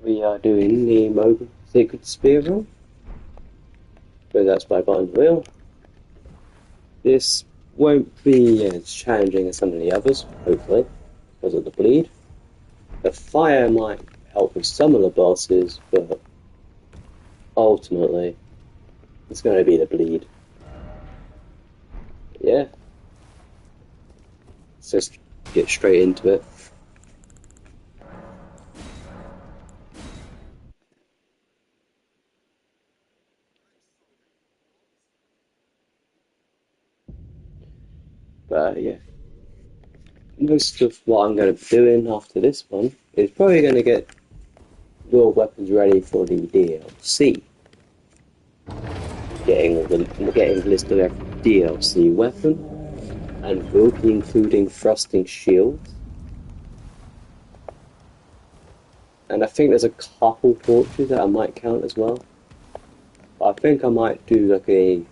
We are doing the Mohgwyn Sacred Spear run, but that's by Bond Wheel. This won't be as challenging as some of the others, hopefully, because of the bleed. The fire might help with some of the bosses, but ultimately, it's going to be the bleed. Yeah, let's just get straight into it. But yeah, most of what I'm going to be doing after this one is probably going to get your weapons ready for the DLC. Getting the list of every DLC weapon, and will be including thrusting shields. And I think there's a couple torches that I might count as well. But I think I might do like a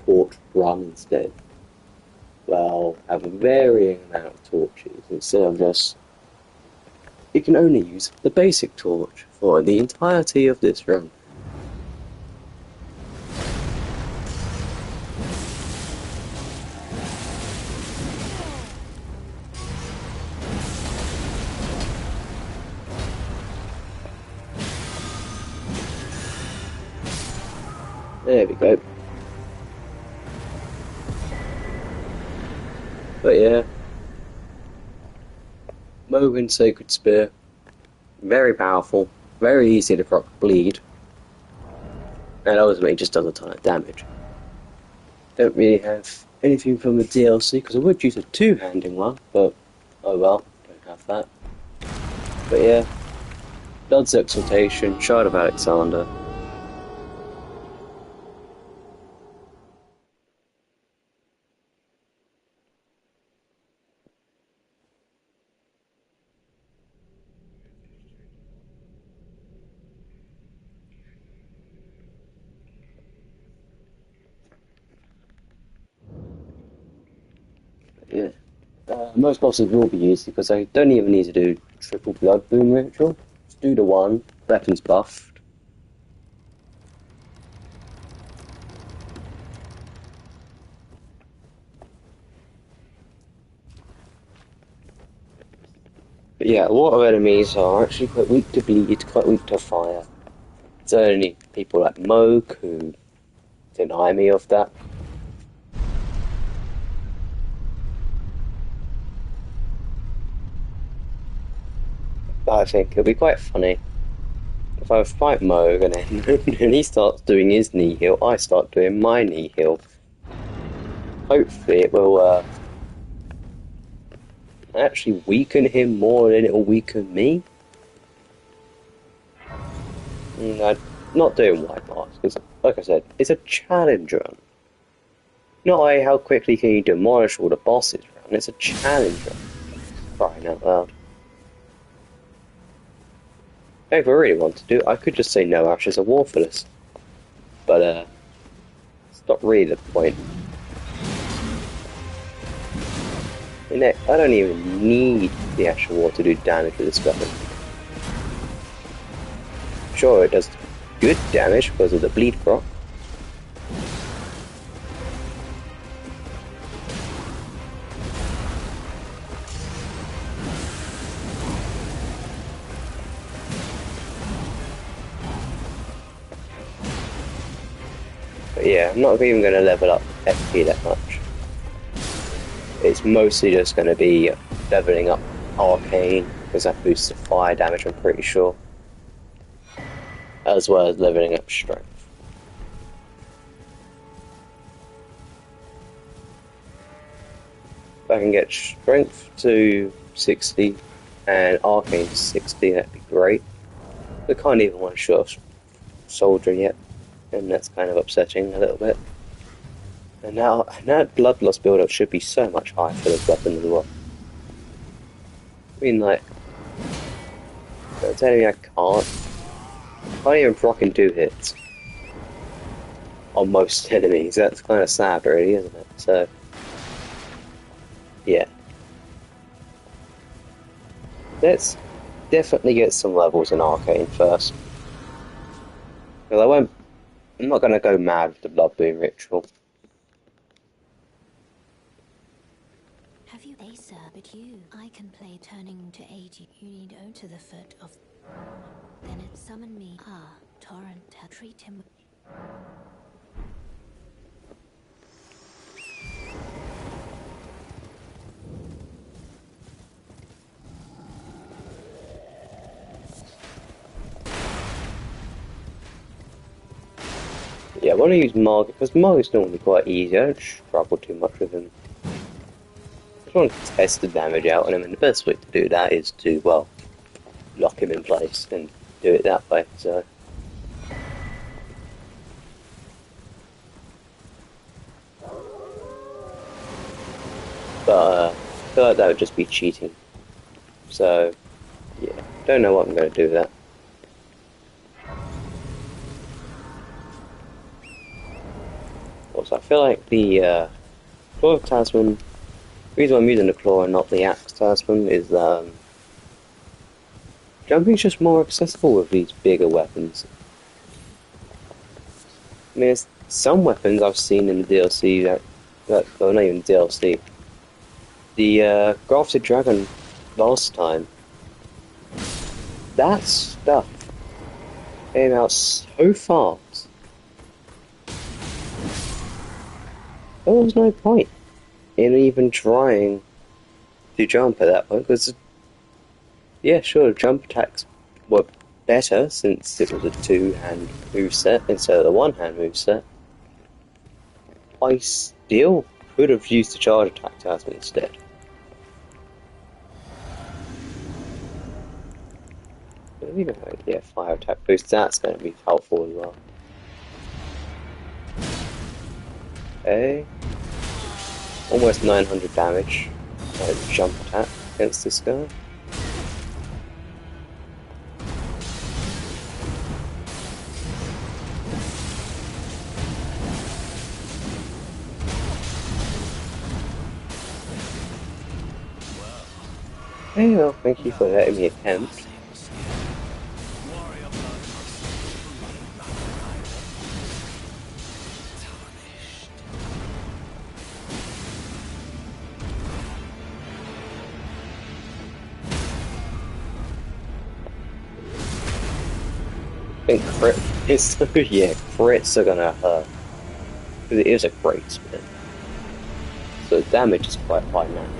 torch run instead. Well, have a varying amount of torches instead of just... You can only use the basic torch for the entirety of this run. There we go. But yeah, Mohgwyn Sacred Spear, very powerful, very easy to proc bleed, and ultimately just does a ton of damage. Don't really have anything from the DLC, because I would use a two-handing one, but oh well, don't have that. But yeah, Blood's Exaltation, Shard of Alexander. Yeah. Most bosses will be used because I don't even need to do triple blood boon ritual. Just do the one, weapons buffed. But yeah, a lot of enemies are actually quite weak to bleed, quite weak to fire. It's only people like Mohg who deny me of that. But I think it'll be quite funny if I fight Mohg and then and he starts doing his knee heal, I start doing my knee heal. Hopefully it will actually weaken him more than it will weaken me. I'm not doing white mask because, like I said, it's a challenge run. Not like how quickly can you demolish all the bosses run, it's a challenge run. Crying out loud. If I really want to do it, I could just say no Ashes of Warfulness. But, it's not really the point. I don't even need the Ash of War to do damage with this weapon. Sure, it does good damage because of the bleed proc. But yeah, I'm not even going to level up FP that much. It's mostly just going to be leveling up Arcane, because that boosts the fire damage, I'm pretty sure. As well as leveling up Strength. If I can get Strength to 60 and Arcane to 60, that'd be great. I can't even one-shot Soldier yet, and that's kind of upsetting a little bit. And now Bloodlust build-up should be so much higher for this weapon as well. I mean, like, don't tell me I can't. I can't even proc in 2 hits on most enemies. That's kind of sad, really, isn't it? So, yeah. Let's definitely get some levels in Arcane first. Because I'm not going to go mad with the Blood Boon ritual. Have you a sir, but I can play turning to 80. You need go to the foot of. Then it summon me. Ah, Torrent, treat him. Yeah, I want to use Margit, because Margit's normally quite easy. I don't struggle too much with him. I just want to test the damage out on him, and the best way to do that is to, well, lock him in place and do it that way, so... But, I feel like that would just be cheating. So, yeah, don't know what I'm going to do with that. Also, I feel like the Claw Talisman, the reason I'm using the Claw and not the Axe Talisman is jumping's just more accessible with these bigger weapons. I mean, there's some weapons I've seen in the DLC well, not even DLC. The Grafted Dragon last time, that stuff came out so fast. There was no point in even trying to jump at that point, because, yeah, sure, jump attacks were better since it was a two-hand moveset instead of the one-hand moveset. I still could have used the charge attack talisman instead. Even though, yeah, fire attack boost, that's going to be helpful as well. Okay. Almost 900 damage. Jump attack against this guy. Hey, well, thank you for letting me attempt. I think crit is yeah, crits are gonna hurt. Because it is a great spin. So the damage is quite high naturally.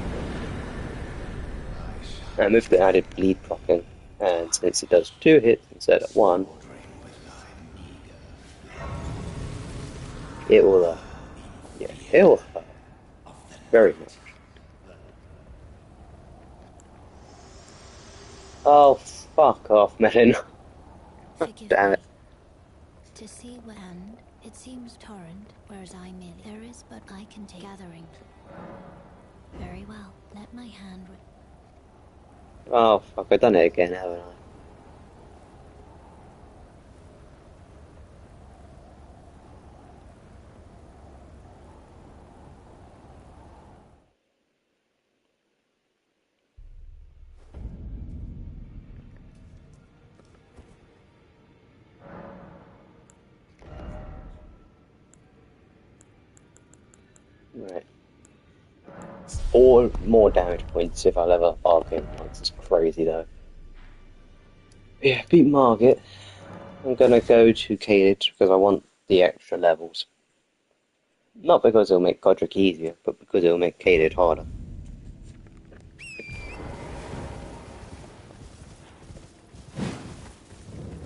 And with the added bleed proccing, and since it does 2 hits instead of 1, it will yeah, it will hurt very much. Oh, fuck off, man. Forgive Damn me. it. To see what and it seems Torrent, whereas I merely there is, but I can take gathering. Very well. Let my hand. Oh, fuck, I've done it again, haven't I? Right. 4 more damage points if I level up Arcane once. It's crazy, though. Yeah, beat Margit. I'm gonna go to Caelid because I want the extra levels. Not because it'll make Godric easier, but because it'll make Caelid harder.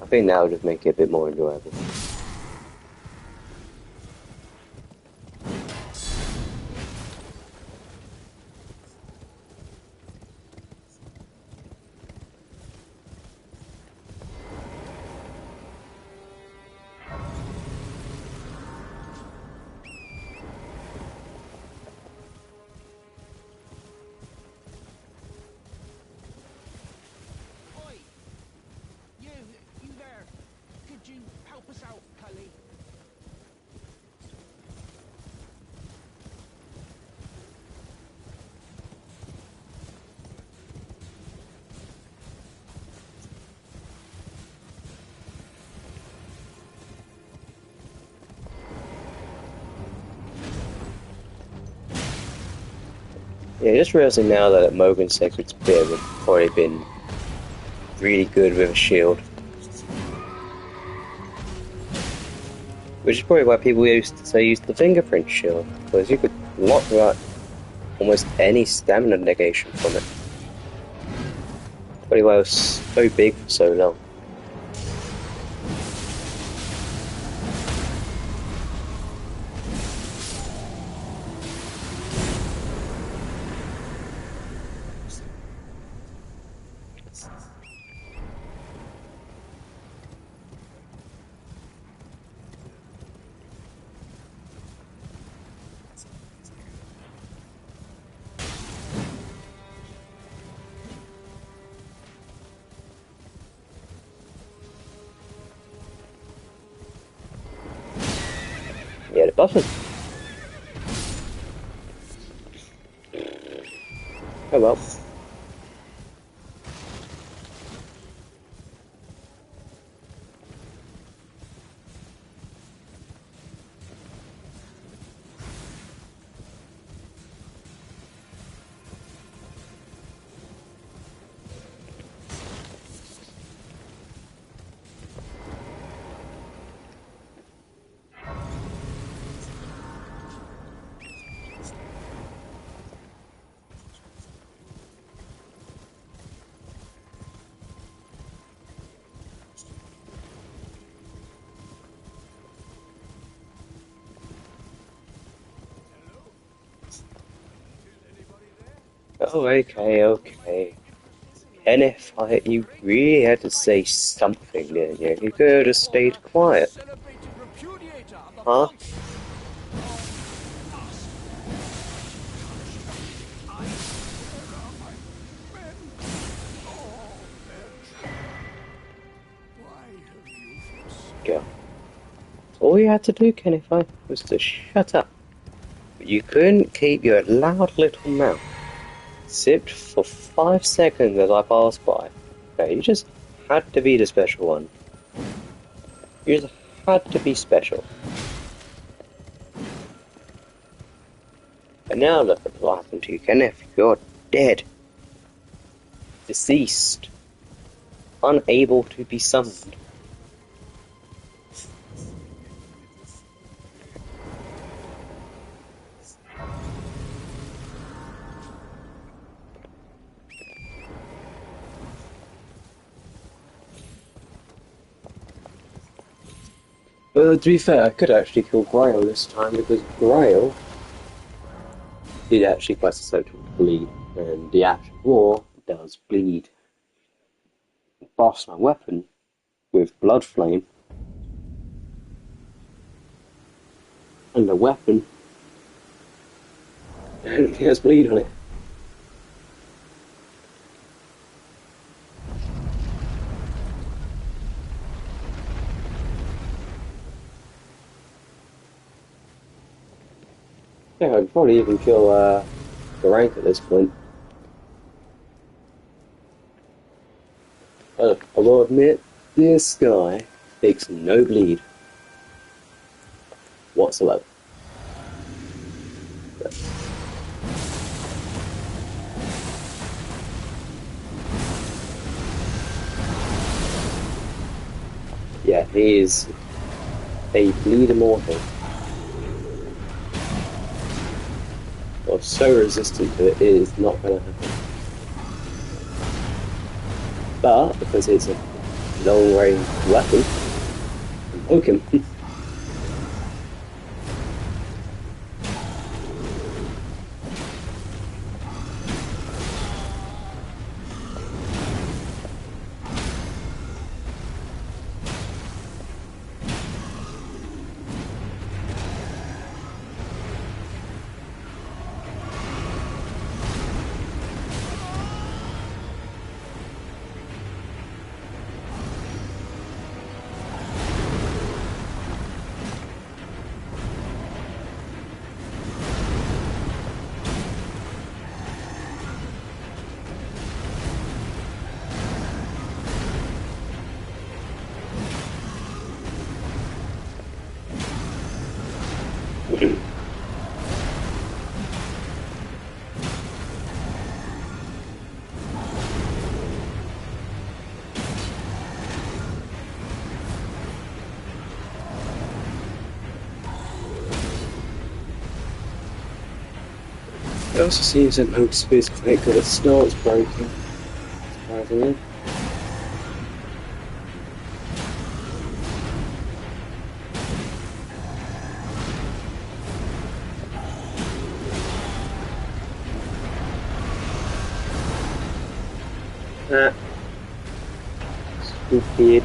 I think that would just make it a bit more enjoyable. Oi! You there! Could you help us out, Cully? Yeah, just realizing now that Mohgwyn's Sacred Spear would probably been really good with a shield. Which is probably why people used to say use the fingerprint shield, because you could block out almost any stamina negation from it. Probably why it was so big for so long. Yeah, the button. Oh well. Oh, okay. NFI, you really had to say something, didn't you? You could have stayed quiet. Celebrated repudiator of the Huh? false. Go. All you had to do, NFI, was to shut up. But you couldn't keep your loud little mouth zipped for 5 seconds as I passed by. No, you just had to be the special one. You just had to be special. And now look at what happened to you, Kenneth. You're dead. Deceased. Unable to be summoned. Well, to be fair, I could actually kill Grail this time because Grail did actually quite susceptible to bleed, and the Ash of War does bleed. Boss my weapon with Blood Flame, and the weapon has bleed on it. Yeah, I'd probably even kill the rank at this point. I will admit, this guy takes no bleed whatsoever. Yeah, he is a bleed immortal. Or so resistant to it, it is not going to happen. But, because it's a long-range weapon, poke him. It also seems that most speed's quite good at starts breaking, surprisingly. Ah, stupid.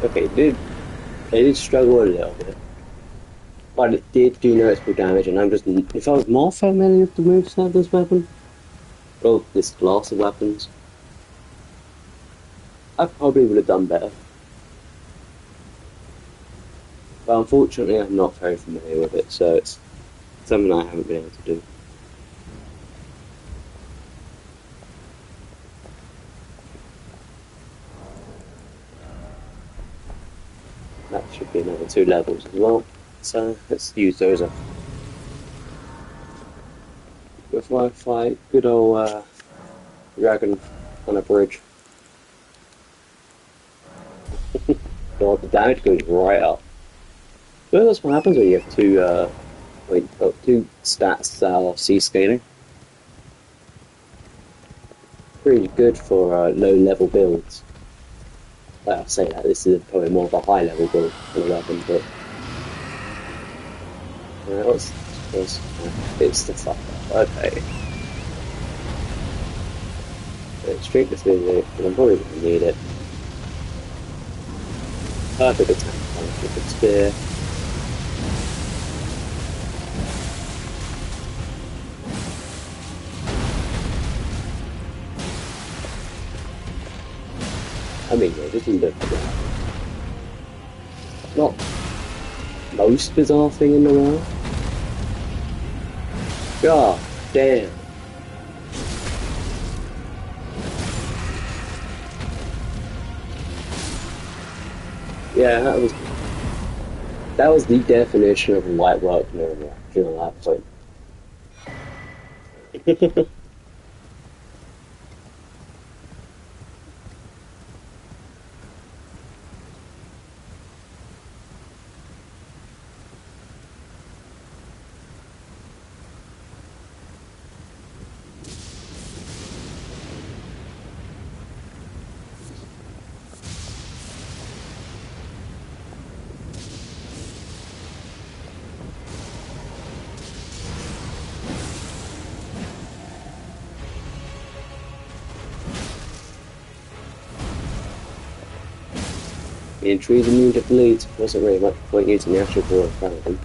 Okay, it did struggle a little bit, but it did do noticeable damage, and I'm just, if I was more familiar with the moveset of this weapon, or this class of weapons, I probably would have done better. But unfortunately, I'm not very familiar with it, so it's something I haven't been able to do. That should be another 2 levels as well, so let's use those up. Before I fight good old dragon on a bridge. God, the damage goes right up. Well, that's what happens when you have two stats that are C scaling. Pretty good for low level builds. Well, I say that this is probably more of a high level build for the weapon, but it's the fuck up. Okay. Straight to physics, but I'm probably going to need it. Perfect attack, perfect spear. I mean, yeah, just look at that. Not most bizarre thing in the world. God damn. Yeah, that was the definition of light work near during that point. The trees immune to bleeds wasn't really much point using the actual ball in front of them.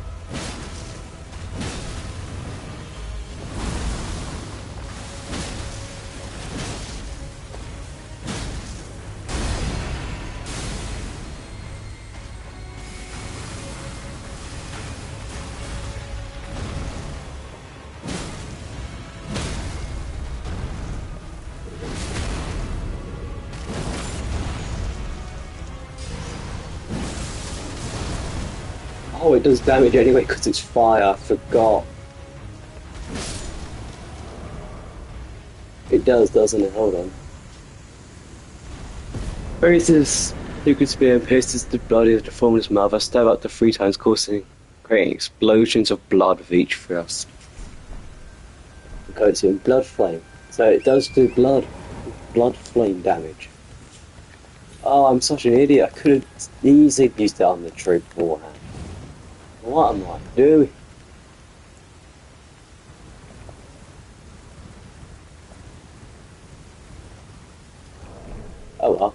Oh, it does damage anyway because it's fire, I forgot. It does, doesn't it? Hold on. Raises Liquid Spear and pierces the body of the formless mother, stab up to 3 times, creating explosions of blood with each thrust. Coats in blood flame. So it does do blood flame damage. Oh, I'm such an idiot. I could have easily used it on the tree beforehand. What am I doing? Oh well.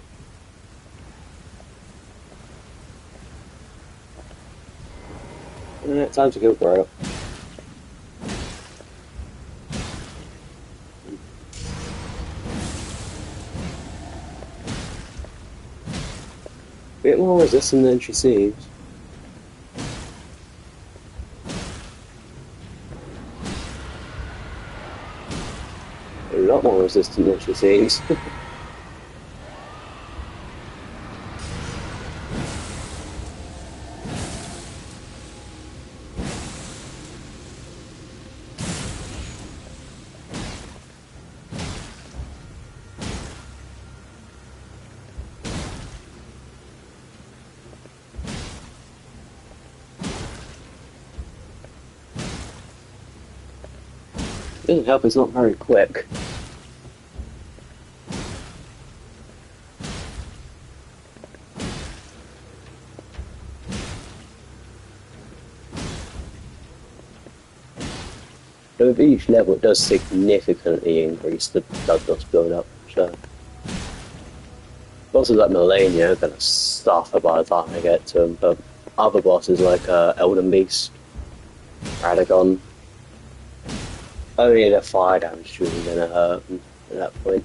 Time to kill Bro. Bit more resistant than she seems. A lot more resistant than she seems. Doesn't help it's not very quick. But with each level it does significantly increase the blood loss build up, so bosses like Melania are gonna suffer by the time I get to them, but other bosses like Elden Beast, Radagon, only the fire damage is really gonna hurt them at that point.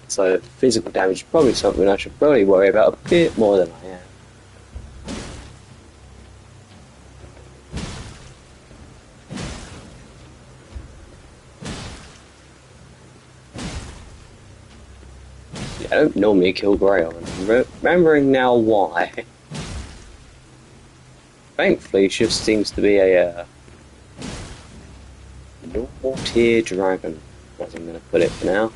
So physical damage is probably something I should probably worry about a bit more than I am. I don't normally kill Grail, and remembering now why. Thankfully, it just seems to be a normal tier dragon, as I'm going to put it for now.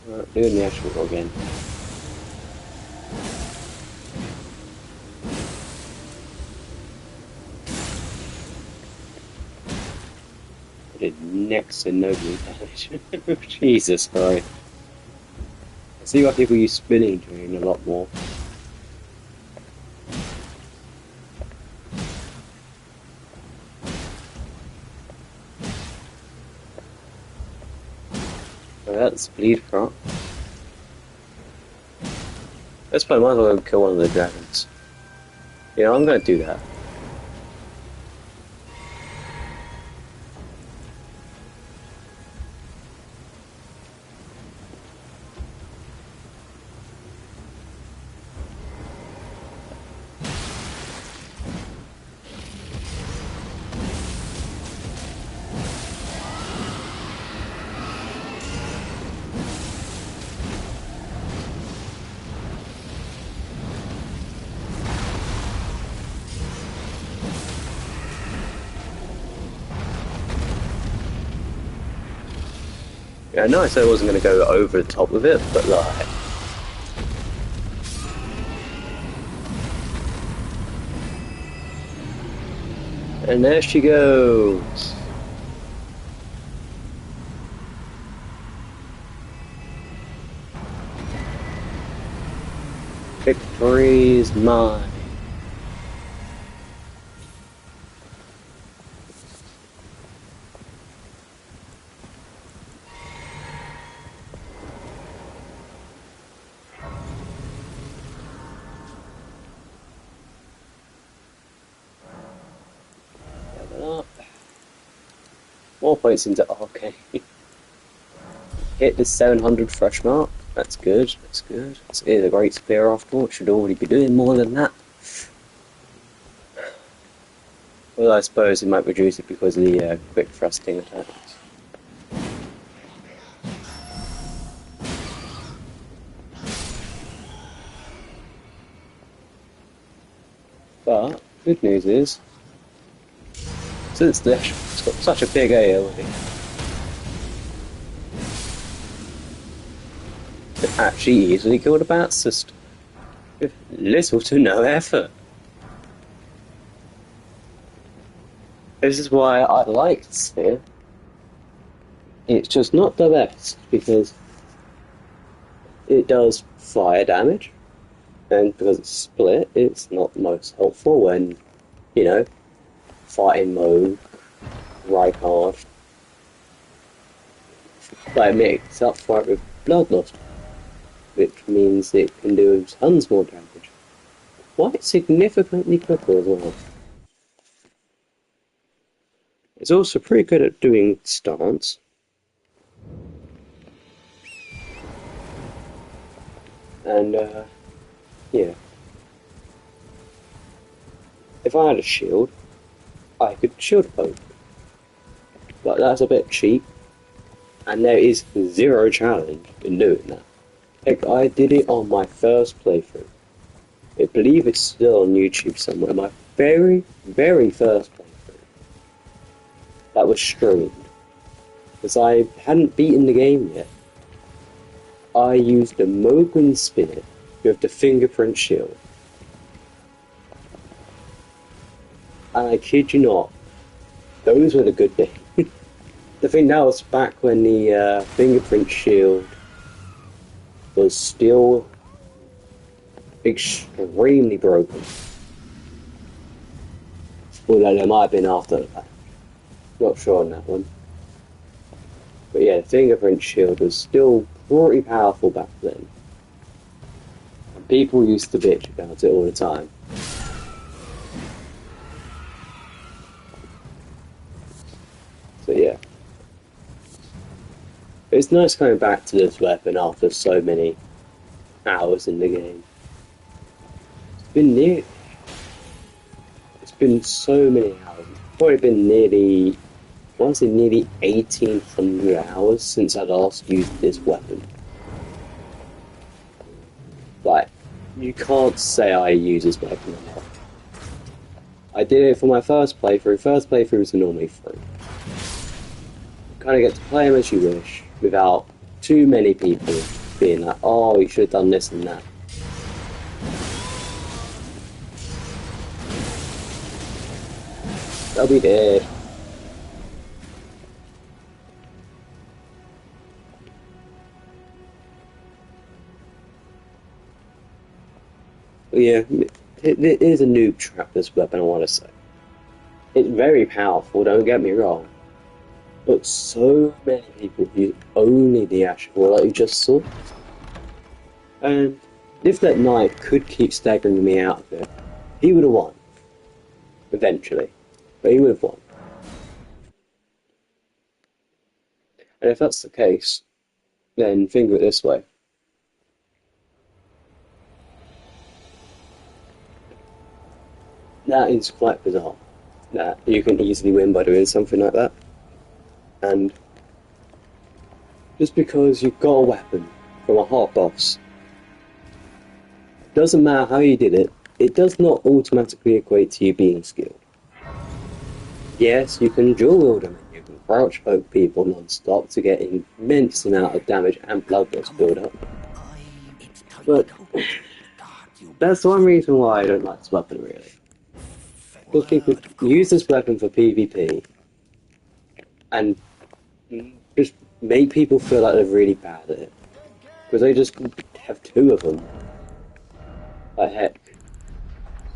Right, doing the actual again. Did next to no damage. Jesus Christ. I see why people use spinning drain a lot more. So that's bleed crop. Let's play, might as well kill one of the dragons. Yeah, I'm gonna do that. Yeah, I know I said I wasn't going to go over the top of it, but like... And there she goes! Victory is mine! Up. 4 points into arcane. Hit the 700 fresh mark. That's good, that's good. It's a great spear after all. It should already be doing more than that. Well, I suppose it might reduce it because of the quick thrusting attacks. But, good news is, since it's got such a big AoE, it actually easily killed a bat system with little to no effort. This is why I like the spear. It's just not the best because it does fire damage, and because it's split, it's not most helpful when, you know, fighting mode, Rykard. But it makes up for it with blood loss, which means it can do tons more damage. Quite significantly quicker as well. It's also pretty good at doing stance. And, yeah. If I had a shield, I could shield poke. But that's a bit cheap. And there is zero challenge in doing that. Heck, I did it on my first playthrough. I believe it's still on YouTube somewhere. My very, very first playthrough. That was streamed. Because I hadn't beaten the game yet. I used the Mohgwyn spear with the fingerprint shield. And I kid you not, those were the good days. The thing that was back when the fingerprint shield was still extremely broken. Although there might have been after that. Not sure on that one. But yeah, the fingerprint shield was still pretty powerful back then. And people used to bitch about it all the time. So yeah. It's nice coming back to this weapon after so many hours in the game. It's been so many hours. It's probably been nearly 1,800 hours since I last used this weapon. Like, you can't say I use this weapon a lot. I did it for my first playthrough. First playthroughs are normally free. You kind of get to play them as you wish, without too many people being like, oh, you should have done this and that. They'll be dead. Yeah, it is a noob trap, this weapon, I want to say. It's very powerful, don't get me wrong. But so many people use only the Ashmore, like you just saw. And if that knight could keep staggering me out of it, he would have won. Eventually. But he would have won. And if that's the case, then think of it this way. That is quite bizarre. That you can easily win by doing something like that. And just because you've got a weapon from a hot boss, doesn't matter how you did it, it does not automatically equate to you being skilled. Yes, you can dual wield them and you can crouch poke people non-stop to get an immense amount of damage and blood loss build up. But that's one reason why I don't like this weapon really. Because people use this weapon for PvP and just make people feel like they're really bad at it. Because they just have two of them. Like heck.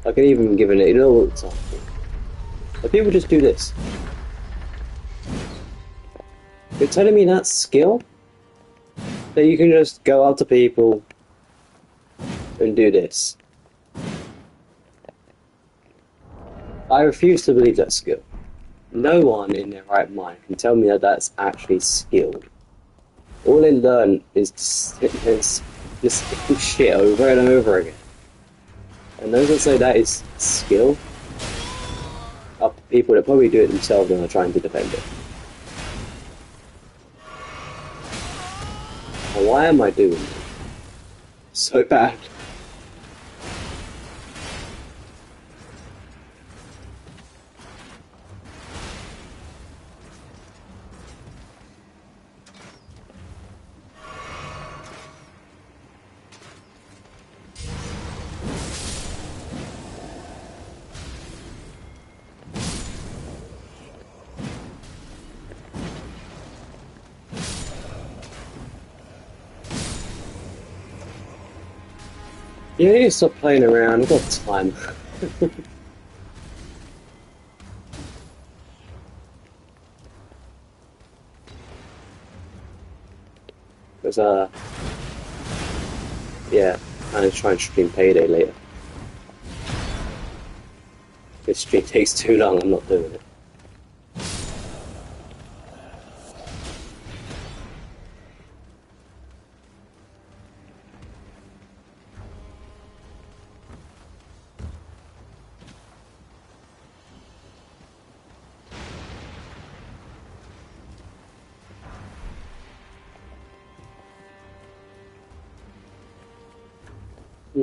I can even give an little example. Like people just do this. You're telling me that's skill? That you can just go up to people and do this. I refuse to believe that's skill. No one in their right mind can tell me that that's actually skilled. All they learn is to sit there and just do shit over and over again. And those that say that is skill are people that probably do it themselves and are trying to defend it. And why am I doing it? So bad. Yeah, you need to stop playing around, I've got time. Because, yeah, I'm going to try and stream Payday later. If this stream takes too long, I'm not doing it. I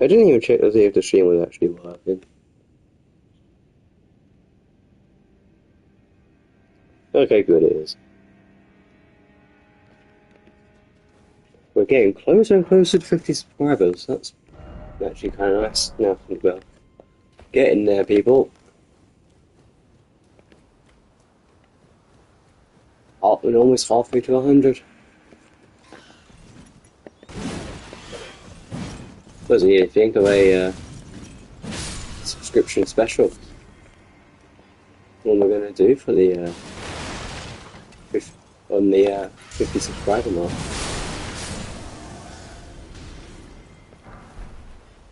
didn't even check to see if the stream was actually working. Okay, good, it is. We're getting closer and closer to 50 subscribers. That's actually kind of nice. Now I think we're getting there, people. We're almost halfway to 100. What do you think of a subscription special? What we're going to do for the on the 50 subscriber mark?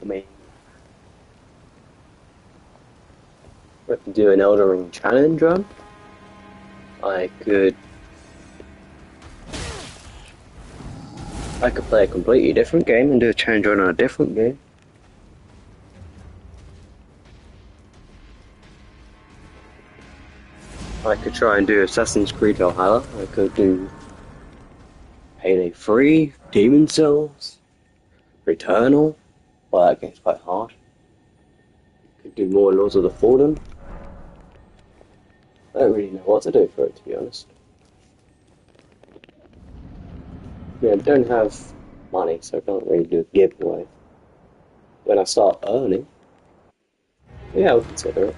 I mean, we could do an EldenRing challenge run. I could play a completely different game and do a challenge run on a different game. I could try and do Assassin's Creed Valhalla. I could do Payday 3, Demon Souls, Returnal. Well, that game's quite hard. Could do more Lords of the Fallen. I don't really know what to do for it, to be honest. Yeah, I don't have money, so I can't really do a giveaway. When I start earning, yeah, I'll consider it.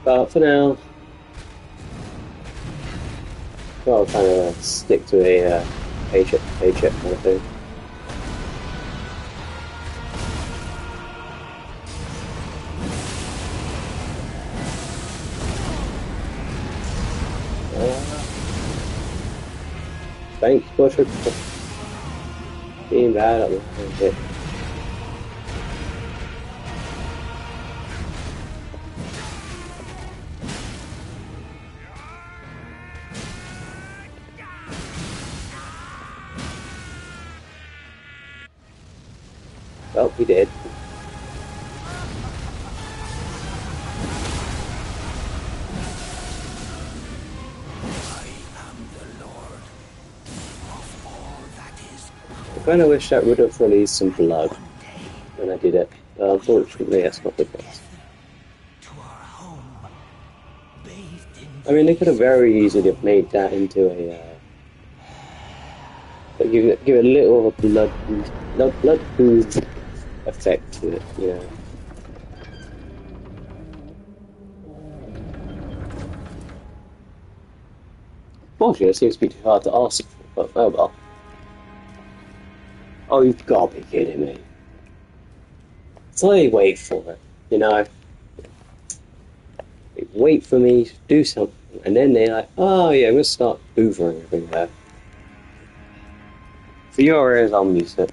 But for now, I'll kind of stick to a paycheck to paycheck kind of thing. Thanks, Butcher, for being bad at the hit. Well, we did. I kind of wish that would have released some blood when I did it, but unfortunately that's not the case. I mean, they could have very easily have made that into a give a little of a blood boost effect to it, you know. Fortunately, it seems to be too hard to ask for, but oh well. Oh, you've got to be kidding me. So they wait for it, you know. They wait for me to do something, and then they're like, oh yeah, we'll start hoovering everywhere. For your ears, I'll mute it.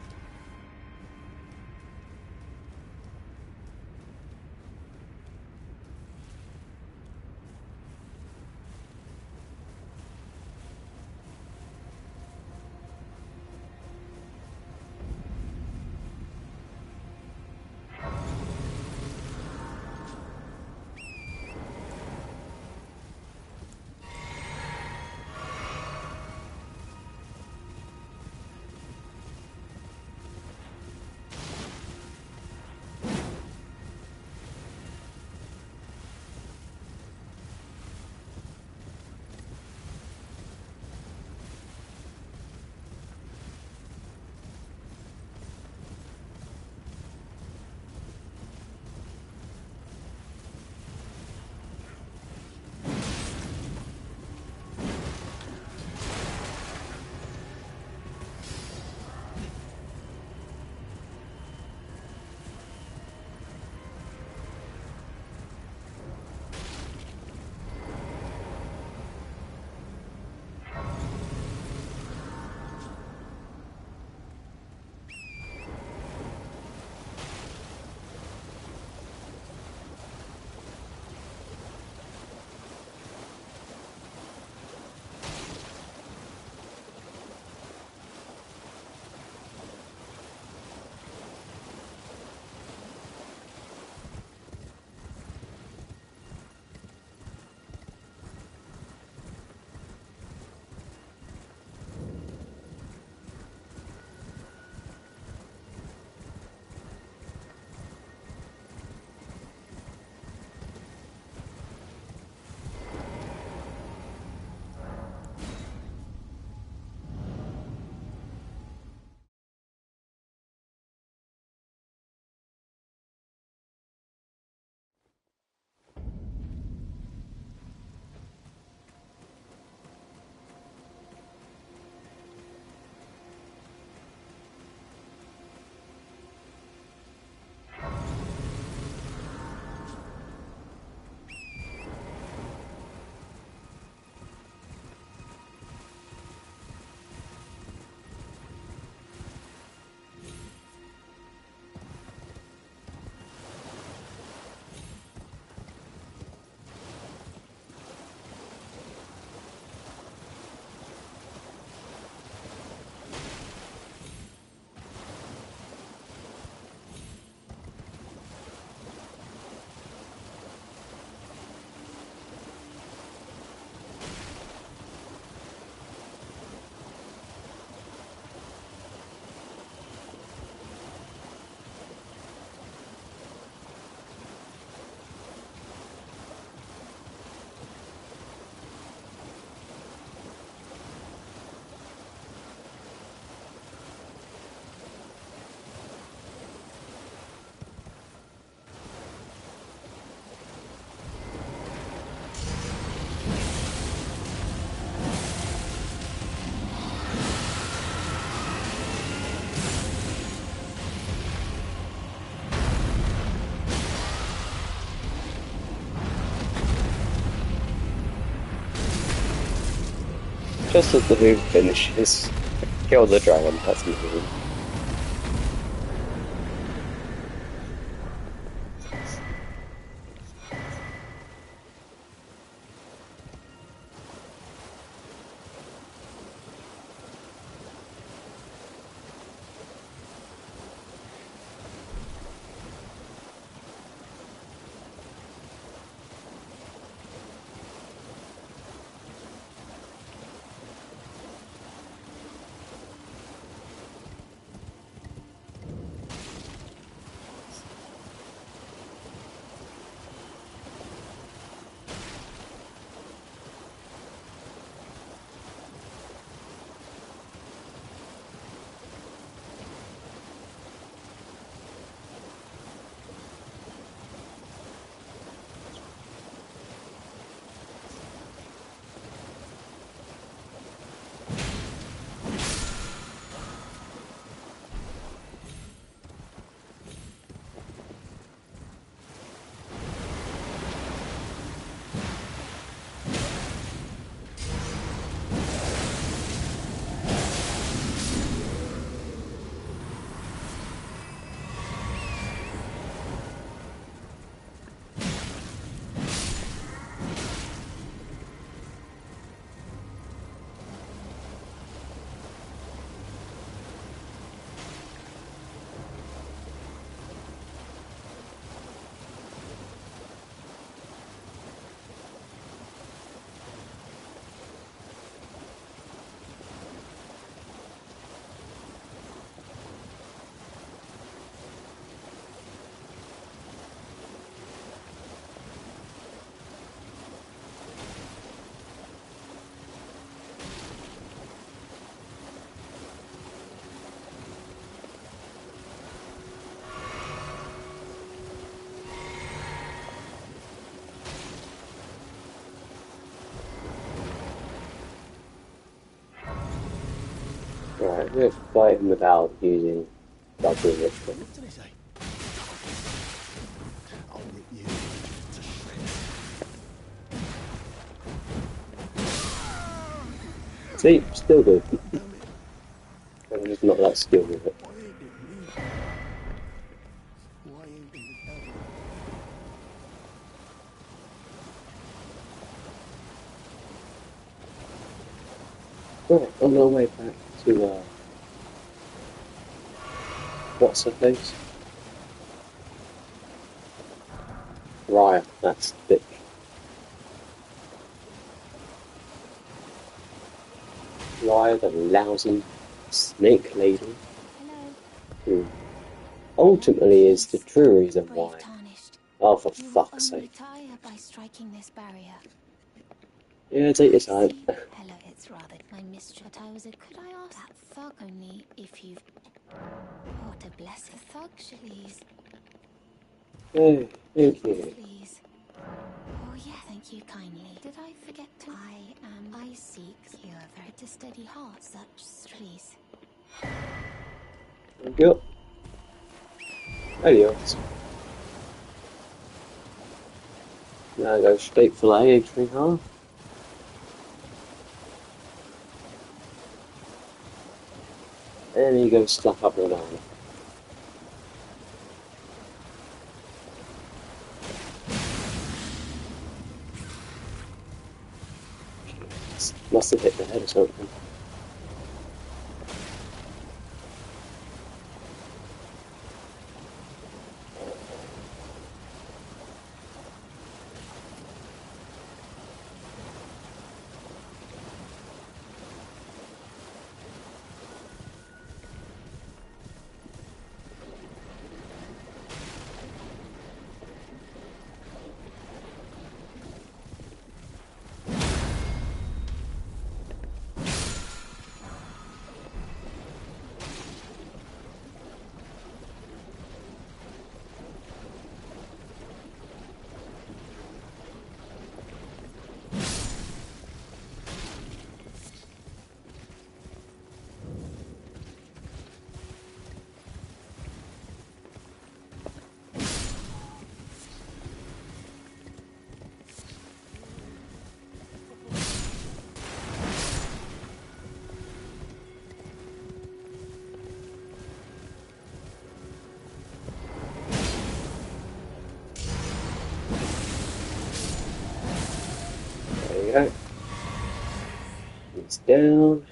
Just as the move finishes, kill the dragon, that's the move. Right, I'm going to fight him without using double ritual. What did I say? I'll rip you to shreds. See, still good. Damn it. I'm just not that skilled with it. Why ain't it me? Why ain't it the devil? Right, on our way back to, what's her face? Raya, that's the bitch. Raya, the lousy snake lady, Hello. who ultimately is the true reason Brave why. tarnished. Oh, for You will fuck's only sake. tire by striking this barrier. Yeah, take your time. See? Hello, it's rather my mistress. But I was a could I ask that thug only if you've what a blessed thug, Shalise. Oh, thank you. Please. Oh yeah, thank you kindly. Did I forget to I seek you a very to steady heart, such please. Thank you. Adios. Now I go straight for the entry half. And he goes stuck up and down. Must have hit the head or something. It's down.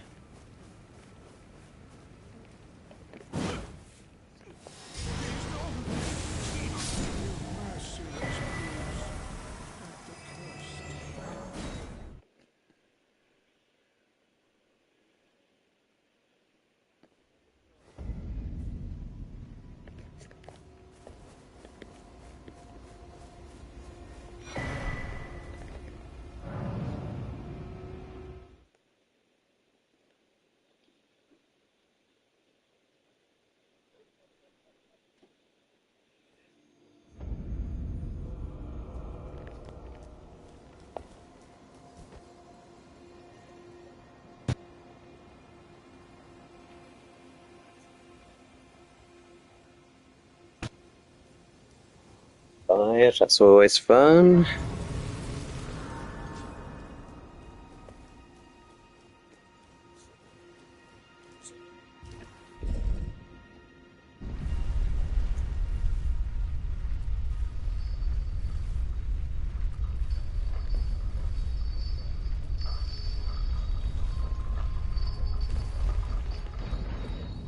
Fire, that's always fun.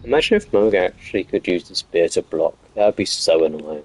Imagine if Mohgwyn actually could use the spear to block. That would be so annoying.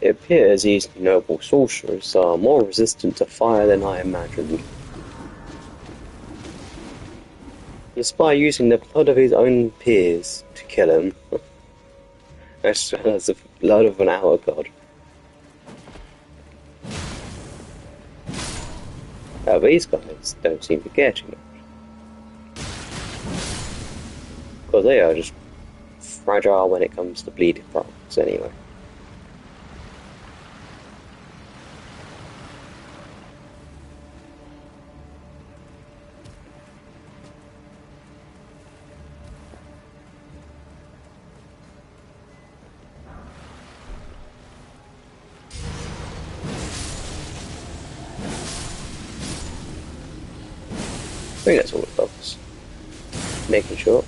It appears these noble sorcerers are more resistant to fire than I imagined. Despite using the blood of his own peers to kill him, that's the blood of an hour god. Now these guys don't seem to care too much. Because they are just fragile when it comes to bleeding products anyway. I think that's all it does. Making sure.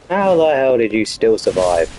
How the hell did you still survive?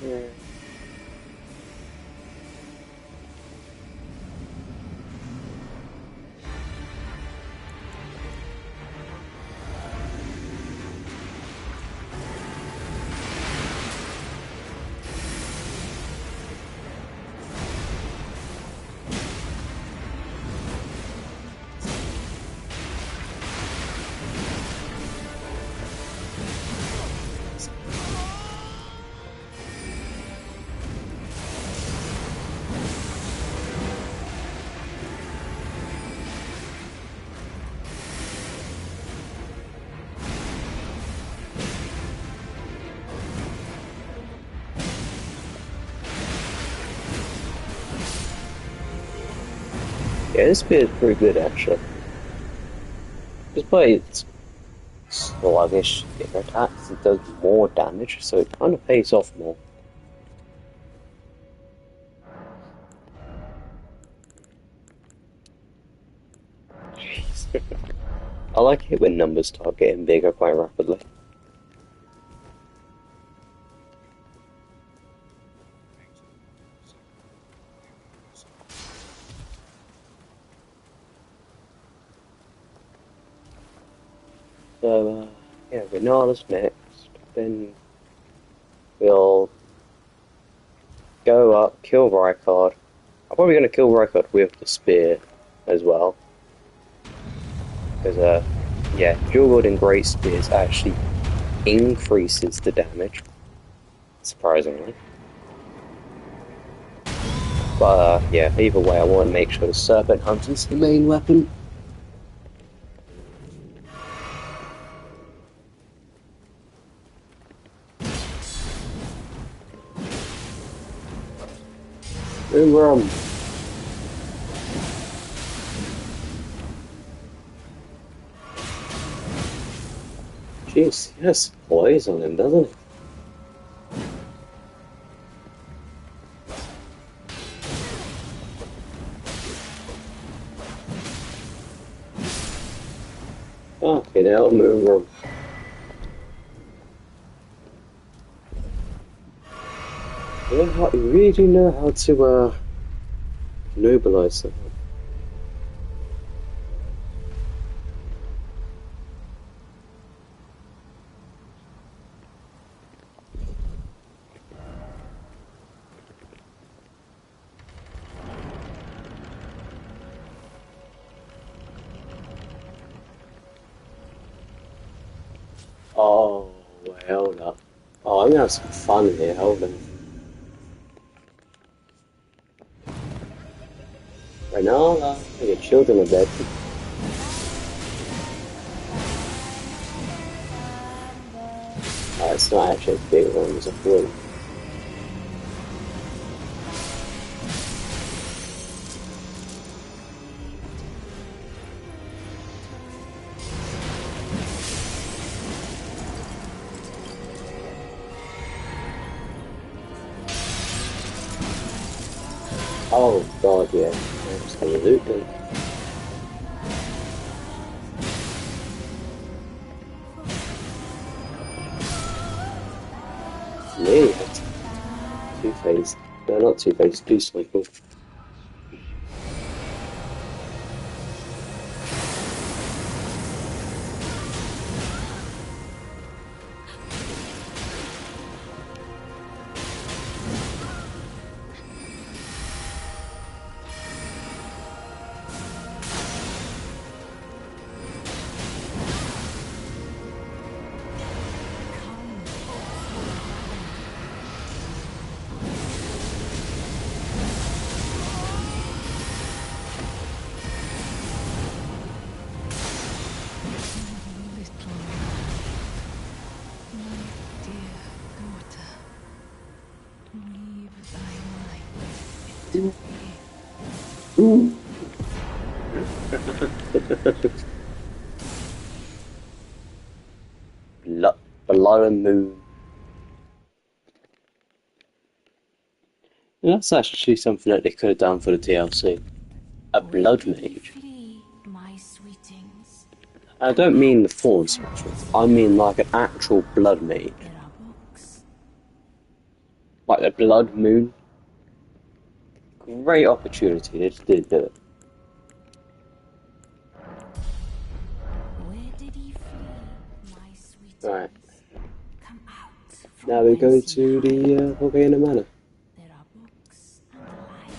Yeah. Yeah, this spear is pretty good actually. Despite its sluggish attacks, it does more damage, so it kind of pays off more. Jeez. I like it when numbers start getting bigger quite rapidly. So, yeah, Renala's next. Then we'll go up, kill Rykard. I'm probably going to kill Rykard with the spear as well. Because, yeah, dual wielding Great Spears actually increases the damage, surprisingly. But, yeah, either way, I want to make sure the Serpent Hunter's the main weapon. And, jeez, he has poison on him, doesn't he? Okay, now move on. You really do know how to, nobilize someone. Oh, wait, hold up. Oh, I'm gonna have some fun here, hold on. Renala, your children are dead. Oh, it's not actually a big one, it's a blue. Oh god, yeah. Absolutely. Me? Two-Face. No, not Two-Face, Two-Cycle. Blood and Moon. And that's actually something that they could have done for the DLC. A Blood Mage. My sweetings. I don't mean the Thorn Sorcerer. I mean like an actual Blood Mage. There are books. Like the Blood Moon. Great opportunity, they just didn't do it. Where did he flee, my sweetings? Right. Come out from Now we go whence to the Volcano Manor. there are books and light.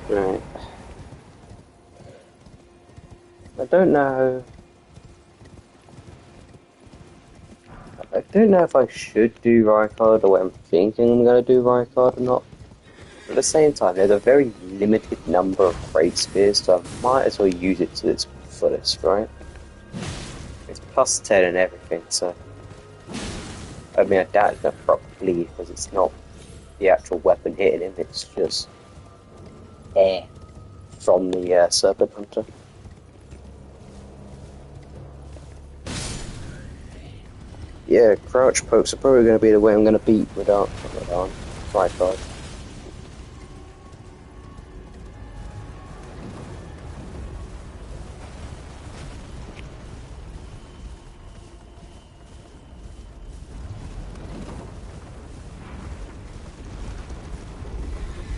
Right. I don't know don't know if I should do Rykard or I'm thinking I'm going to do Rykard or not. But at the same time, there's a very limited number of Great Spears, so I might as well use it to its fullest, right? It's plus 10 and everything, so... I mean, I doubt it's going to proc bleed, because it's not the actual weapon hitting him, it's just air from the Serpent Hunter. Yeah, crouch pokes are probably going to be the way I'm going to beat Radahn, Rykard.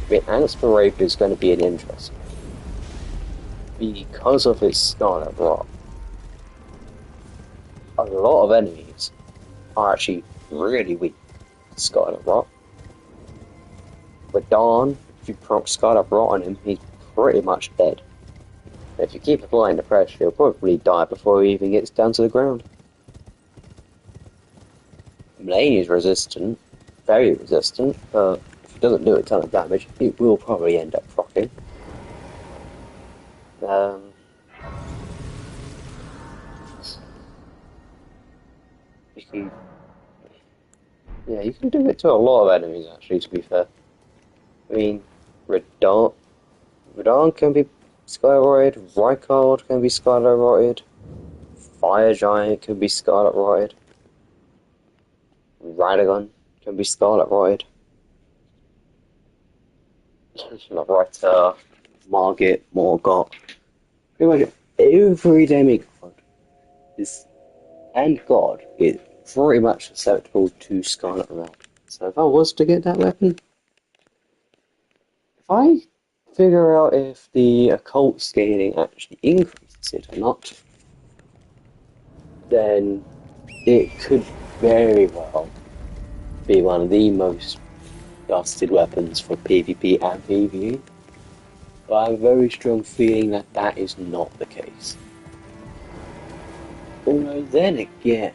I mean, Angst is going to be an interest because of its Scarlet Rot. A lot of enemies are actually really weak to Scarlet Rot. Radahn, if you proc Scarlet Rot on him, he's pretty much dead. If you keep applying the pressure, he'll probably die before he even gets down to the ground. Mulaney's resistant, very resistant, but if he doesn't do a ton of damage, he will probably end up proccing. You can, yeah, you can do it to a lot of enemies actually, to be fair. I mean, Radahn can be Skyroid, Rykard can be Skyroid, Fire Giant can be Scarlet Rotted, Radagon can be Scarlet Rotted, Loretta, Margit, Morgott. Pretty much every demigod is, and god is pretty much susceptible to Scarlet Rot. So if I was to get that weapon, if I figure out if the occult scaling actually increases it or not, then it could very well be one of the most dusted weapons for PvP and PvE. But I have a very strong feeling that that is not the case. Although then again,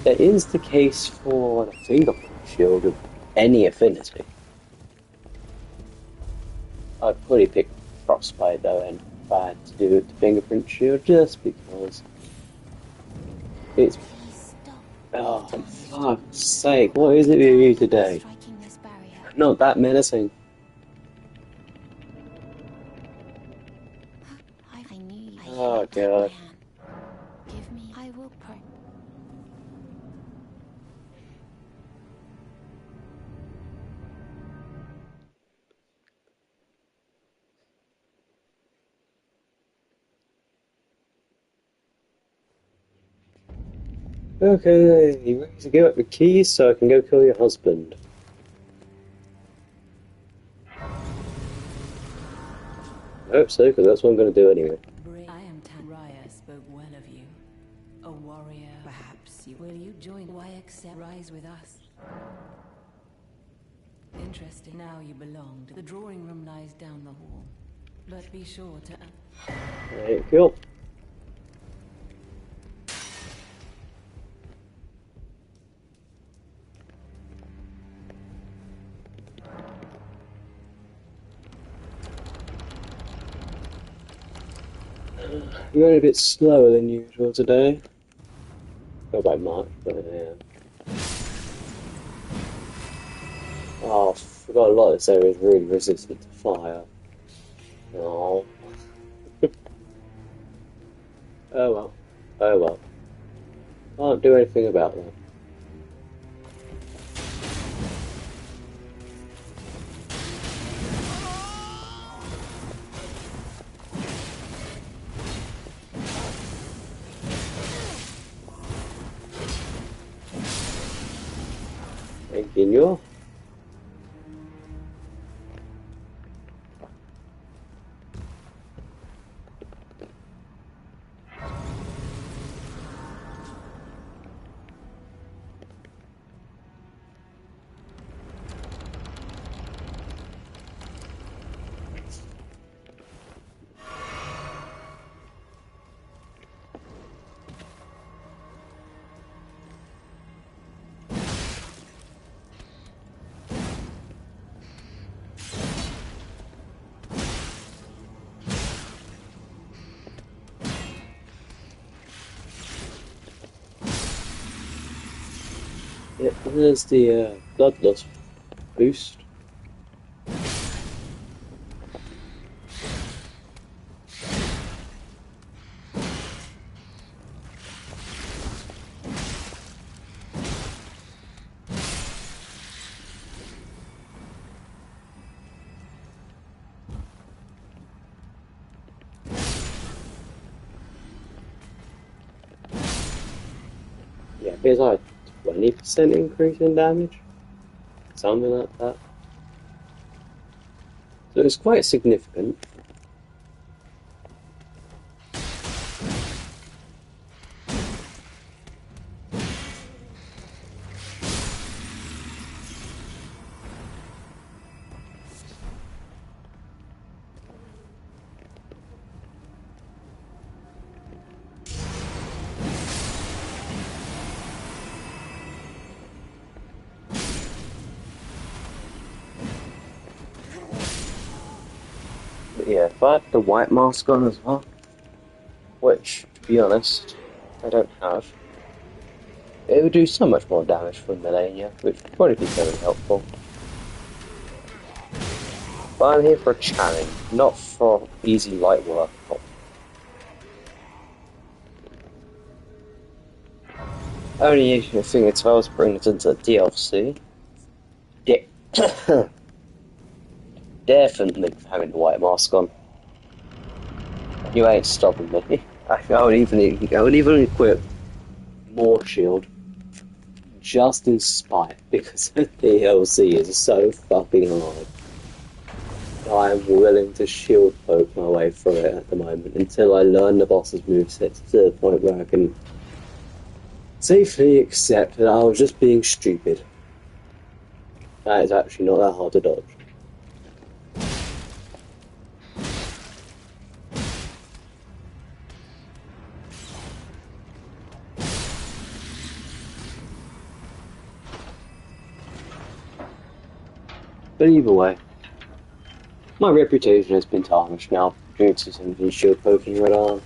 that is the case for the fingerprint shield of any affinity. I'd probably pick Frostbite though, and if I had to do it with the fingerprint shield, just because it's... Oh, for fuck's sake, what is it with you today? Not that menacing. Oh god. Give me, I will pray. Okay, you ready to give up the keys so I can go kill your husband? I hope so, because that's what I'm going to do anyway. I am Tanraya spoke well of you. A warrior, perhaps. Will you join? Why accept? Rise with us. Interesting. Now you belong. The drawing room lies down the hall. But be sure to... Alright, cool. You're going a bit slower than usual today. Not by much, but yeah. Oh, I forgot a lot of this area is really resistant to fire. Oh. Oh well. Oh well. Can't do anything about that. Thank you. Yeah, there's the bloodlust boost. Yeah, there's like a 20% increase in damage, something like that. So it's quite significant. But yeah, if I had the white mask on as well, which, to be honest, I don't have, it would do so much more damage for Melania, which would probably be very helpful. But I'm here for a challenge, not for easy light work. Only thing if I was bringing it into the DLC, definitely having the white mask on. You ain't stopping me. I would even equip more shield just in spite because the DLC is so fucking hard. I am willing to shield poke my way through it at the moment until I learn the boss's movesets to the point where I can safely accept that I was just being stupid. That is actually not that hard to dodge. But either way, my reputation has been tarnished now due to somebody shield poking right on.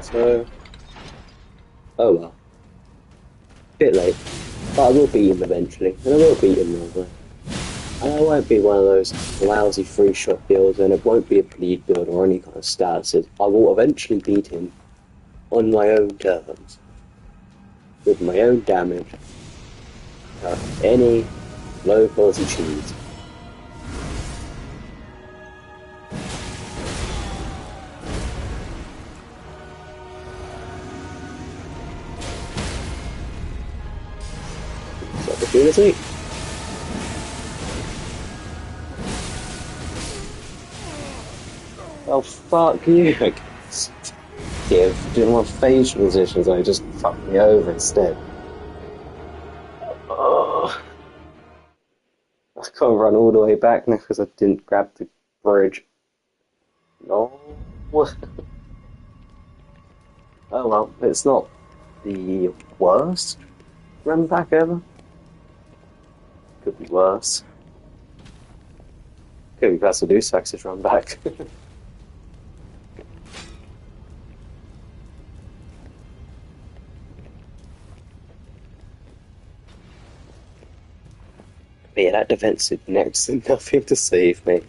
So, oh well. Bit late. But I will beat him eventually, and I will beat him normally. And I won't be one of those lousy free-shot builds, and it won't be a bleed build or any kind of statuses. I will eventually beat him on my own terms, with my own damage, without any low-quality cheese. It's opportunity. Oh, fuck you, I guess. Doing my facial positions, I just fucked me over instead. Oh, I can't run all the way back now because I didn't grab the bridge. No. Oh well, it's not the worst run back ever. Could be worse. Could be best to do Sax's run back. But yeah, that defensive next to nothing to save me.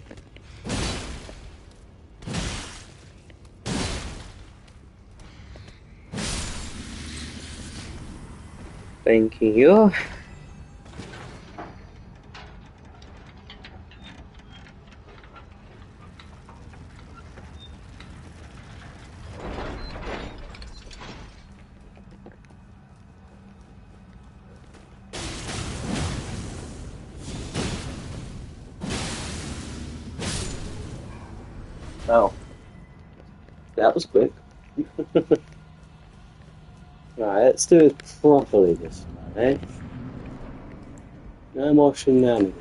Thank you. Oh, that was quick. Right, let's do it properly this time, eh? No more shenanigans.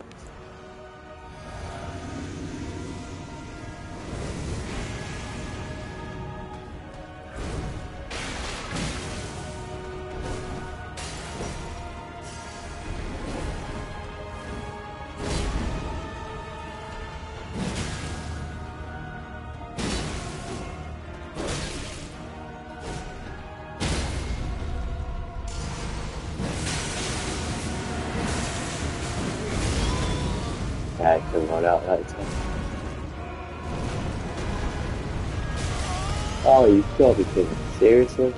I can run out later. Oh, you've got to be kidding. Seriously?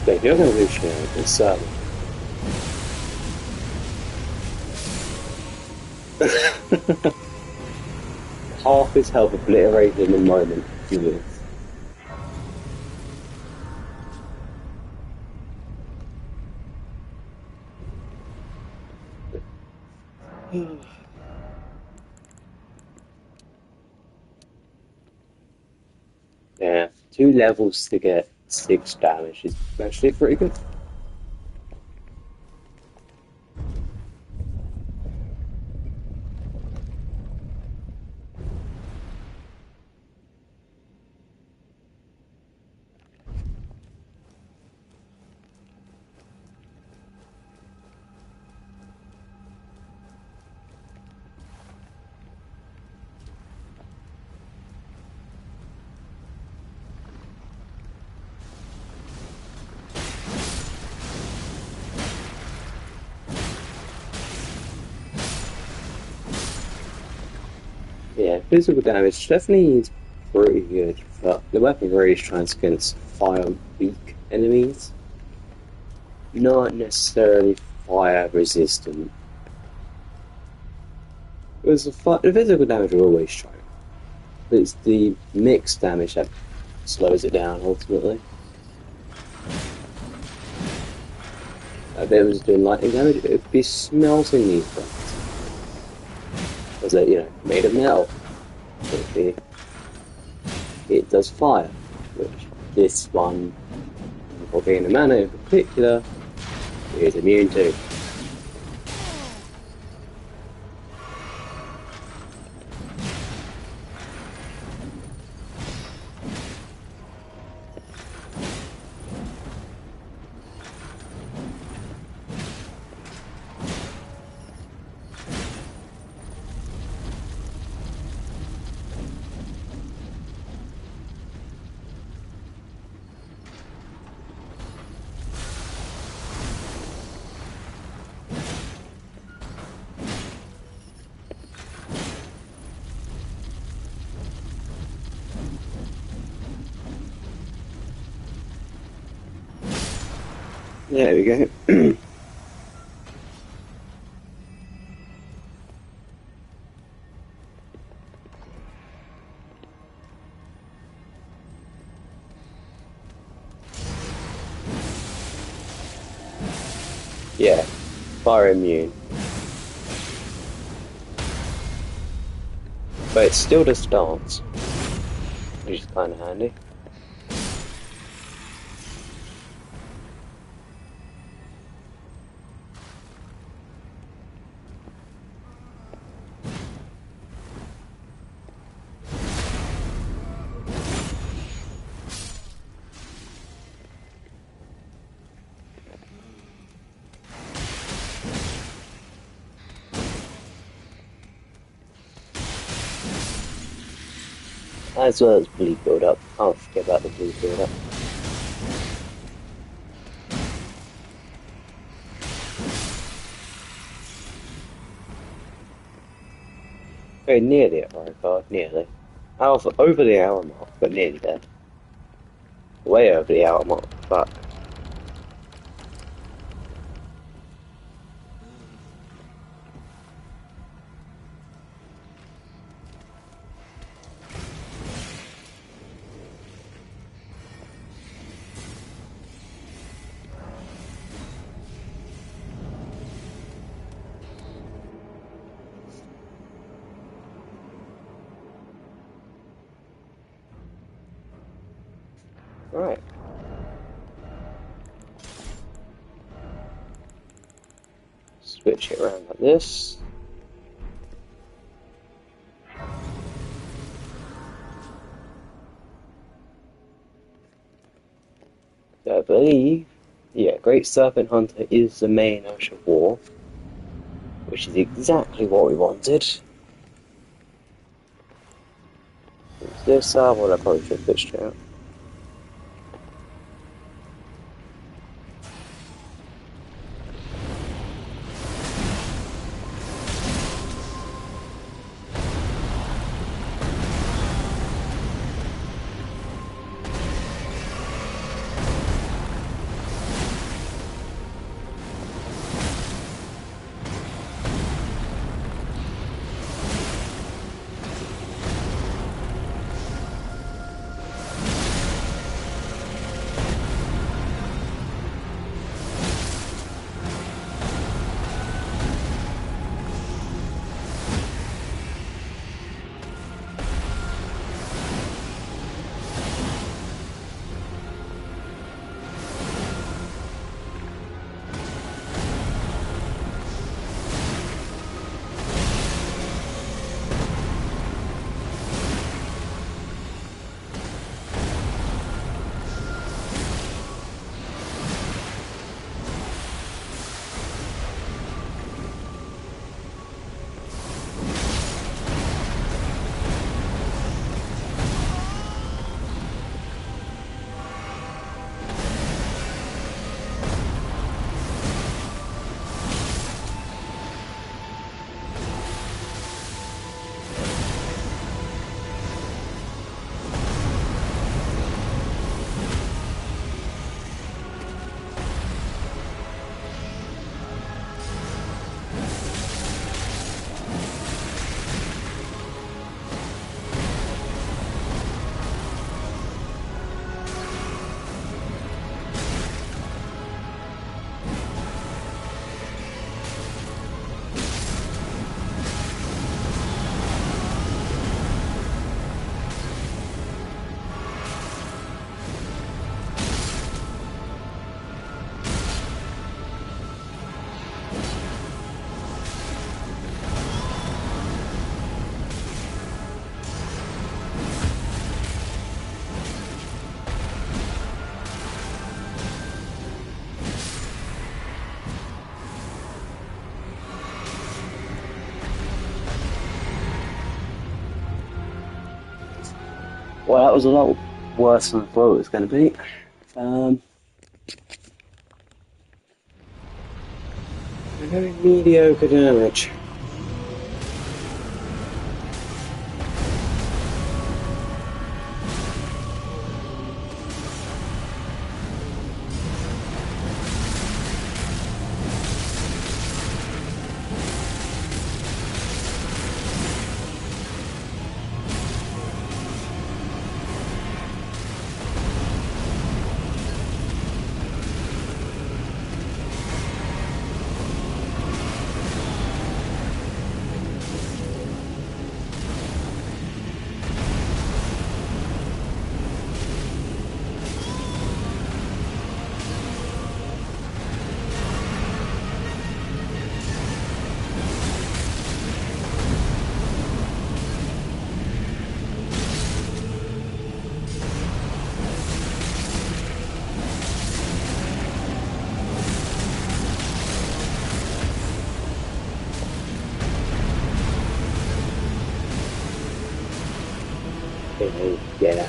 If you're going to lose here, it's half his health obliterated in a moment. Jesus. Yeah, 2 levels to get 6 damage is actually pretty good. Yeah, physical damage definitely is pretty good, but the weaponry is trying against fire weak enemies, not necessarily fire resistant. Because the physical damage will always try, but it's the mixed damage that slows it down ultimately. If it was doing lightning damage, it would be smelting these things. Because they're, made of metal. It does fire, which this one, Volcano Mana in particular, is immune to. There we go. Yeah, fire immune. But it still does dance, which is kind of handy. As well as bleed build up. Can't forget about the bleed build up. Very nearly at Mario Kart, nearly. Over the hour mark, but nearly there. Way over the hour mark, fuck. Right. Switch it around like this. So I believe, yeah, Great Serpent Hunter is the main Ocean War, which is exactly what we wanted. This well, I probably should have pitched it out. Well, that was a lot worse than I thought it was going to be. Very mediocre damage. Yeah.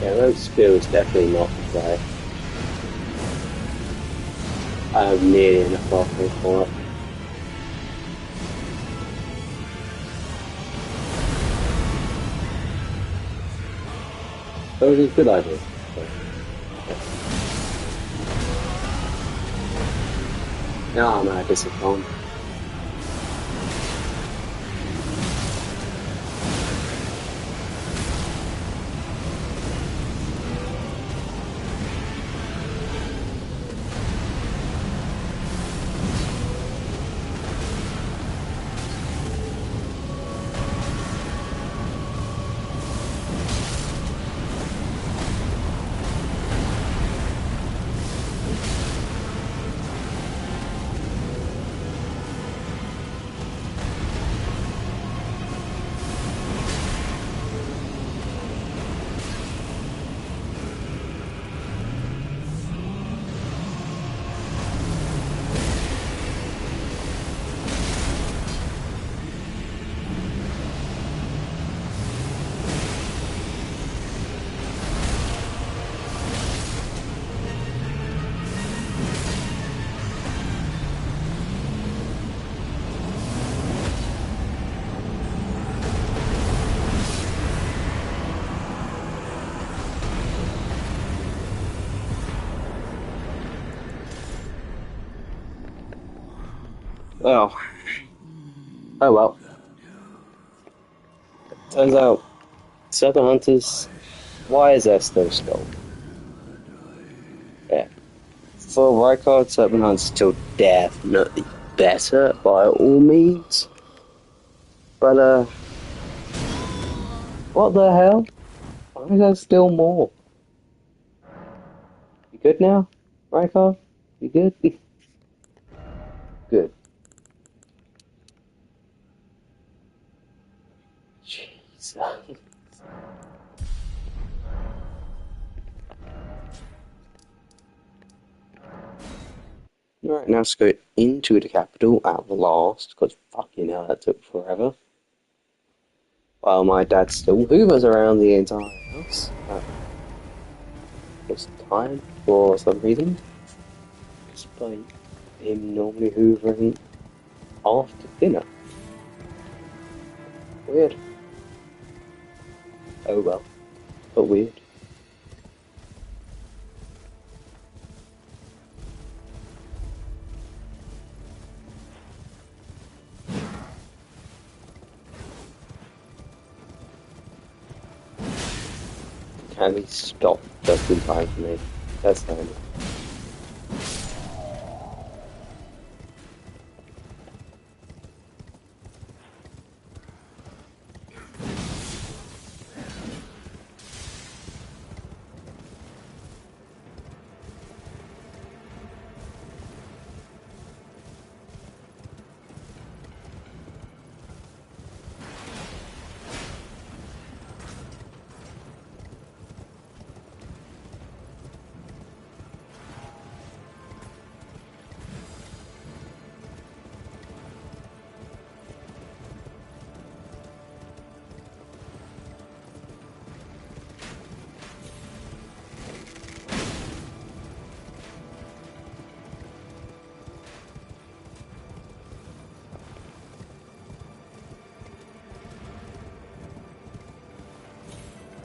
Yeah, road skill is definitely not the play. I'm nearly enough halfway for it. That was a good idea. No, I'm at a disadvantage. Well, oh well. Turns out, Serpent Hunters, why is there still skull? Yeah. For Rykard, Serpent Hunters still definitely better by all means. But, what the hell? Why is there still more? You good now, Rykard? You good? Good. Jesus. Right, now let's go into the capital at last, because fucking hell, that took forever. While my dad still hoovers around the entire house at this time for some reason, despite him normally hoovering after dinner. Weird. Oh well, but weird. Can he stop just in time for me? That's handy.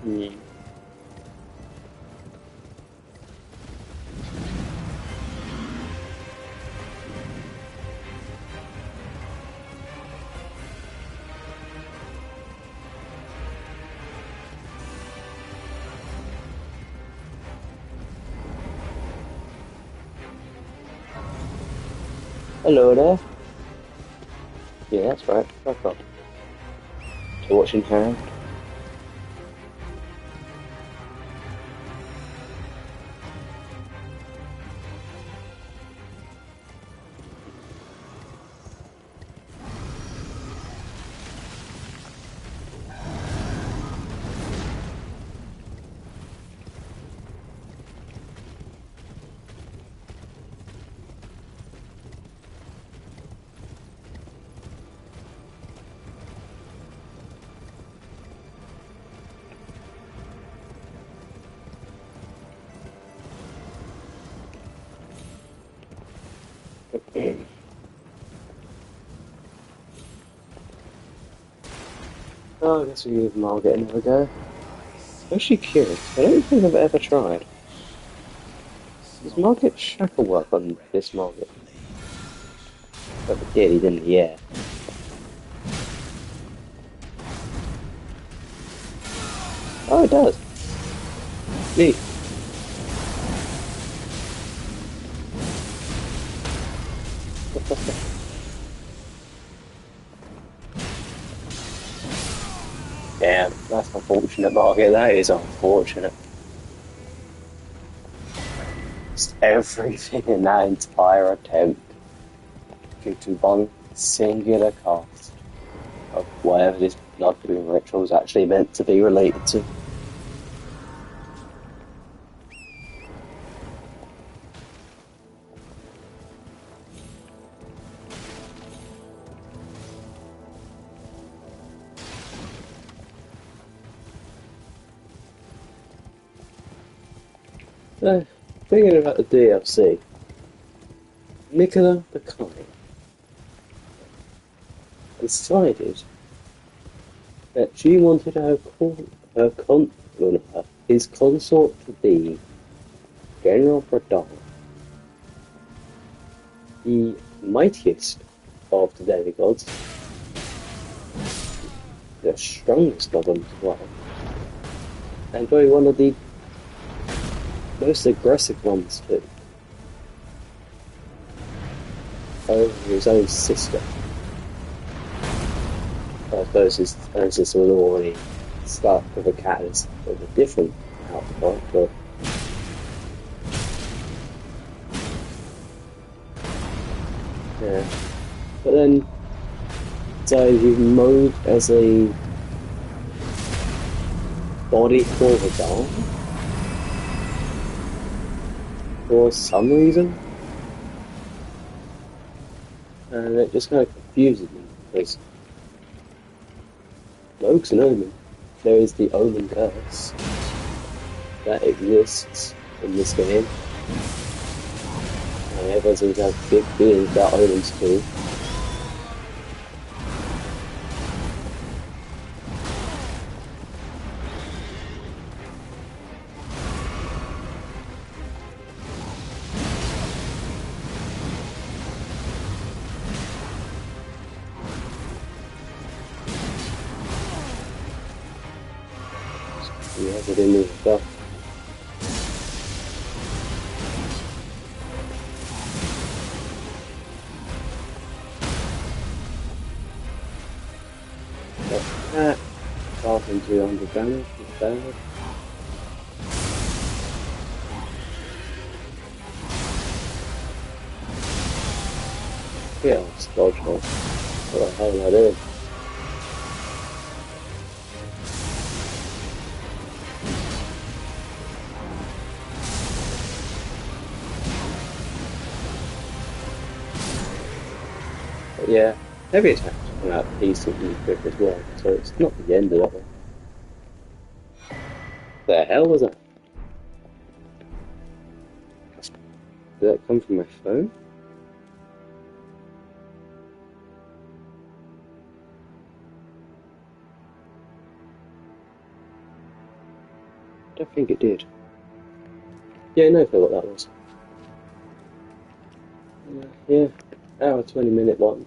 Hmm. Hello there. Yeah, that's right. Fuck off. Torch in hand. Oh, I guess we give Market another go. I'm actually curious. I don't think I've ever tried. Does Market shackle work on this Market? But it did, he didn't, yeah. Oh, it does. Neat. Damn, that's unfortunate, Market. That is unfortunate. Just everything in that entire attempt due to one singular cast of whatever this blood boon ritual is actually meant to be related to. So, thinking about the DLC, Nicola the Kind decided that she wanted his consort to be General Pradhan, the mightiest of the demigods. The strongest of them as well. And probably one of the most aggressive ones too. Over his own sister. I suppose his own sister was already stuck with a cat as a different outcome, but yeah. But then, so you mode as a body for the dog for some reason, and it just kind of confuses me because Rogue's an omen. There is the omen curse that exists in this game, and everyone seems to have big feelings about omens too. Yeah, they didn't move stuff. That 1,200 damage, not bad. Yeah, it's dodge hole. What the hell am I doing? But yeah, heavy attacks come out decently quick as well, so it's not the end of that one. The hell was that? Did that come from my phone? I don't think it did. Yeah, no clue what that was. Yeah, hour 20-minute one.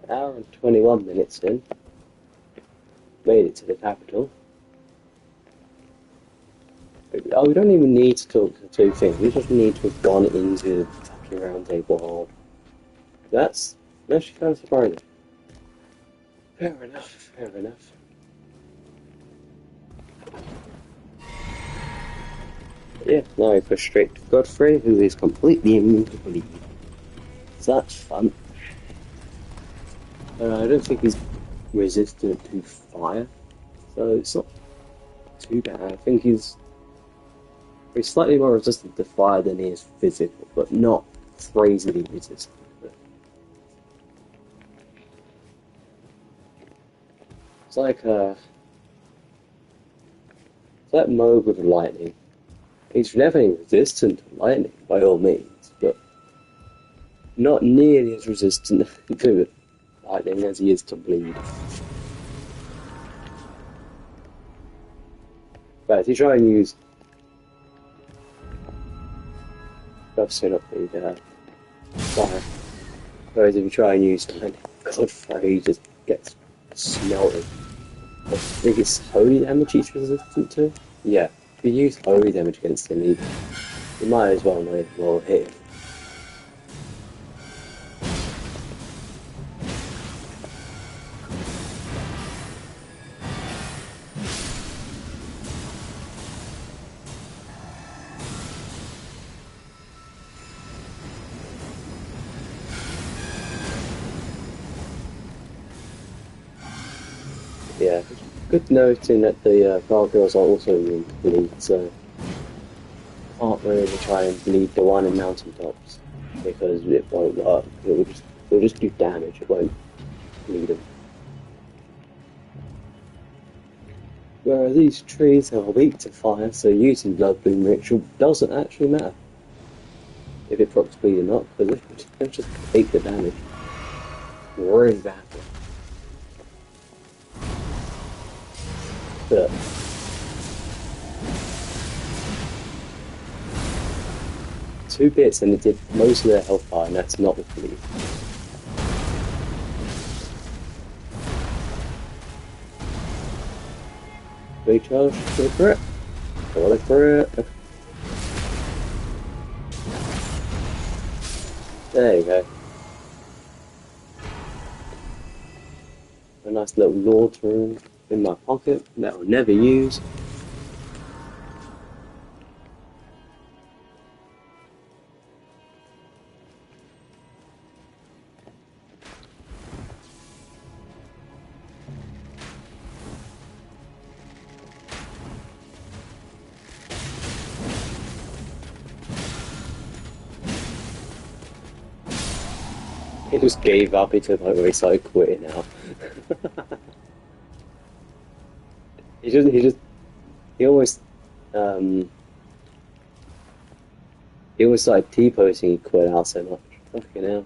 Hour and 21 minutes in. Made it to the capital. Oh, we don't even need to talk to the two things. We just need to have gone into the fucking round table hall. That's actually kind of surprising. Fair enough, fair enough. Yeah, now we push straight to Godfrey, who is completely immune to bleed. So that's fun. I don't think he's resistant to fire, so it's not too bad. I think he's slightly more resistant to fire than he is physical, but not crazily resistant. It's like Mohgwyn with lightning. He's definitely resistant to lightning by all means, but not nearly as resistant to lightning as he is to bleed. But if you try and use obviously not the fire. Whereas if you try and use Godfrey, he just gets smelted. I think it's holy damage he's resistant to? Yeah. If you use holy damage against him, you might as well hit him. Yeah, good noting that the gargoyles are also immune to bleed, so can't really try and bleed the one in mountaintops because it won't work. It'll just do damage. It won't bleed them. Whereas these trees are weak to fire, so using Blood Boon Ritual doesn't actually matter if it procs bleed or not, because it just take the damage really badly. But two bits and it did most of their health bar, and that's not with bleed. recharge for the crit. For the crit. There you go. A nice little Lord's Rune in my pocket that I'll never use. He just gave up, he took like where he started quitting now. he always, he always started T-posting, he quit out so much. Fucking hell.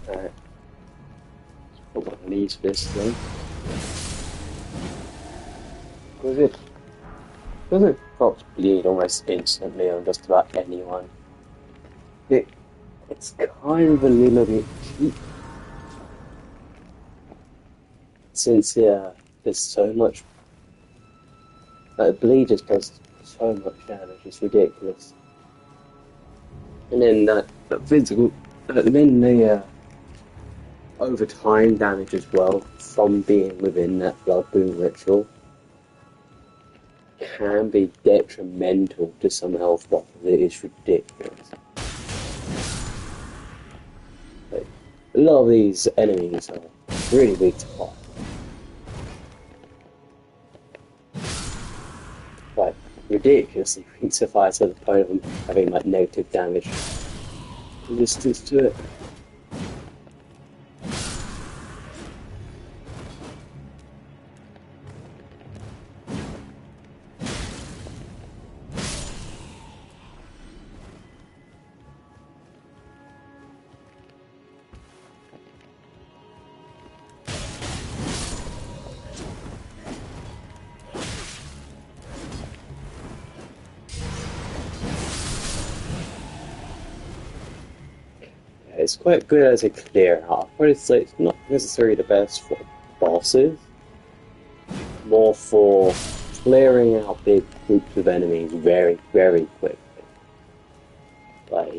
Alright. Put one of these fists then. Because it drops bleed almost instantly on just about anyone. It's kind of a little bit cheap. Since there's so much bleed just does so much damage, it's ridiculous. And then that physical then the overtime damage as well from being within that blood boon ritual can be detrimental to some health buffs. It is ridiculous. Like, a lot of these enemies are really weak to fire. Like, ridiculously weak to fire to the point of them having like negative damage resistance to it. It's quite good as a clear out. I'd probably say it's not necessarily the best for bosses, more for clearing out big groups of enemies very, very quickly. Like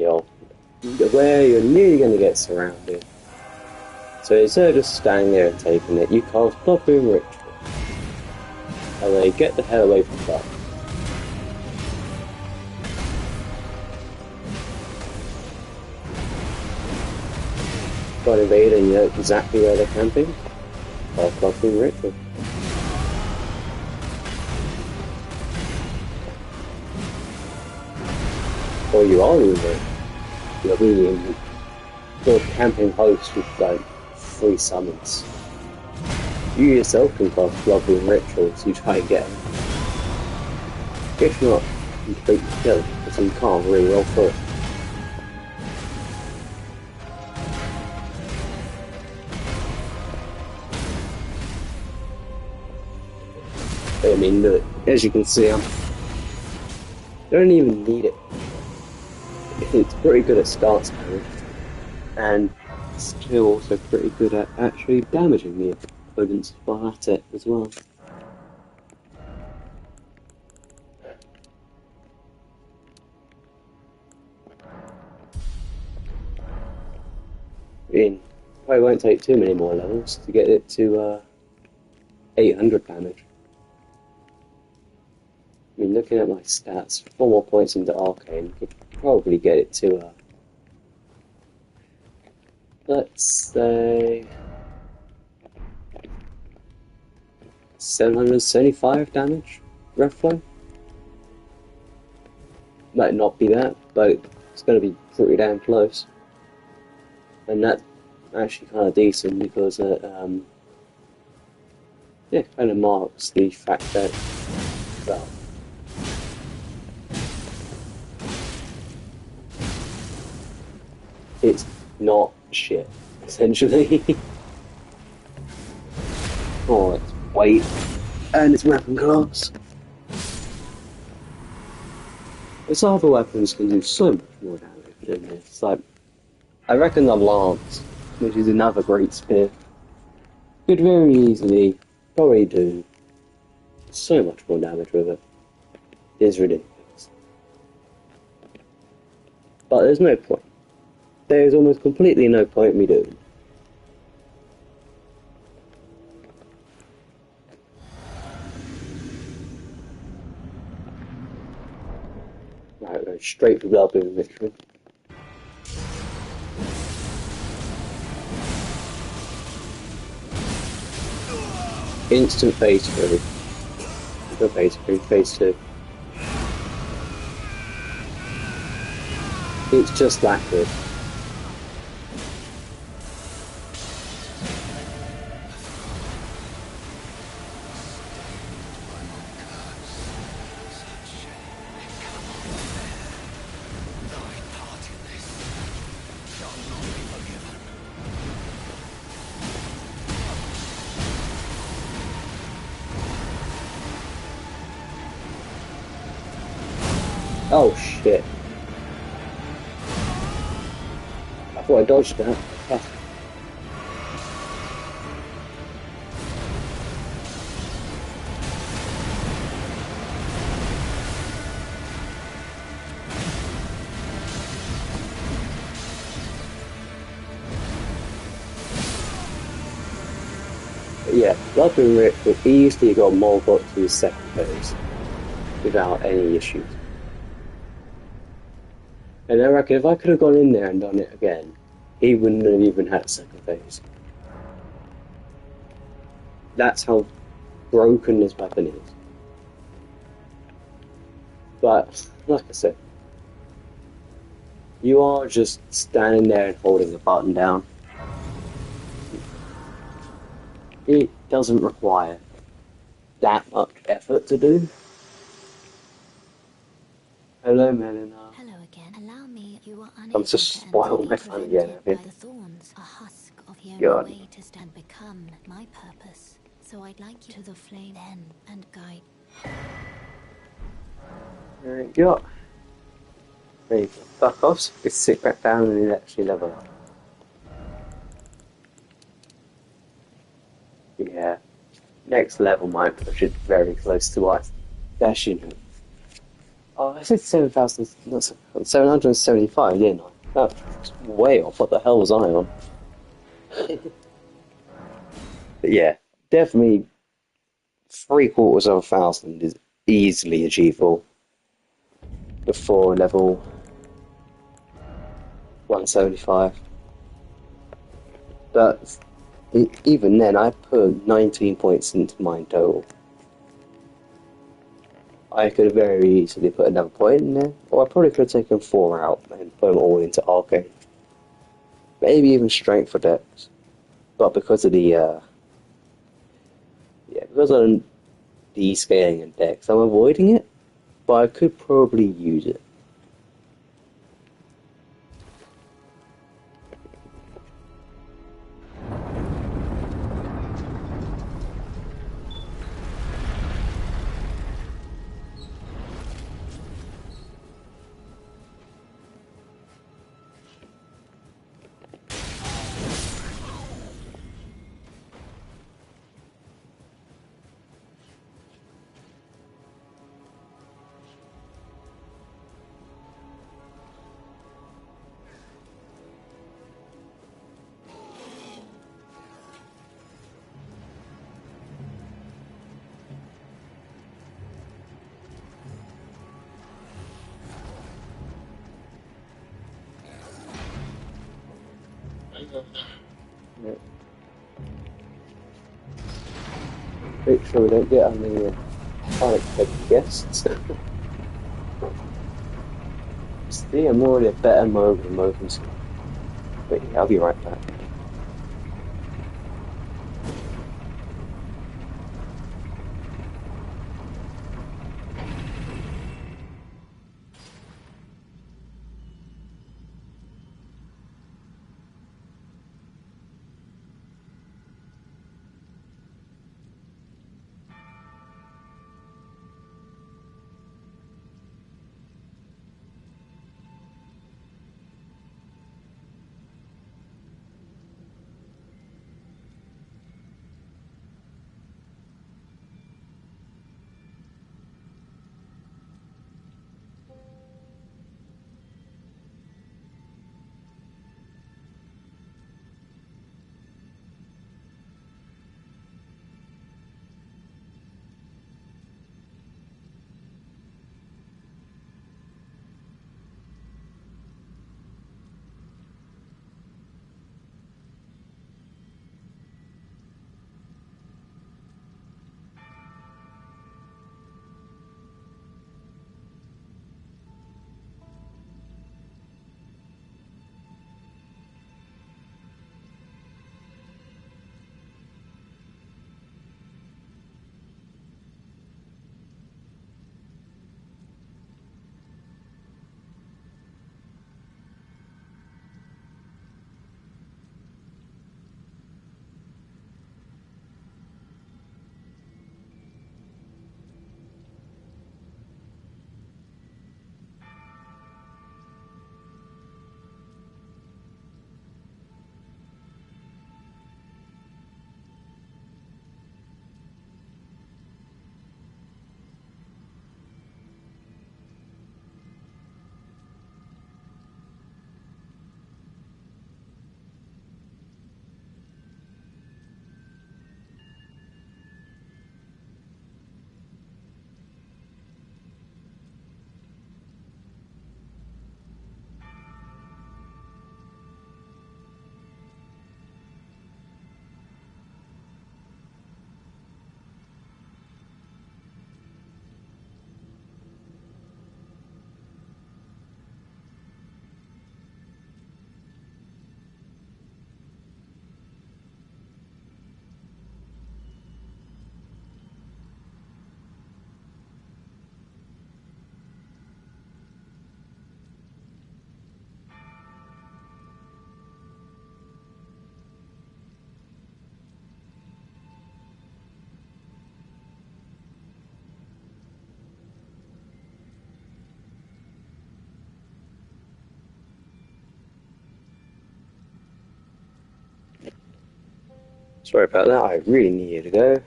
where you're nearly going to get surrounded. So instead of just standing there and taking it, you cast Blood Boon Ritual. And then get the hell away from that. Got invade and you know exactly where they're camping. Or Blood Boon Ritual. Or you are even you'll be in your camping host with like 3 summons. You yourself can cast Blood Boon Rituals to try and get them. If not, completely killed, because you can't really roll through it. I mean, look, as you can see, I don't even need it. It's pretty good at stance damage, and still also pretty good at actually damaging the opponent's while at it as well. I mean, probably won't take too many more levels to get it to 800 damage. I mean, looking at my stats, 4 more points into Arcane could probably get it to, let's say, 775 damage, roughly. Might not be that, but it's going to be pretty damn close. And that actually kind of decent because it yeah, kind of marks the fact that, well, it's not shit, essentially. Oh, its weight and its weapon class. Its other weapons can do so much more damage than this. Like, I reckon the lance, which is another great spear, could very easily probably do so much more damage with it. It's ridiculous. But there's no point. There is almost completely no point in me doing it. Right, go straight for Bloodboon victory. Instant phase 3. Not phase 3, phase 2. It's just that good. Oh shit. I thought I dodged that. Oh. But yeah, Bloodboon Rip would easily got Mohgwyn to his second phase without any issues. And I reckon if I could have gone in there and done it again, he wouldn't have even had a second phase. That's how broken this weapon is. But, like I said, you are just standing there and holding the button down. It doesn't require that much effort to do. Hello, Melina. Hello again. Allow me. You are I'm unable just to enter spoiled my the fun again, prevented I by the thorns. A husk of the only God. way to stand become my purpose. So I'd like you to the flame then and guide. There you go. There you go. Fuck off. Just sit back down and actually level up. Yeah. Next level might push it very close to what dashing. Oh, I said 7,000, not 775, didn't I? That was way off. What the hell was I on? But yeah, definitely 750 is easily achievable before level 175. But even then, I put 19 points into mine total. I could have very easily put another point in there, or I probably could have taken 4 out and put them all into arcane. Maybe even strength for decks. But because of the because of the scaling and decks, I'm avoiding it, but I could probably use it. Yeah. Make sure we don't get any unexpected guests. See, I'm already a better Mohgwyn. But yeah, I'll be right back. Sorry about that, I really needed to go.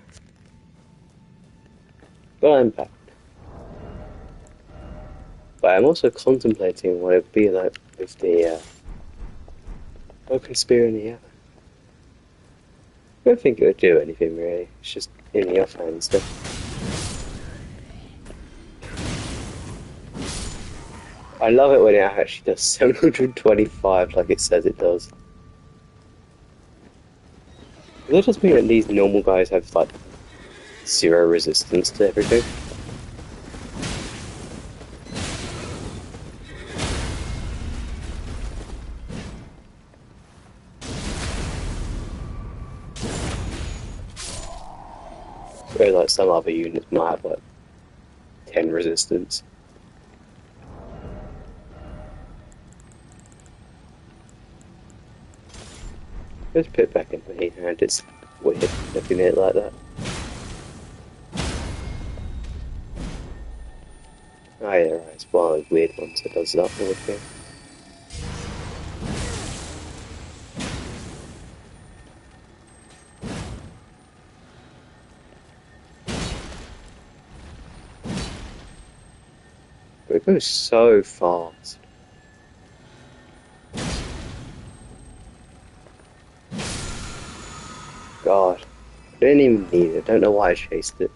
But I'm back. But I'm also contemplating what it would be like with the open spear in the air. I don't think it would do anything really, it's just in the offhand stuff. I love it when it actually does 725 like it says it does. Does that just mean that these normal guys have like zero resistance to everything? Whereas like some other units might have like 10 resistance. Let's put it back in the heat hand, it's weird looking at it like that. Oh yeah, right, it's one of those weird ones that does that all the time. But it goes so fast. God, I didn't even need it, I don't know why I chased it.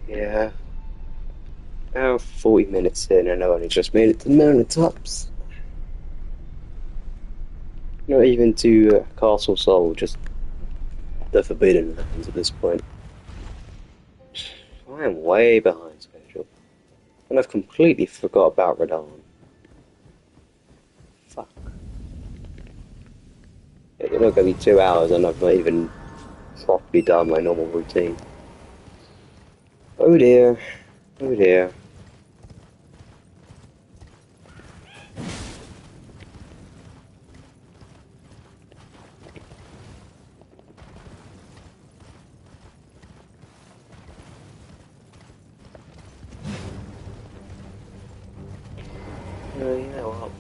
Yeah. Now 40 minutes in and I only just made it to mountaintops. Not even to Castle Sol, just the Forbidden Lands at this point. I am way behind schedule. And I've completely forgot about Radon. Fuck. It's not gonna be 2 hours and I've not even properly done my normal routine. Oh dear. Oh dear. Oh, you know what?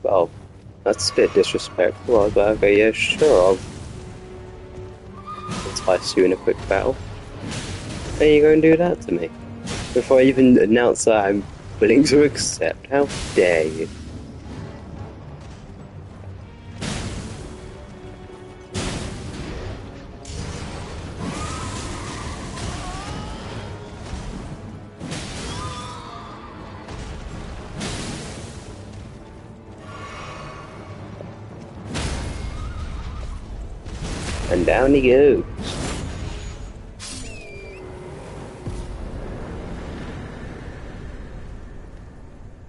Well, that's a bit disrespectful, but okay, yeah, sure, I'll entice you in a quick battle. How are you going to do that to me? Before I even announce that I'm willing to accept, how dare you? And down he goes.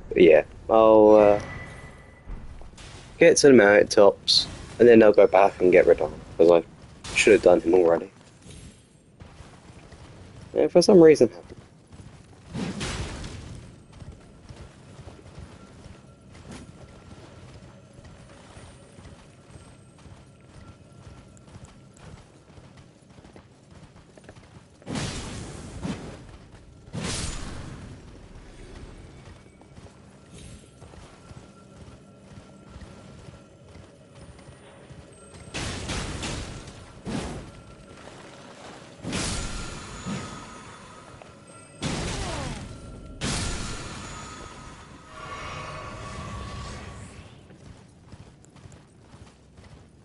But yeah, I'll get to the mountaintops, and then I'll go back and get Radon, because I should have done him already. Yeah, for some reason.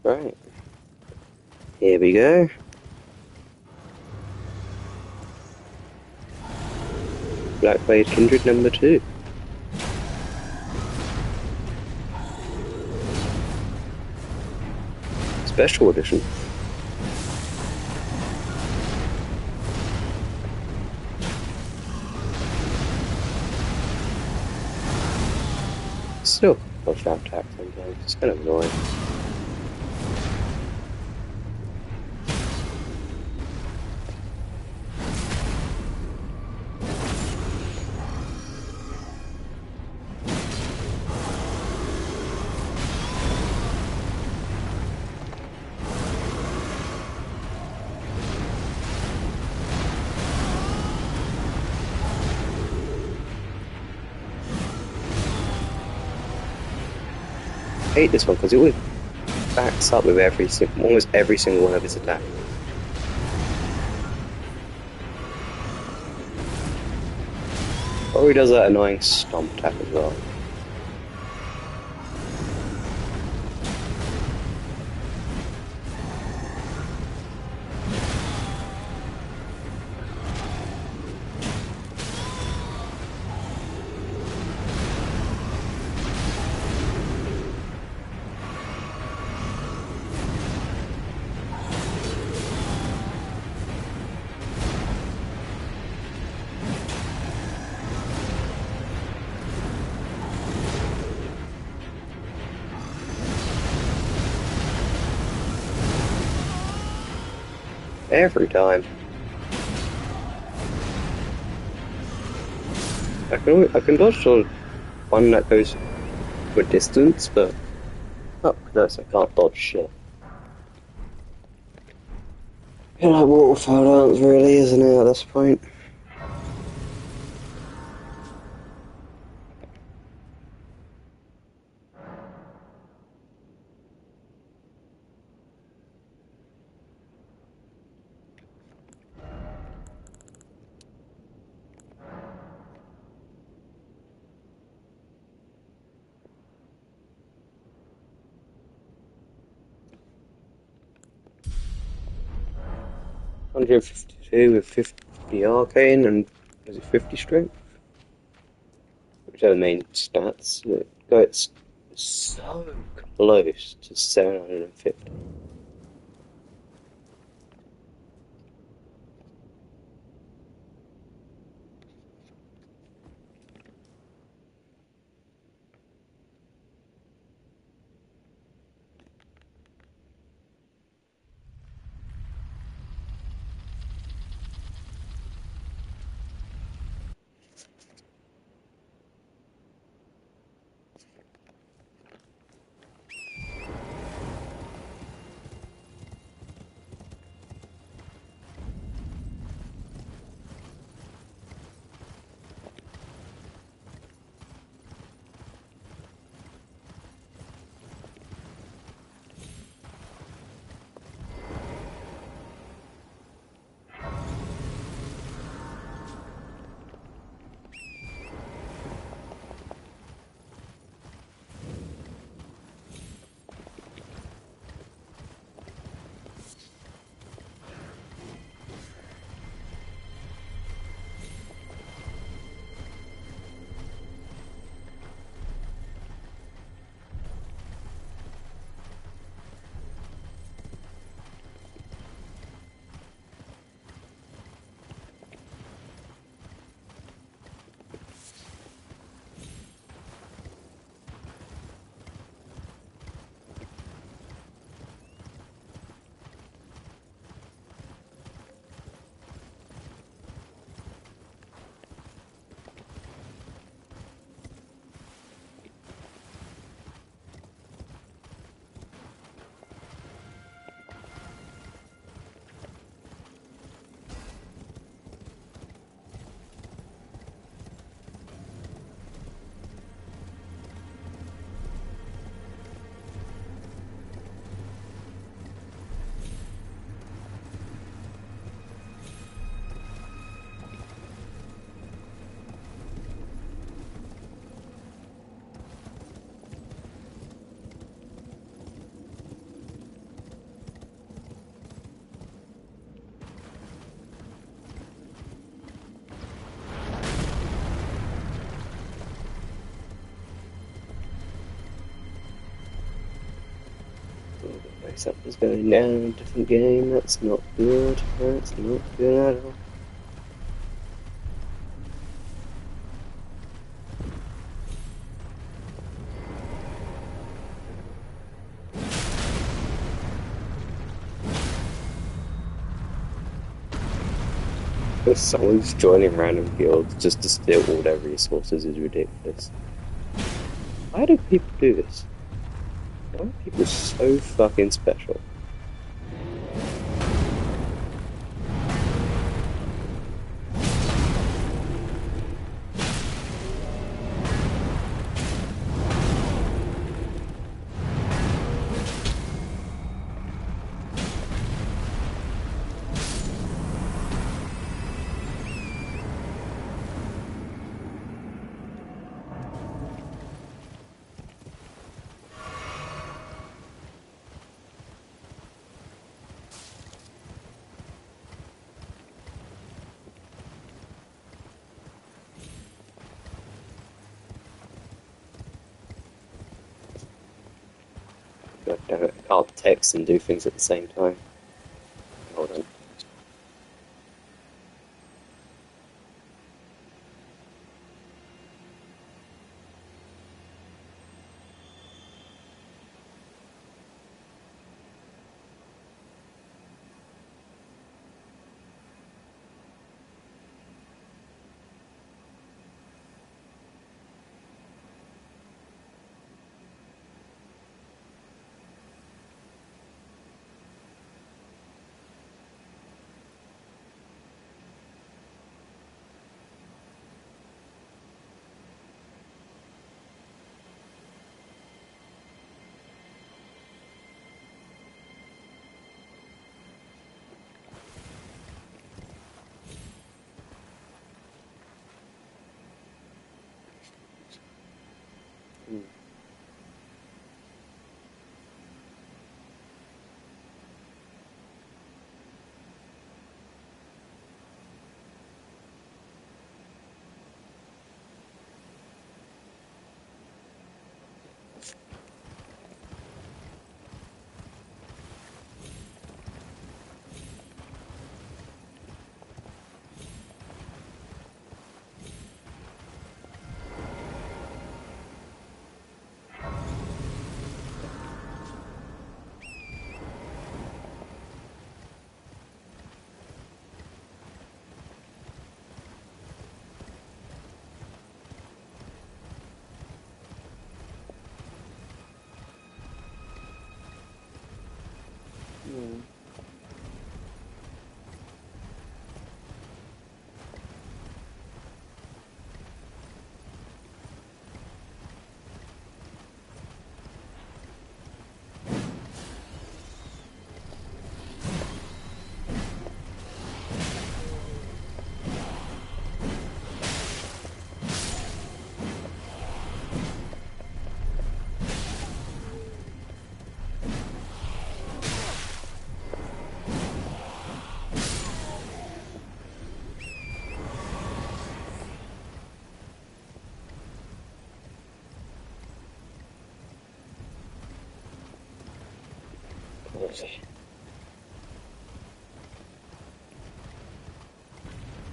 Right. Here we go. Blackblade Kindred number 2. Special edition. Still, dodge that attack sometimes. It's kind of annoying. I hate this one because it always backs up with almost every single one of his attacks. Or he does that annoying stomp attack as well. Every time. I can dodge the one that goes for distance, but up close I can't dodge shit. Yeah, like waterfowl dance really, isn't it, at this point? $152 with 50 arcane and is it 50 strength? Which are the main stats. It's so close to 750. Something's going down in a different game. That's not good. That's not good at all. Someone's joining random guilds just to steal all their resources is ridiculous. Why do people do this? Why are people so fucking special? God damn it, I can't text and do things at the same time. Hold on.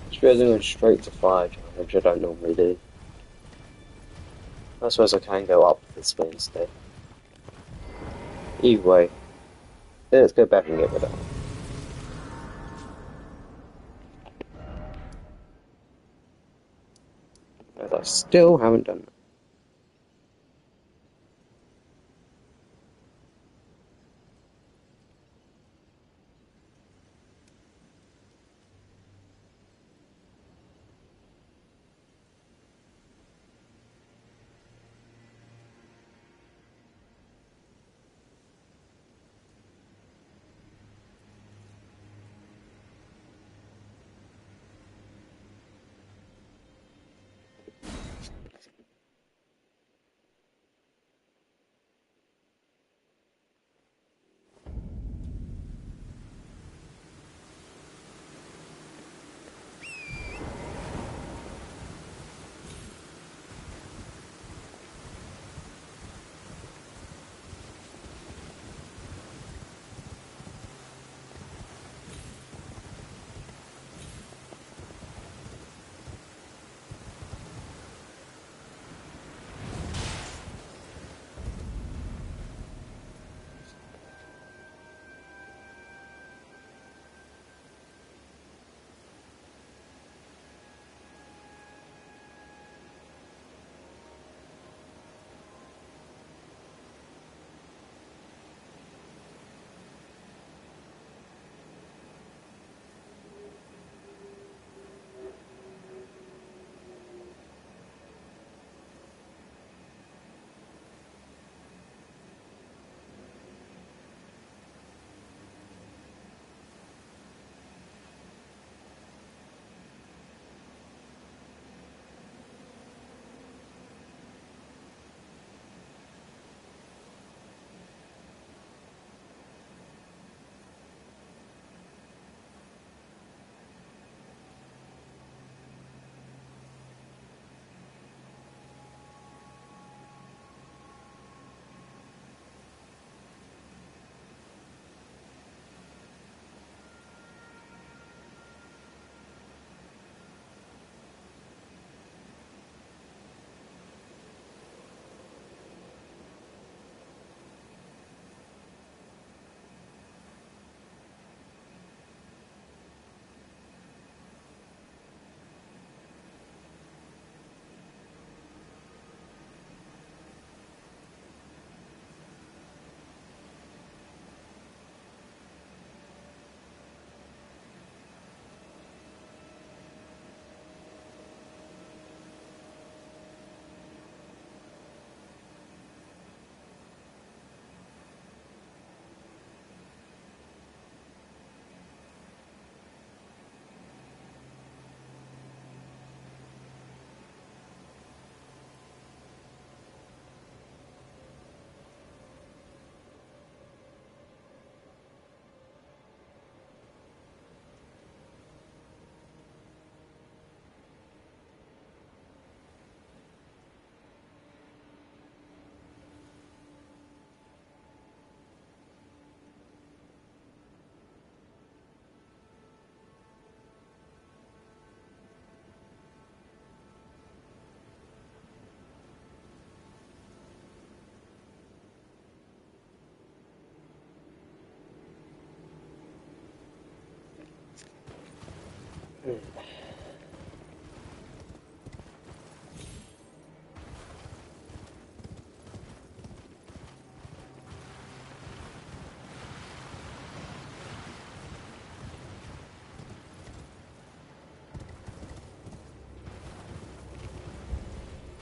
Just realizing I went straight to fire charge, which I don't normally do. I suppose I can go up this way instead. Either way, let's go back and get rid of that. As I still haven't done that.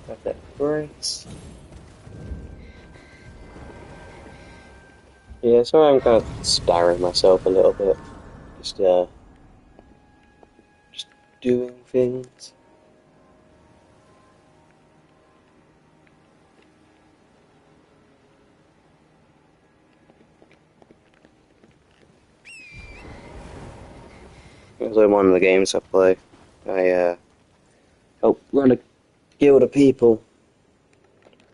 Got that brace. Yeah, sorry I'm kind of starring myself a little bit. Just doing things. It was like one of the games I play. I help run a guild of people.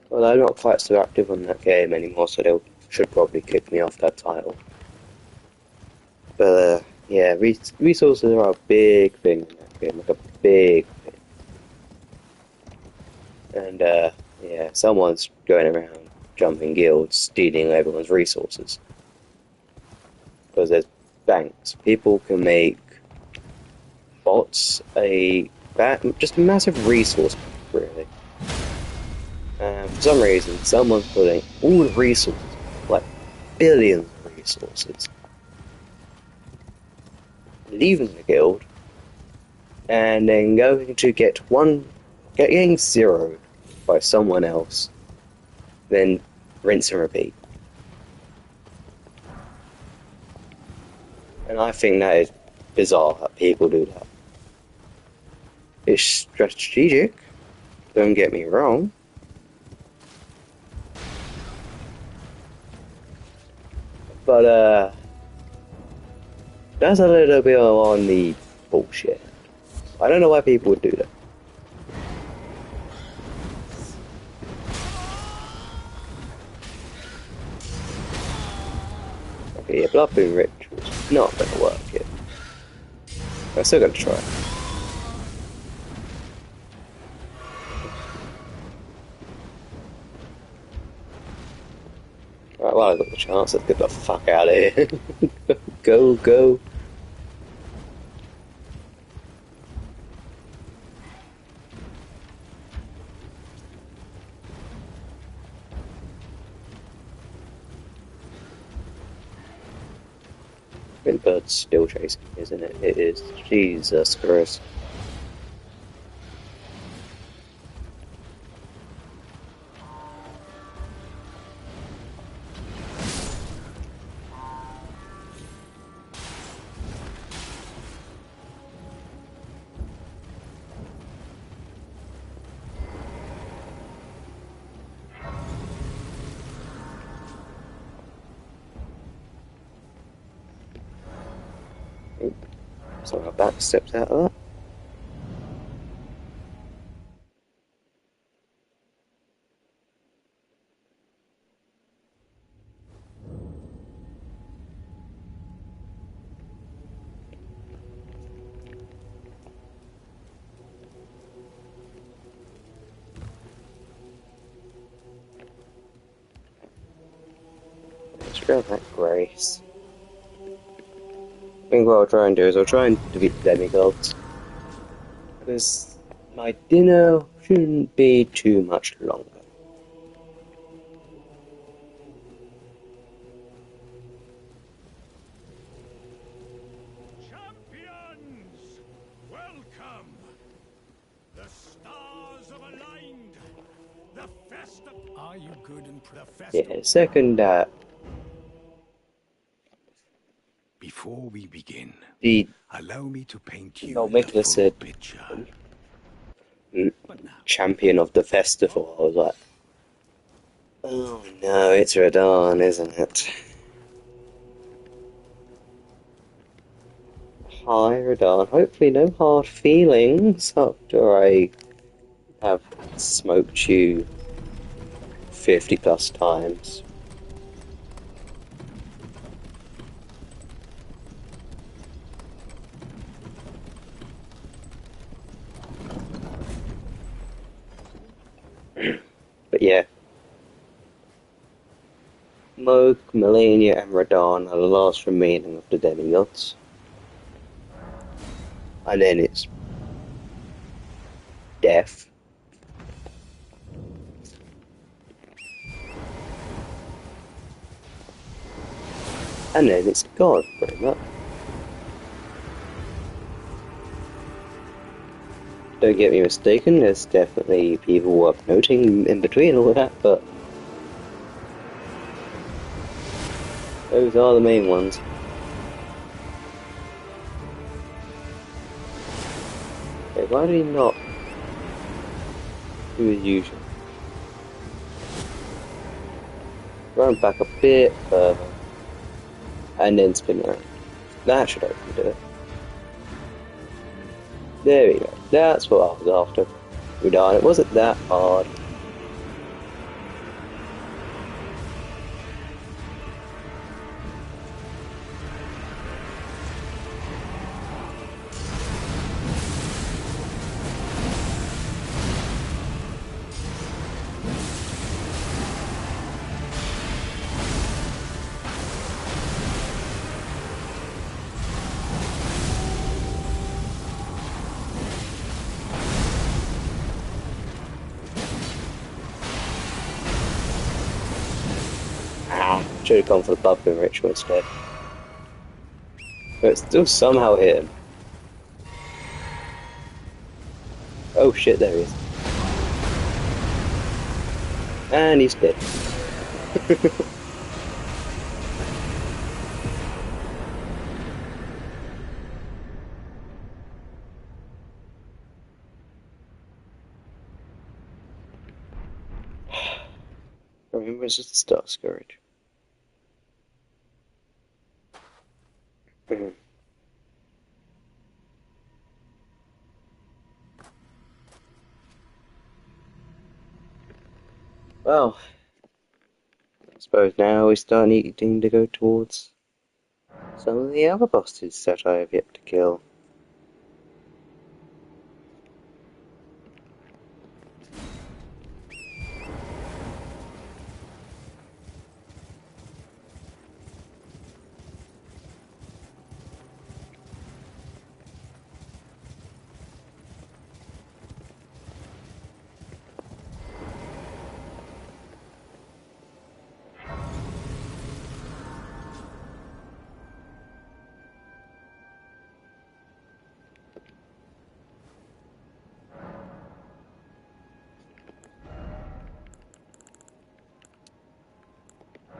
Well, I'm not quite so active on that game anymore, so they should probably kick me off that title. But yeah, resources are a big thing in that game, like a big thing. And yeah, someone's going around jumping guilds, stealing everyone's resources. Because there's banks. People can make bots just a massive resource bank, really. For some reason, someone's putting all the resources, like billions of resources, leaving the guild, and then going to getting zeroed by someone else, then rinse and repeat. And I think that is bizarre that people do that. It's strategic, don't get me wrong. But that's a little bit on the bullshit. I don't know why people would do that. Okay, yeah, Blood Boon Ritual's not going to work here. I'm still going to try it. Right, well, I got the chance. Let's get the fuck out of here. Go. The bird's still chasing me, isn't it? It is. Jesus Christ. So I back stepped out of that. Let's grab that grace. I think what I'll try and do is I'll try and defeat the demigods. Because my dinner shouldn't be too much longer. Champions, welcome. The stars have aligned. The festival. Are you good and the festival? Yeah, second Before we begin, the allow me to paint you make the this full a picture. champion of the festival, I was like, oh no, it's Radahn, isn't it? Hi Radahn, hopefully no hard feelings after I have smoked you 50 plus times. But yeah, Mohg, Melania and Radahn are the last remaining of the demigods. and then it's death. And then it's God, pretty much. Don't get me mistaken, there's definitely people worth noting in between all of that, but those are the main ones. Okay, why do we not do as usual? Run back a bit further, and then spin around. That should hopefully do it. There we go. That's what I was after. We done. It wasn't that hard. Should have gone for the bubbling ritual instead. But still somehow hit him. Oh shit, there he is. And he's dead. I remember it's just a Stark Scourge. Well, I suppose now we start needing to go towards some of the other bosses that I have yet to kill.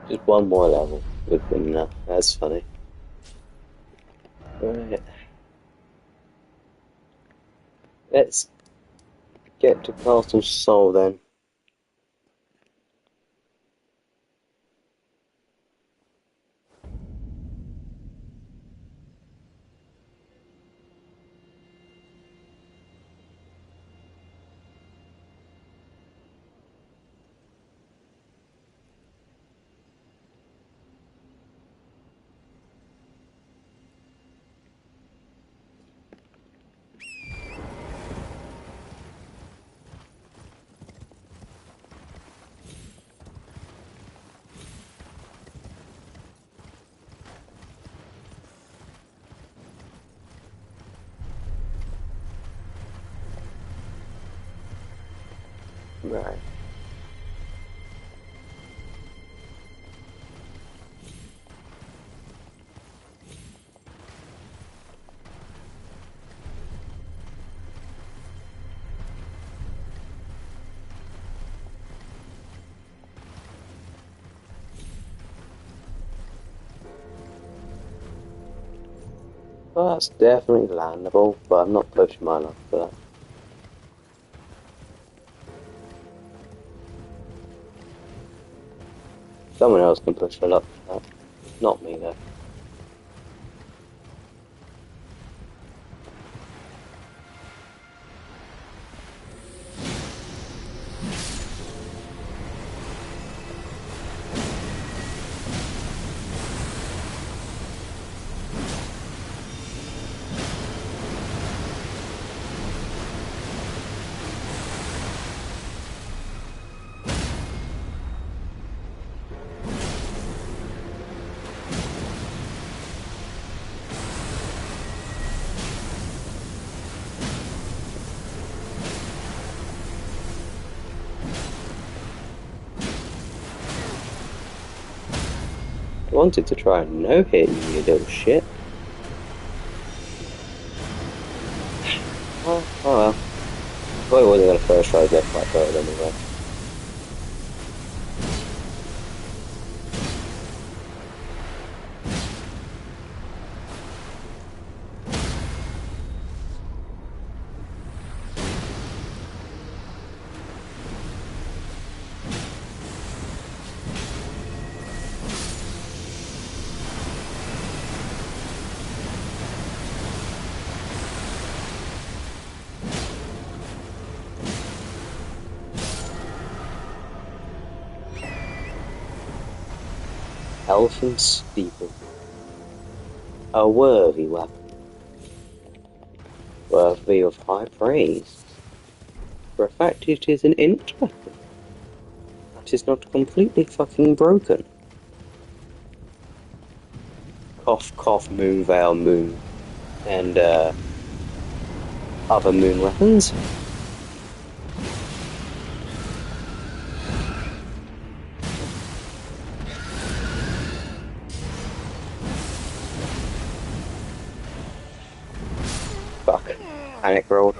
Just one more level would have been enough. That's funny. Right. Let's get to Castle Sol then. Right. Well, that's definitely landable, but I'm not pushing my luck for that. Someone else can push their luck for that. Not me, though. I wanted to try and no-hit you, you little shit. Oh well. Probably wasn't going to first try to get quite bird anyway. Elfin Steeple. A worthy weapon. Worthy of high praise. For a fact it is an int weapon. That is not completely fucking broken. Cough cough moon veil moon. And other moon weapons. Fuck. Panic rolled.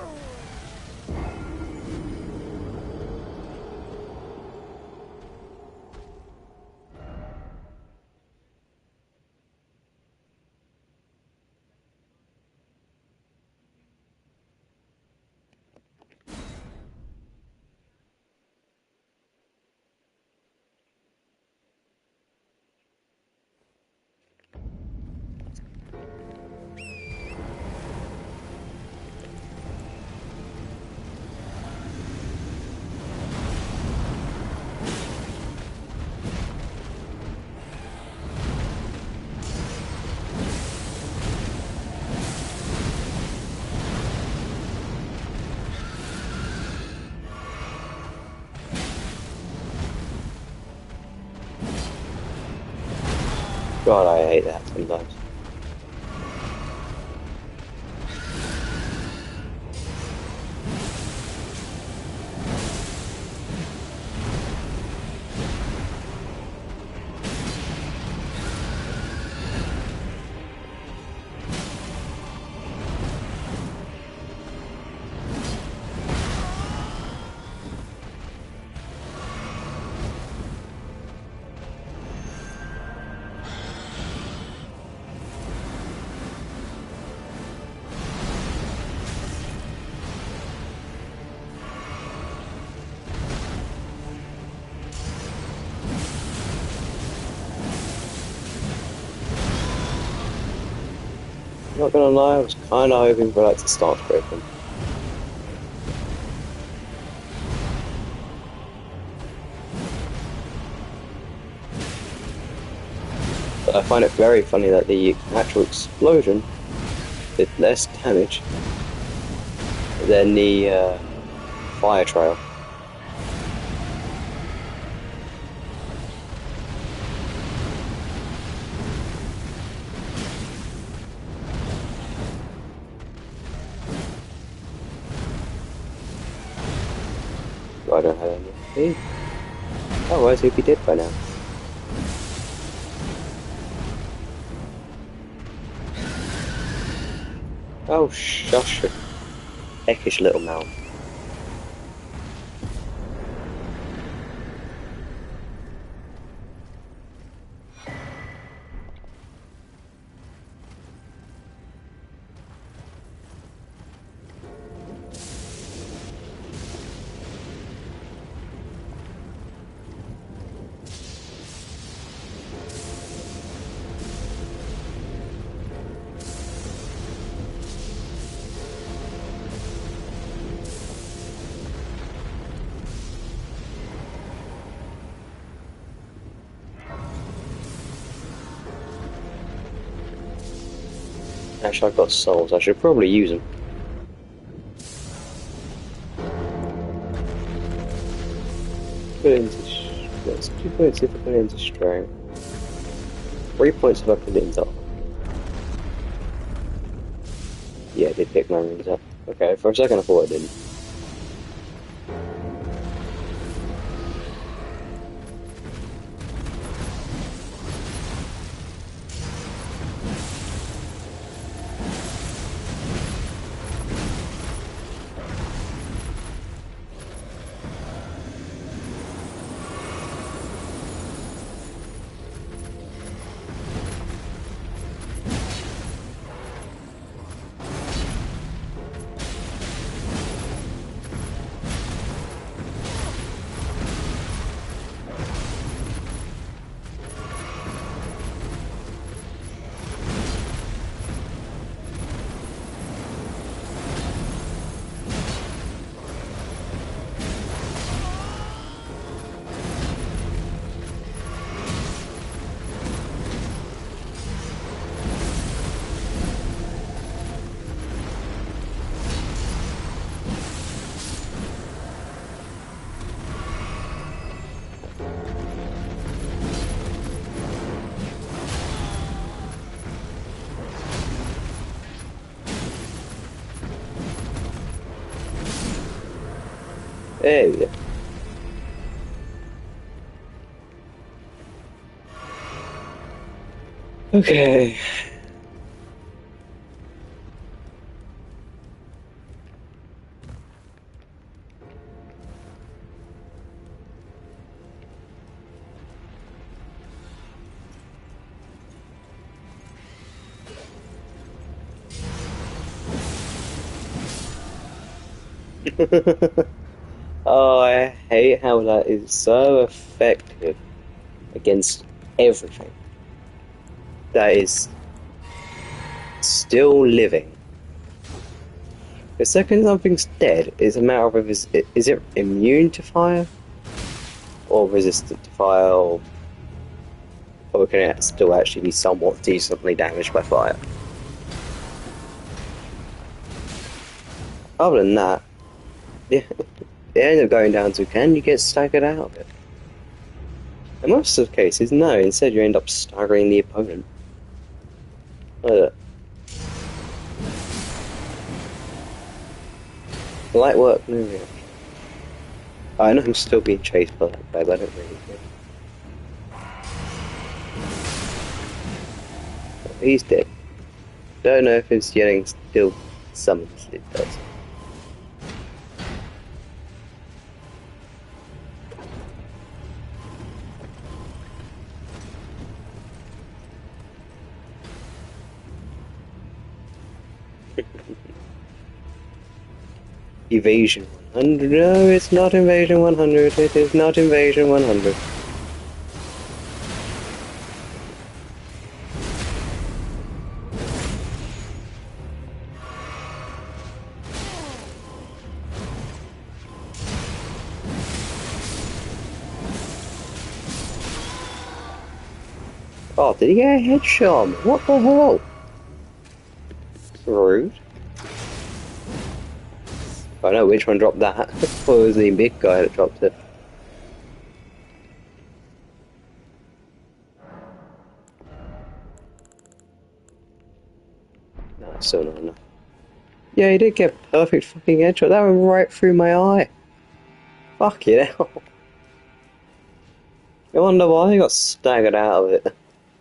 God, I hate that sometimes. Not gonna lie, I was kinda hoping for that to start scraping. But I find it very funny that the actual explosion did less damage than the fire trail. I don't have any. Oh, I hope he did by now. Oh, shush your eckish little mouth. Actually, I've got souls. I should probably use them. Put it into. Let's 2 points if I put it into strength. 3 points if I put it into. Yeah, I did pick my rings up. Okay, for a second I thought I didn't. There we go. Okay. Oh, I hate how that is so effective against everything that is still living. The second something's dead, it's a matter of is it immune to fire? Or resistant to fire? Or can it still actually be somewhat decently damaged by fire? Other than that, yeah, it ends up going down to can you get staggered out of it? In most of the cases, no. Instead, you end up staggering the opponent. Light work, no reaction. I know I'm still being chased by that guy, but I don't really care. Oh, he's dead. Don't know if his yelling still summons it does. Evasion 100. No, it's not Invasion 100. It is not Invasion 100. Oh, did he get a headshot on me? What the hell? Rude. I know which one dropped that. Well, it was the big guy that dropped it. No, still not enough. Yeah, he did get a perfect fucking headshot. That went right through my eye. Fuck it hell. I wonder why I got staggered out of it.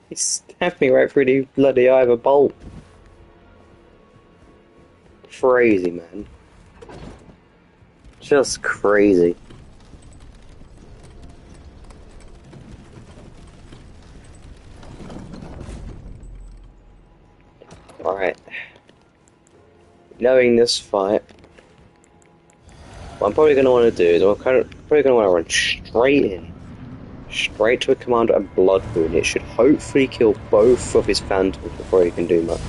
He stabbed me right through the bloody eye of a bolt. Crazy, man. Just crazy. Alright. Knowing this fight, what I'm probably going to want to do is probably going to want to run straight in. Straight to a commander and blood wound. It should hopefully kill both of his phantoms before he can do much.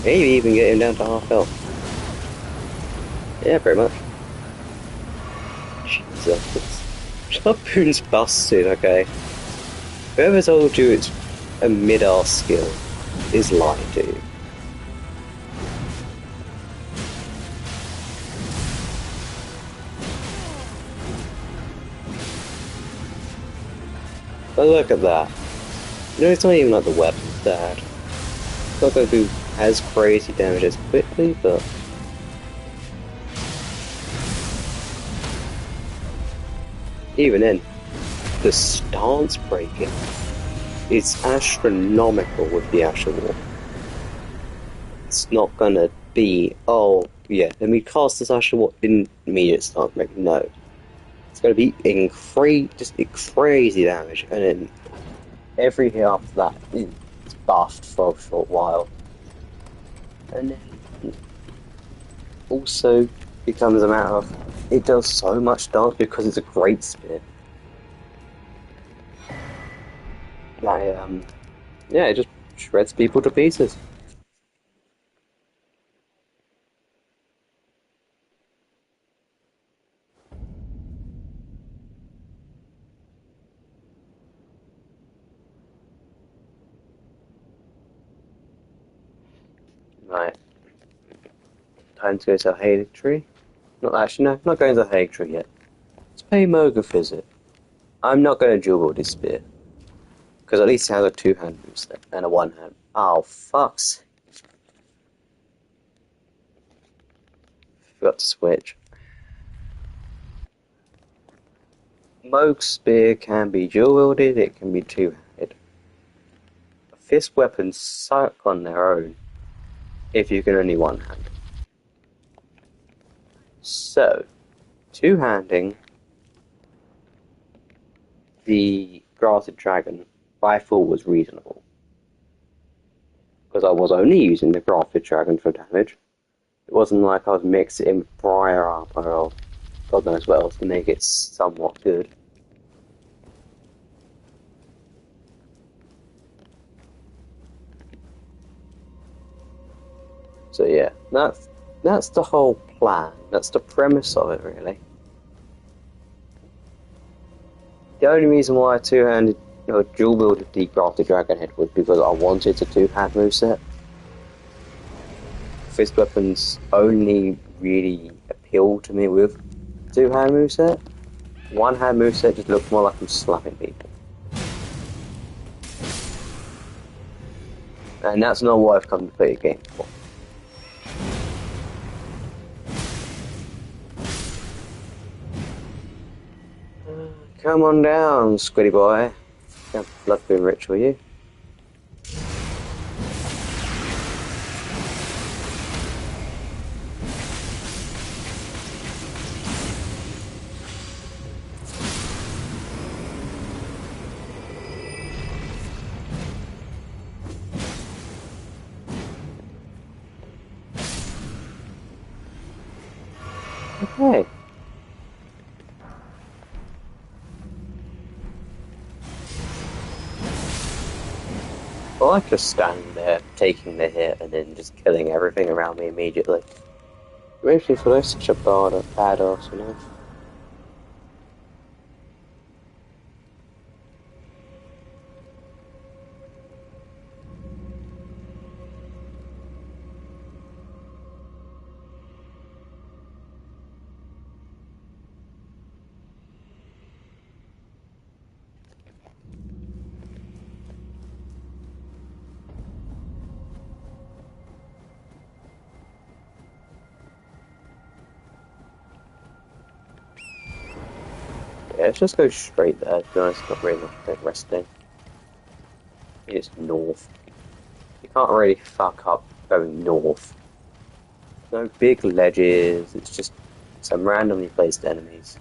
Maybe even get him down to half health. Yeah, pretty much. Jesus. Blood wound's busted, okay. Whoever told you it's a mid-arse skill is lying to you. But look at that. You know, it's not even like the weapon's bad. It's not going to do as crazy damage as quickly, but... even then, the stance breaking is astronomical with the Asher War. It's not gonna be, oh, yeah, let me cast this Asher War in immediate stance breaking. No. It's gonna be just crazy damage, and then every hit after that is buffed for a short while. And then also becomes a matter of, it does so much damage because it's a great spear. Yeah, it just shreds people to pieces. Right. Time to go to Haig Tree. Not actually, no, not going to Haig Tree yet. Let's pay Moga a visit. I'm not going to dual wield this spear. Because at least it has a two-hand boost and a one-hand. Oh, fucks. Forgot to switch. Mohg's spear can be dual-wielded, it can be two-handed. Fist weapons suck on their own if you can only one-hand. So, two-handing the Grafted Dragon I thought was reasonable. Because I was only using the Grafted Dragon for damage. It wasn't like I was mixing it in with prior armor or God knows what else to make it somewhat good. So yeah, that's the whole plan. That's the premise of it, really. The only reason why I two-handed or dual-wielded the Grafted Dragon Head was because I wanted a two-hand moveset. Fist weapons only really appeal to me with two-hand moveset. One-hand moveset just looks more like I'm slapping people. And that's not what I've come to play a game for. Come on down, Squiddy boy. Can't blood being rich, will you? Okay. I like just standing there, taking the hit, and then just killing everything around me immediately. It makes me feel like such a badass, you know? Yeah, let's just go straight there, to be honest, not really much big resting. It's north. You can't really fuck up going north. No big ledges, it's just some randomly placed enemies.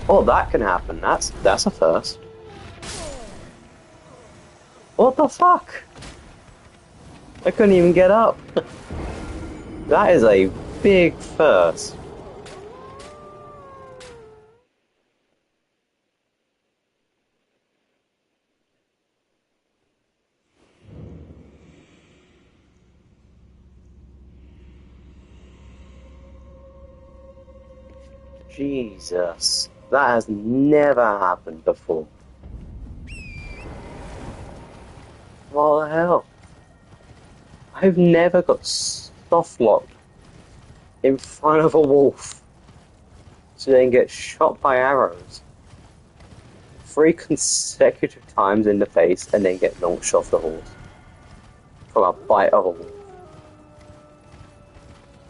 Oh, that can happen, that's a first. What the fuck? I couldn't even get up. That is a big first. Jesus, that has never happened before. What the hell? I've never got soft locked in front of a wolf to then get shot by arrows 3 consecutive times in the face and then get launched off the horse from a bite of a wolf.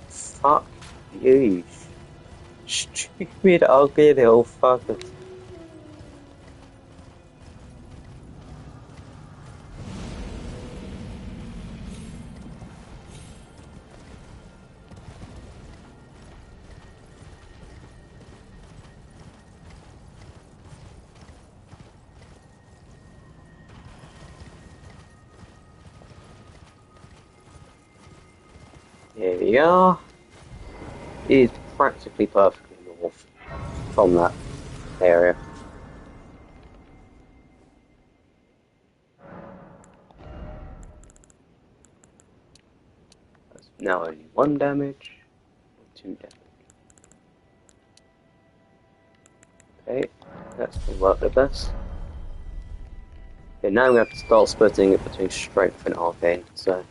Fuck you, stupid, ugly little fuckers. Here we are. It is practically perfectly north from that area. That's now only 1 damage, or 2 damage. Okay, that's going to work the best. Okay, now we have to start splitting it between strength and arcane, so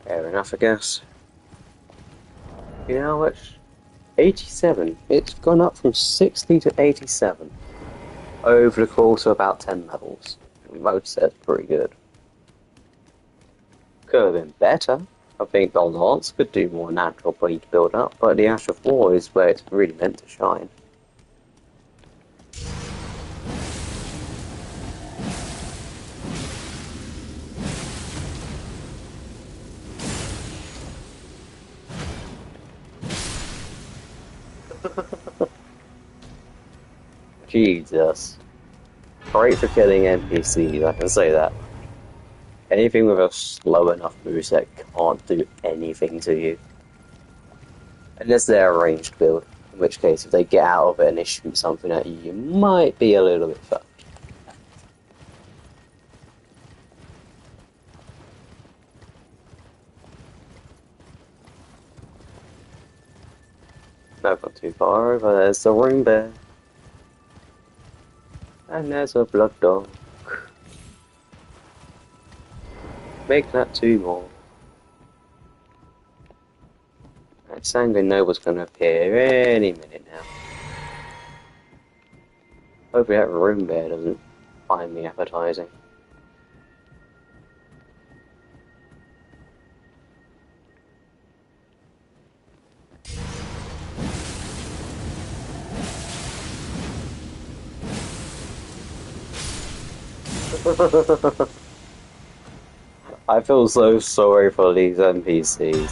fair enough, I guess. You know what? 87. It's gone up from 60 to 87 over the course of about 10 levels. Most says pretty good. could have been better. I think the Lance could do more natural breed build up, but the Ash of War is where it's really meant to shine. Jesus. Great for killing NPCs, I can say that. Anything with a slow enough moveset can't do anything to you. Unless they're a ranged build, in which case if they get out of it and they shoot something at you, you might be a little bit fucked. No, not too far over, there's the ring bear. And there's a blood dog. Make that 2 more. That Sanguine Noble's gonna appear any minute now. Hopefully that room bear doesn't find me appetizing. I feel so sorry for these NPCs.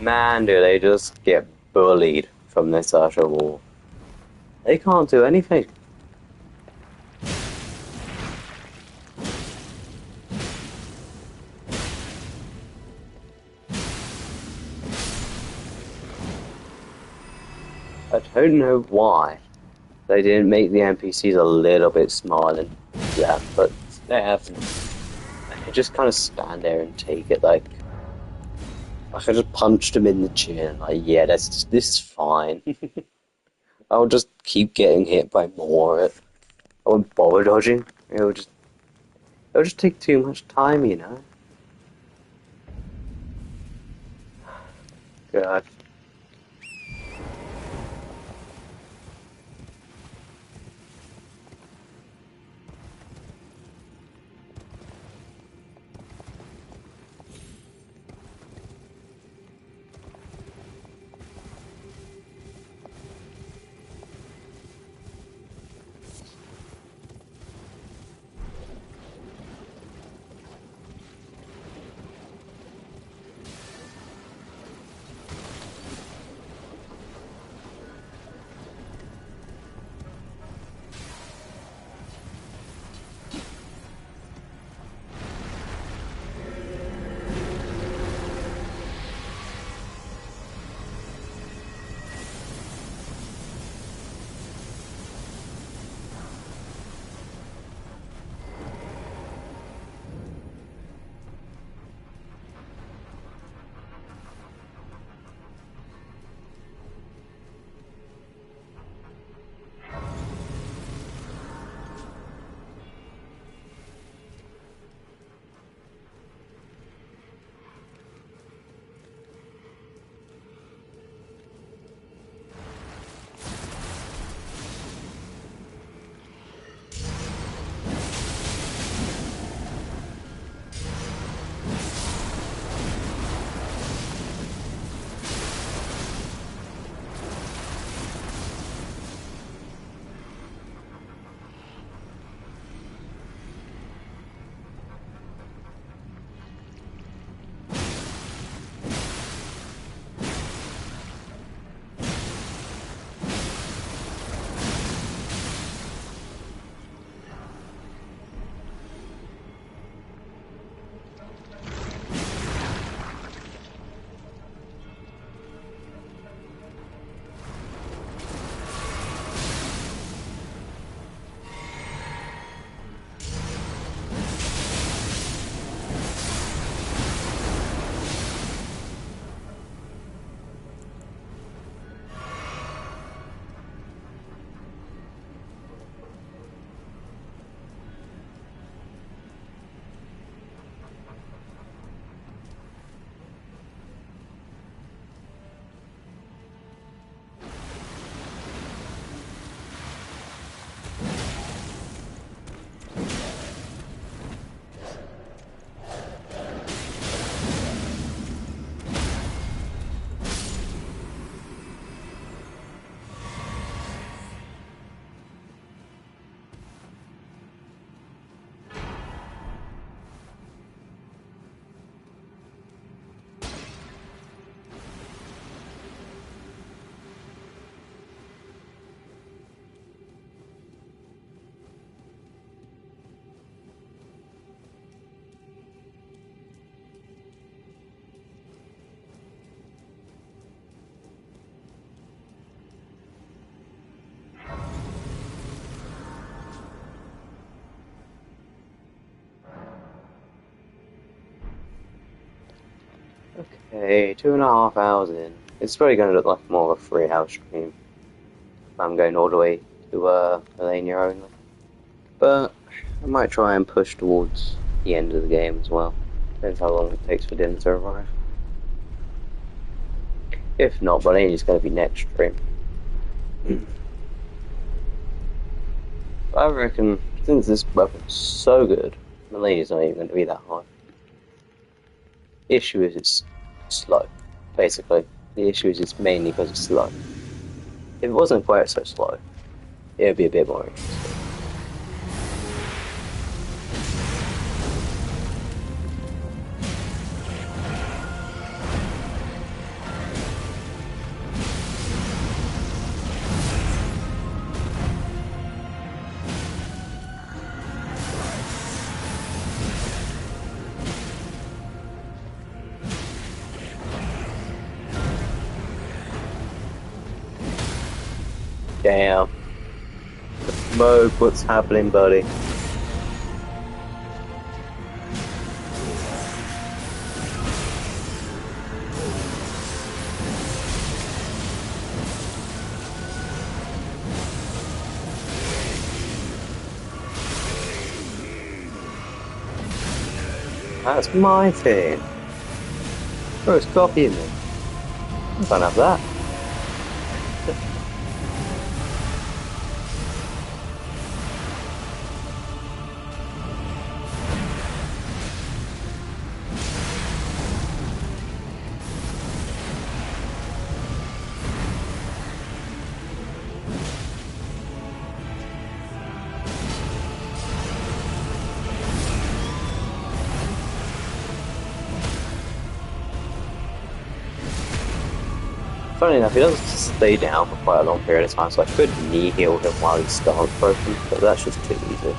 Man, do they just get bullied from this Ash of War. They can't do anything. I don't know why they didn't make the NPCs a little bit smaller than that, but they haven't. They just kind of stand there and take it like I just punched him in the chin. Like, yeah, this is fine. I'll just keep getting hit by more of it. I won't bother dodging. It'll just take too much time, you know. God. Okay, 2.5 hours in. It's probably going to look like more of a 3-hour stream if I'm going all the way to Melania only. But I might try and push towards the end of the game as well. Depends how long it takes for dinner to arrive. If not, Melania's going to be next stream. I reckon, since this weapon's so good, Melania's not even going to be that hard. The issue is it's slow, basically. The issue is it's mainly because it's slow. If it wasn't quite so slow, it would be a bit more interesting. Damn. Moog, what's happening, buddy? That's my thing. Oh, it's copying me. I can't have that. Funny enough, he doesn't stay down for quite a long period of time, so I could knee heal him while he's still broken, but that's just too easy.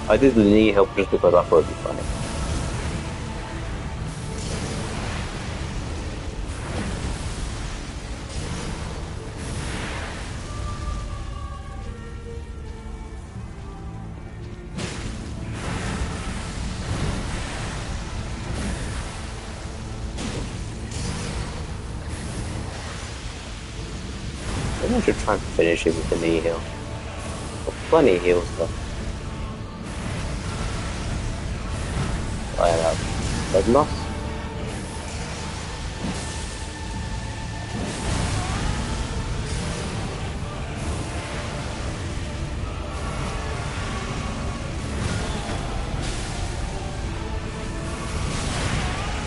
I did the knee help just because I thought it'd be funny. Maybe I should try and finish him with the knee heal. Got plenty of heals though. I have blood loss.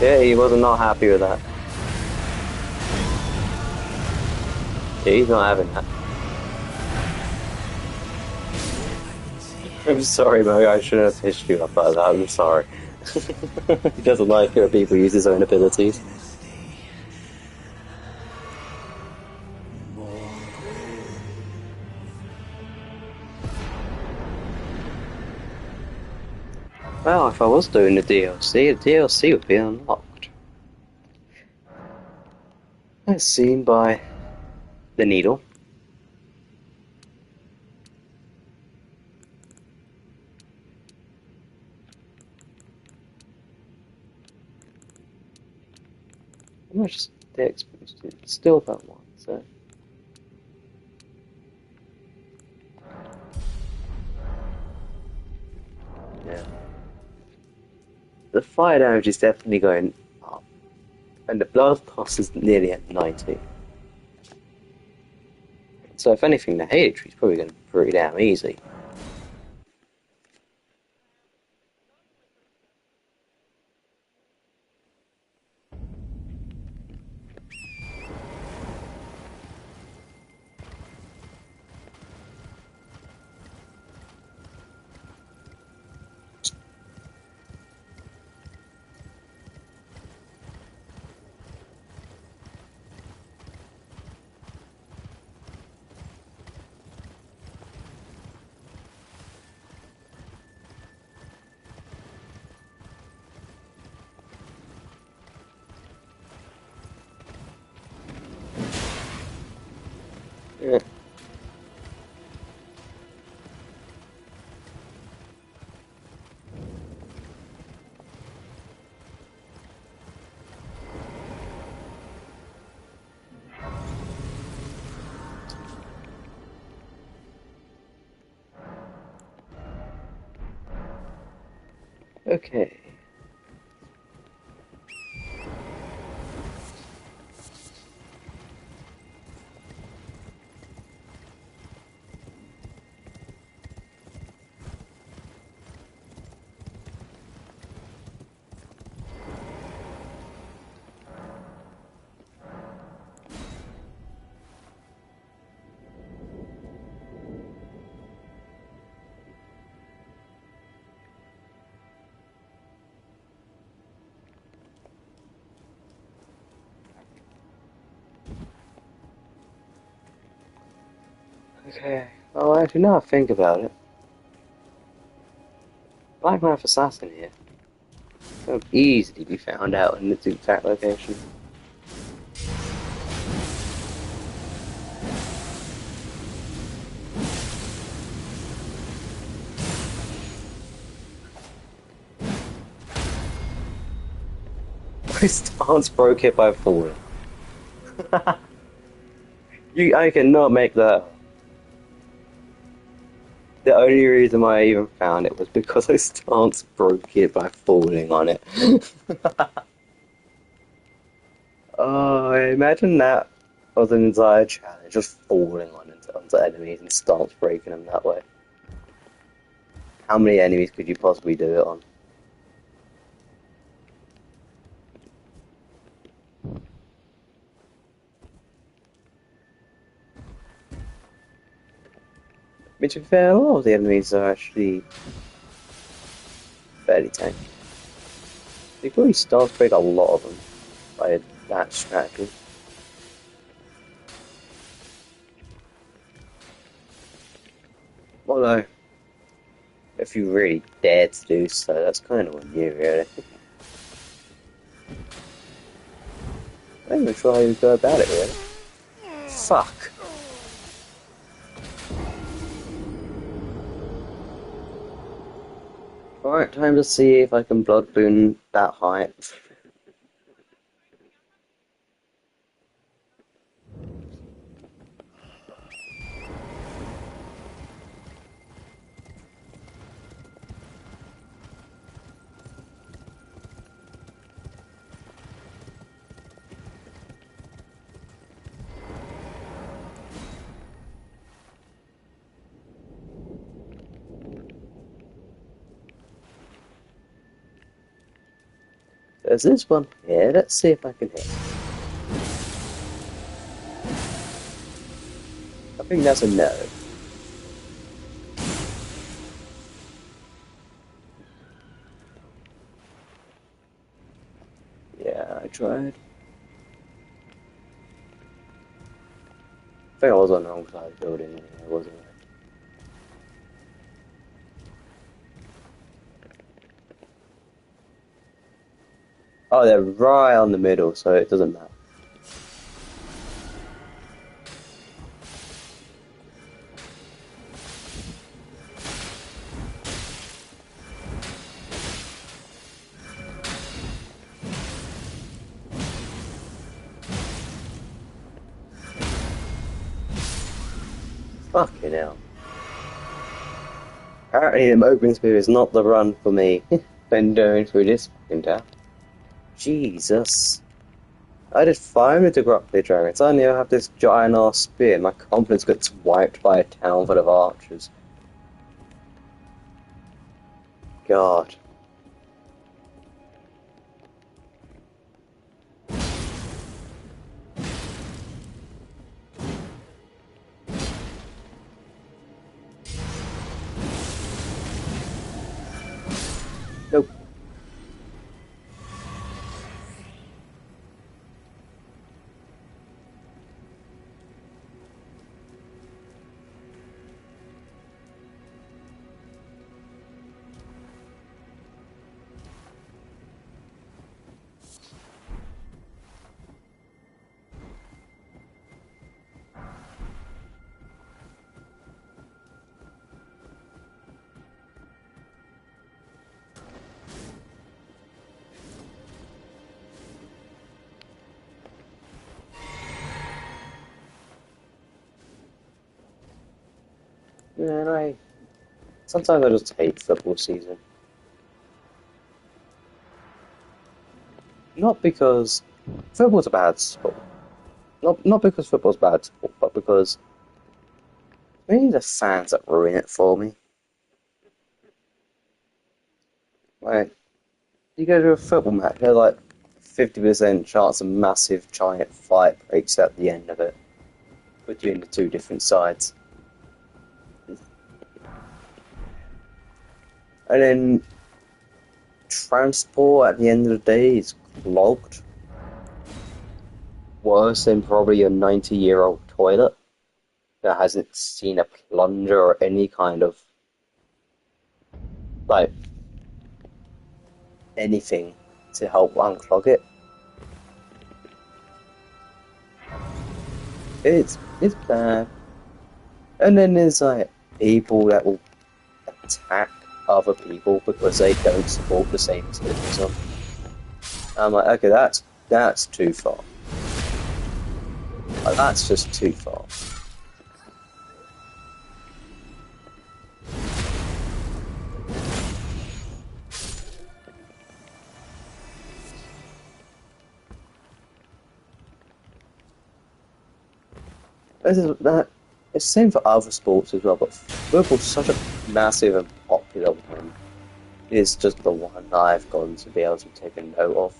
Yeah, he wasn't not happy with that. Yeah, he's not having that. I'm sorry, Mo, I shouldn't have pissed you up like that, I'm sorry. He doesn't like it when people use his own abilities. Well, if I was doing the DLC would be unlocked. As seen by the needle. How much is the Dex boosted? It's still about 1, so. Yeah. The fire damage is definitely going up. And the blood loss is nearly at 90. So if anything, the Hater Tree is probably going to be pretty damn easy. Yeah. Okay. Okay. Well, actually, now I think about it, Black Knife Assassin here could easily be found out in its exact location. My stance broke it by falling. I cannot make that up. The only reason why I even found it was because I stance broke it by falling on it. Oh, imagine that was an entire challenge, just falling onto enemies and stance breaking them that way. How many enemies could you possibly do it on? I mean, to be fair, a lot of the enemies are actually fairly tanky. You can probably stance break a lot of them by that strategy. Although, if you really dare to do so, that's kind of on you, really. I'm not even sure how you go about it, really. Fuck. Alright, time to see if I can Blood Boon that height. There's this one here, let's see if I can hit. I think that's a no. Yeah, I tried. I think I was on the wrong side of the building anyway, wasn't I? Oh, they're right on the middle, so it doesn't matter. Fucking hell. Apparently the Mohgwyn spear is not the run for me. Been going through this fucking town. Jesus. I did 5 to grab the dragon. Suddenly I have this giant ass spear. My confidence gets wiped by a town full of archers. God. Nope. Man, sometimes I just hate football season. Not because football's a bad sport. Not because football's bad sport, but because it's mainly the fans that ruin it for me. Like, you go to a football match, there's like 50% chance a massive giant fight breaks out at the end of it between the two different sides. And then transport at the end of the day is clogged. Worse than probably a 90-year-old toilet that hasn't seen a plunger or any kind of, like, anything to help unclog it. It's bad. And then there's like people that will attack other people because they don't support the same tourism. I'm like, okay, that's too far. Like, that's just too far. It's the same for other sports as well, but football's such a massive and popular one. It's just the one I've gone to be able to take a note of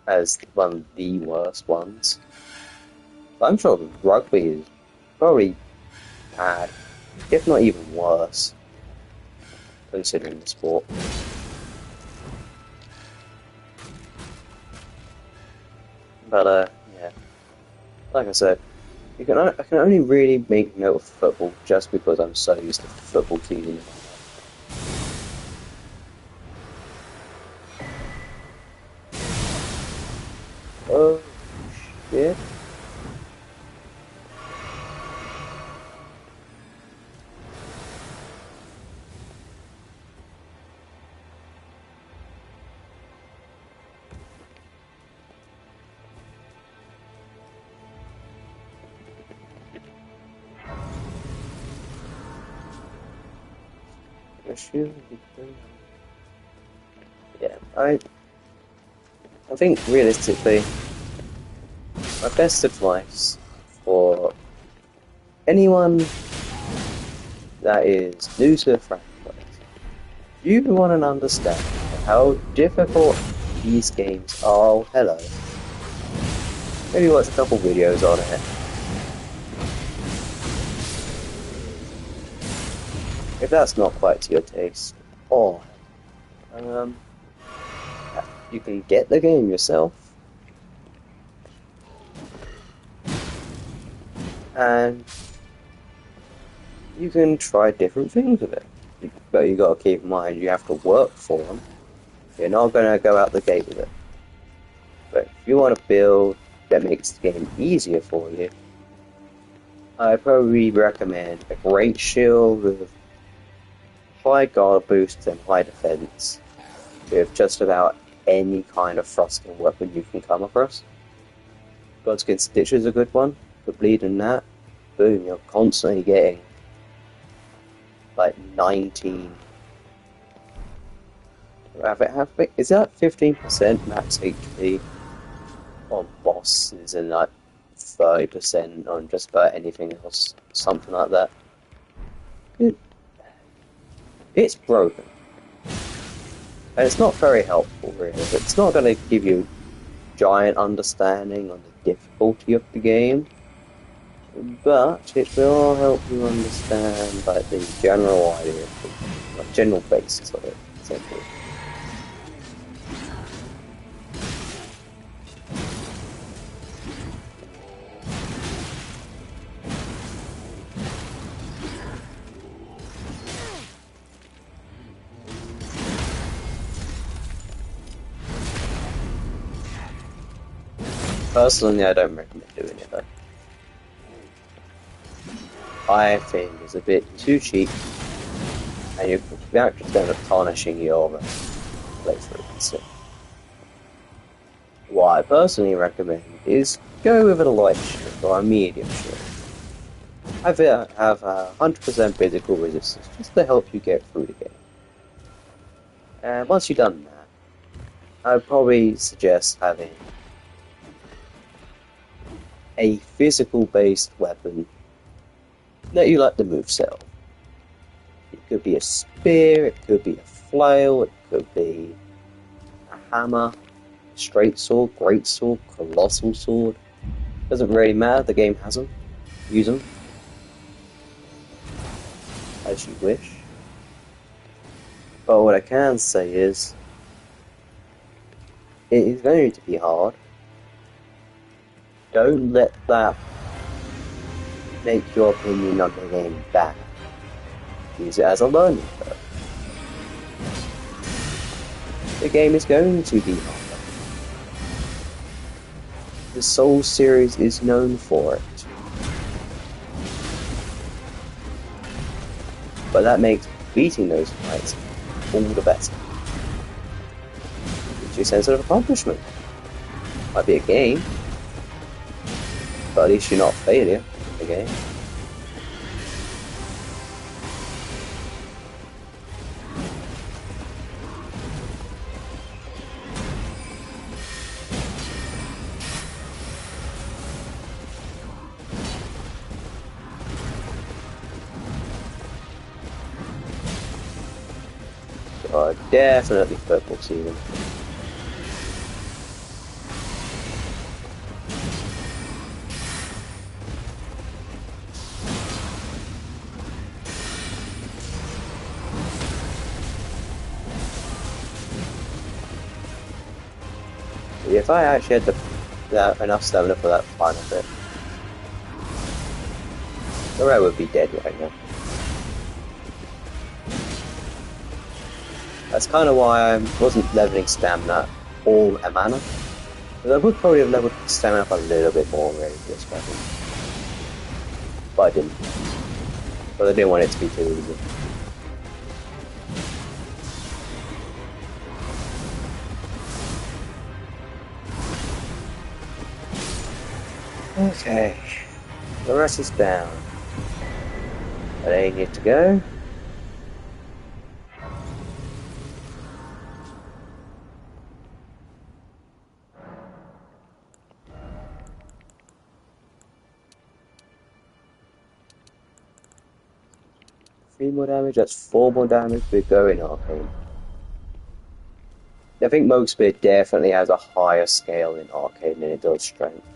as one of the worst ones. But I'm sure rugby is probably bad, if not even worse, considering the sport. But yeah, like I said, I can only really make note of football just because I'm so used to football teams. Oh shit. Yeah, I think realistically, my best advice for anyone that is new to the franchise, you want to understand how difficult these games are. Oh, hello. Maybe watch a couple videos on it. If that's not quite to your taste, or you can get the game yourself, and you can try different things with it. But you got to keep in mind you have to work for them. You're not going to go out the gate with it. But if you want to build that makes the game easier for you, I probably recommend a great shield with high guard boost and high defense with just about any kind of thrusting weapon you can come across. Godskin Stitch is a good one for bleeding that. Boom, you're constantly getting like 19. Is that 15% max HP on bosses and like 30% on just about anything else? Something like that. It's broken. And it's not very helpful, really. It's not going to give you giant understanding on the difficulty of the game, but it will help you understand like the general idea, like general basis of it, essentially. Personally, I don't recommend doing it though. I think it's a bit too cheap, and you're actually going to tarnishing your playthrough. So, what I personally recommend is go with a light shield or a medium shield. Have 100% physical resistance just to help you get through the game. And once you've done that, I'd probably suggest having a physical based weapon that you like the moveset of. It could be a spear, it could be a flail, it could be a hammer, straight sword, great sword, colossal sword. Doesn't really matter, the game has them. Use them as you wish. But what I can say is, it is going to be hard. Don't let that make your opinion of the game bad. Use it as a learning curve. The game is going to be harder. The Souls series is known for it. But that makes beating those fights all the better. Gives you a sense of accomplishment. Might be a game, but at least you're not a failure in the game. Definitely football season. If I actually had enough stamina for that final bit, the rat would be dead right now. That's kind of why I wasn't leveling stamina all a mana. But I would probably have leveled stamina up a little bit more really for this weapon. But I didn't. But I didn't want it to be too easy. Okay. The rest is down. That ain't it to go. Three more damage, that's 4 more damage, we're going Arcane. I think Mohgwyn definitely has a higher scale in Arcane than it does Strength.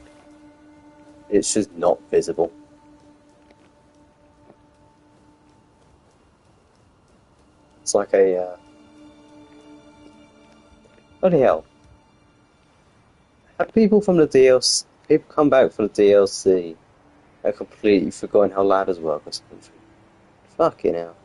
It's just not visible. It's like a, bloody hell. Have people from the DLC, people come back from the DLC, have completely forgotten how ladders work or something. Fucking hell.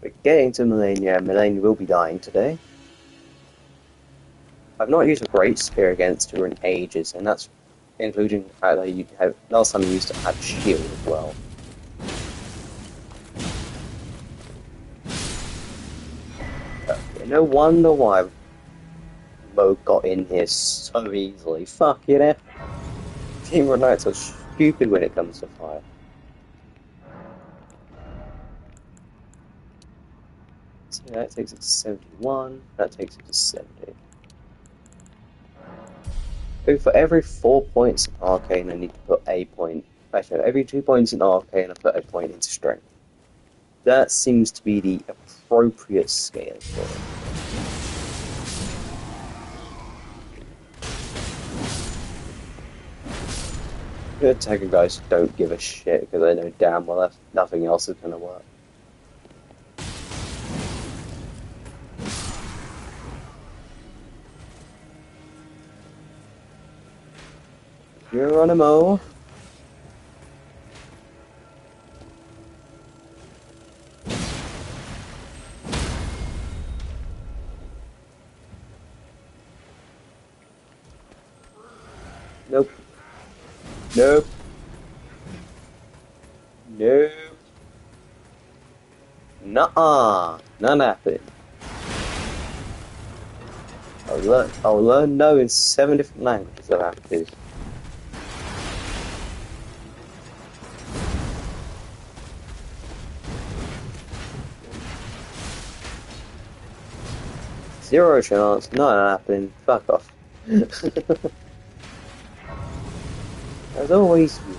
We're getting to Melania. Melania will be dying today. I've not used a Great Spear against her in ages, and that's including the fact that you have, last time you used to have shield as well. No wonder why Mo got in here so easily. Fuck you know. Team Red Knights are stupid when it comes to fire. So that takes it to 71, that takes it to 70. So for every 4 points in Arcane, I need to put a point. Actually, every 2 points in Arcane, I put a point into Strength. That seems to be the appropriate scale for it. The attacker guys don't give a shit because they know damn well that nothing else is going to work. Geronimo. Nope. Nope. Nope. Nuh-uh. None happened. I'll learn no in 7 different languages if I have to. Zero chance, none happening. Fuck off. As always, you.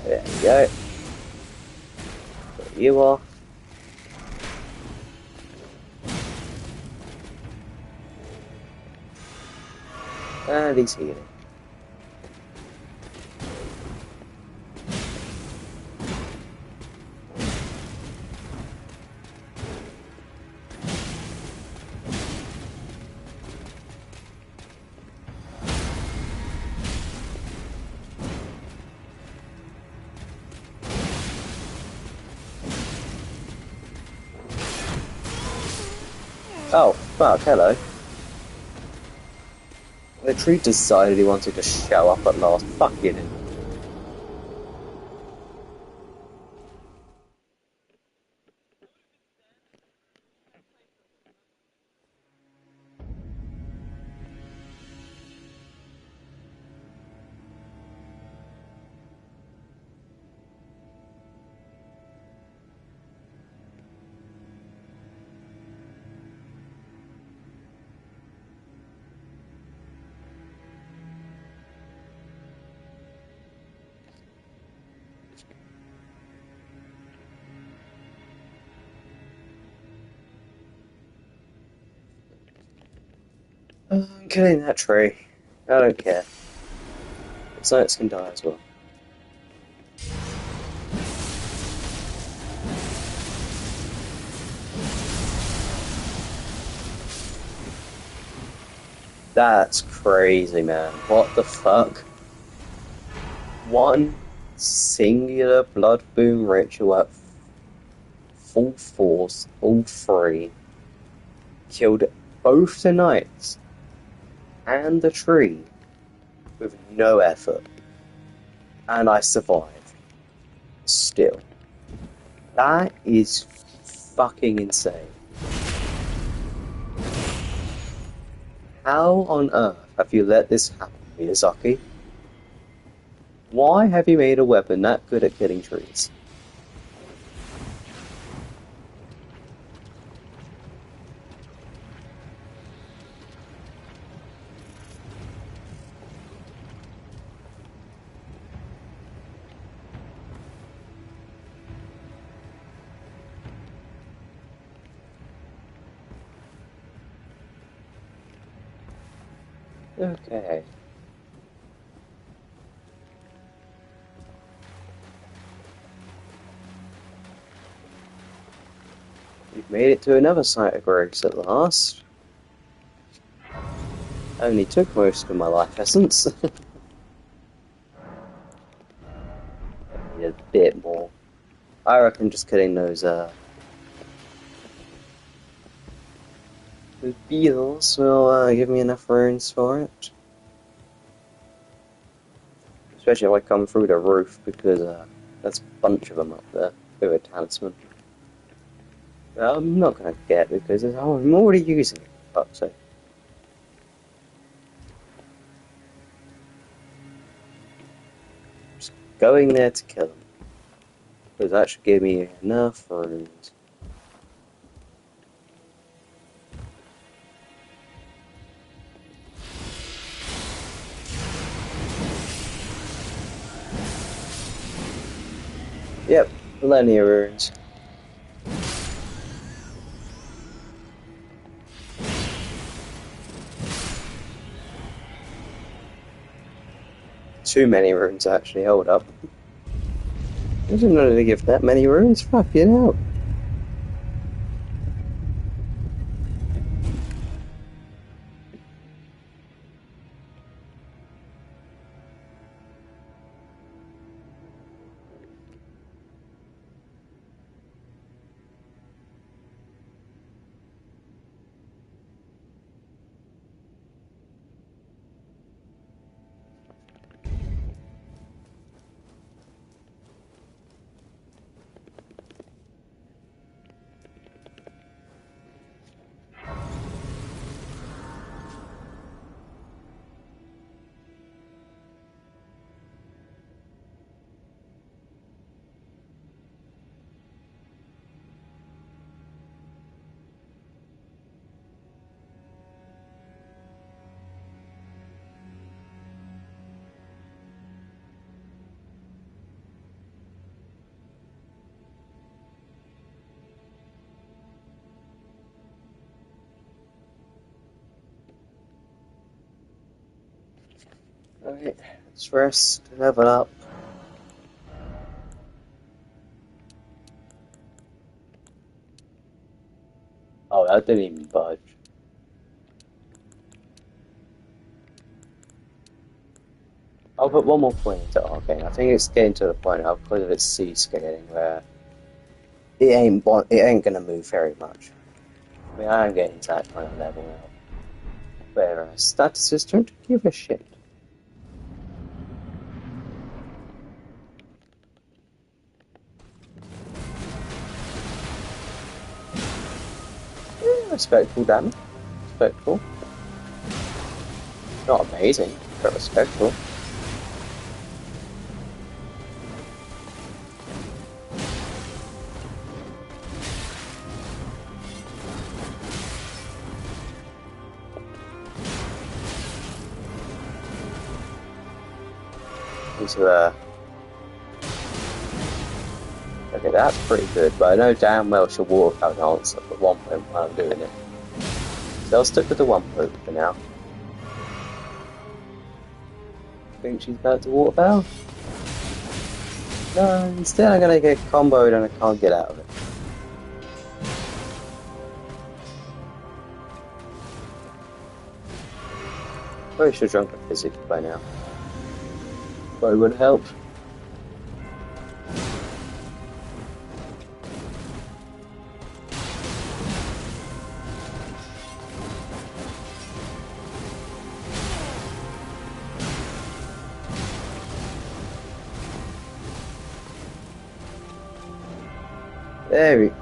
There you go. There you are. And he's healing. Oh, fuck, hello. The tree decided he wanted to show up at last. Fuck you, dude. I'm killing that tree. I don't care. Science can die as well. That's crazy, man. What the fuck? One singular blood boom ritual at full force, all three, killed both the knights and the tree with no effort. And I survived. Still. That is fucking insane. How on earth have you let this happen, Miyazaki? Why have you made a weapon that good at killing trees? Okay. We've made it to another site of grace at last. Only took most of my life essence. I need a bit more. I reckon just killing those beetles will give me enough runes for it. Especially if I come through the roof, because there's a bunch of them up there with a talisman. I'm not going to get because I'm already using it, for fuck's sake. Just going there to kill them. Because that should give me enough runes. Yep, plenty of runes. Too many runes, actually. Hold up. I didn't know they give that many runes. Fuck it out. Alright, let's rest, level up. Oh, that didn't even budge. I'll put one more point into Arcane. I think it's getting to the point now because of its C scaling where it ain't gonna move very much. I mean, I am getting to that kind of level now. Whereas statuses don't give a shit. Yeah, respectful damage. Respectful. Not amazing, but respectful. Okay, that's pretty good, but I know damn well she'll water power dance at one point while I'm doing it. So I'll stick with the one point for now. Think she's about to water power? No, instead I'm gonna get comboed and I can't get out of it. Probably should have drunk a physics by now. But it would help.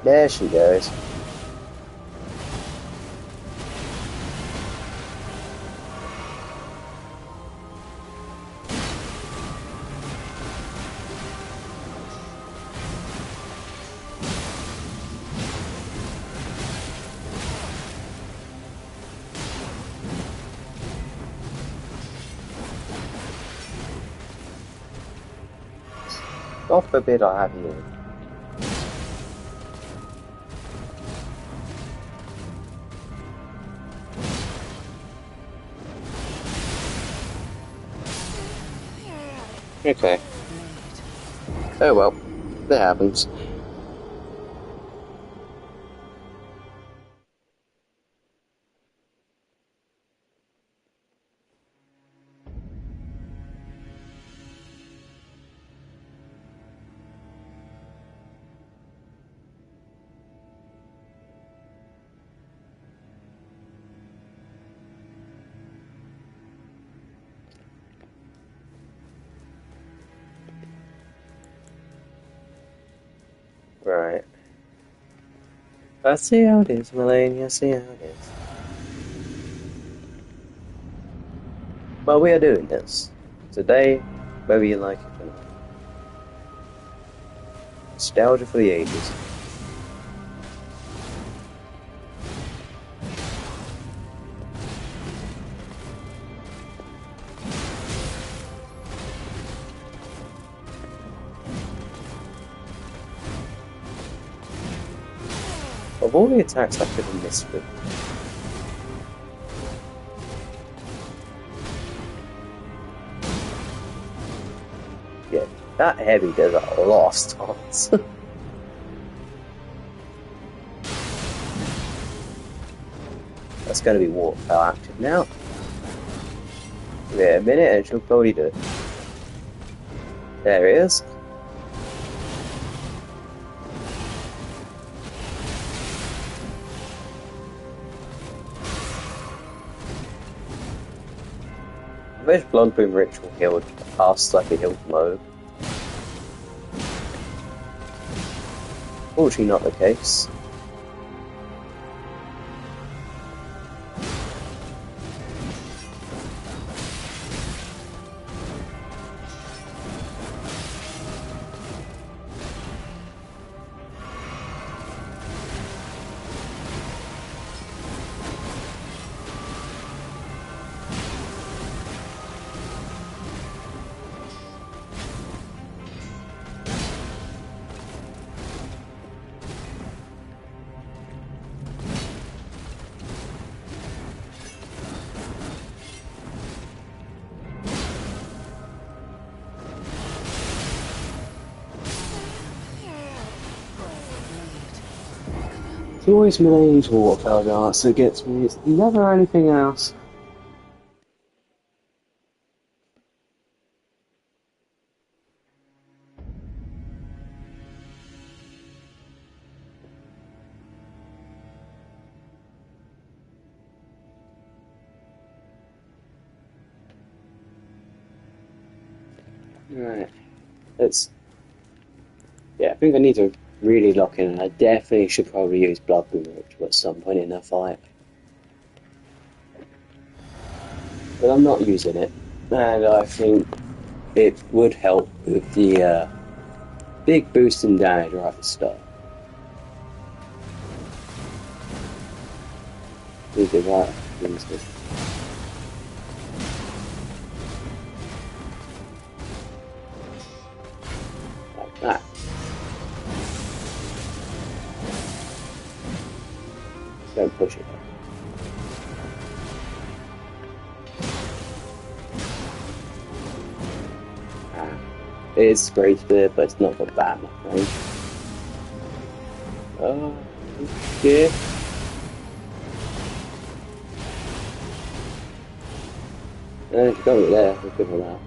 There she goes. God forbid I have you. Okay. Oh well, that happens. Right. I see how it is, Melania, see how it is. But we are doing this. Today, whether you like it or not. Nostalgia for the ages. Of all the attacks I could have missed with, yeah, That heavy does a lot of stunts. That's going to be water power active now. Give it a minute and she'll probably do it. There it is. I wish Bloodboom Ritual healed past like a healed mode. Fortunately not the case. It's always Malane's water dance that gets me, it's never anything else. Right, yeah, I think I need to really lock in, and I definitely should probably use Bloodboom Ritual at some point in the fight. But I'm not using it, and I think it would help with the big boost in damage right at the start. Use it right after it. Like that. Don't push it. It is Spray Spear, but it's not got that much range. Oh, yeah. If you got it there, we're good with that.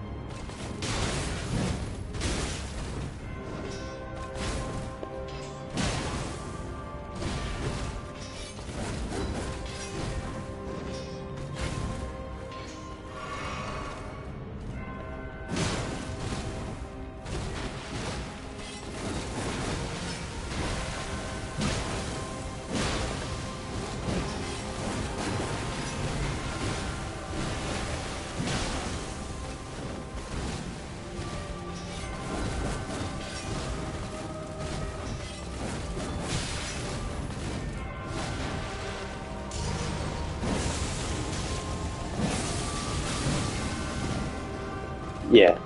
Yeah.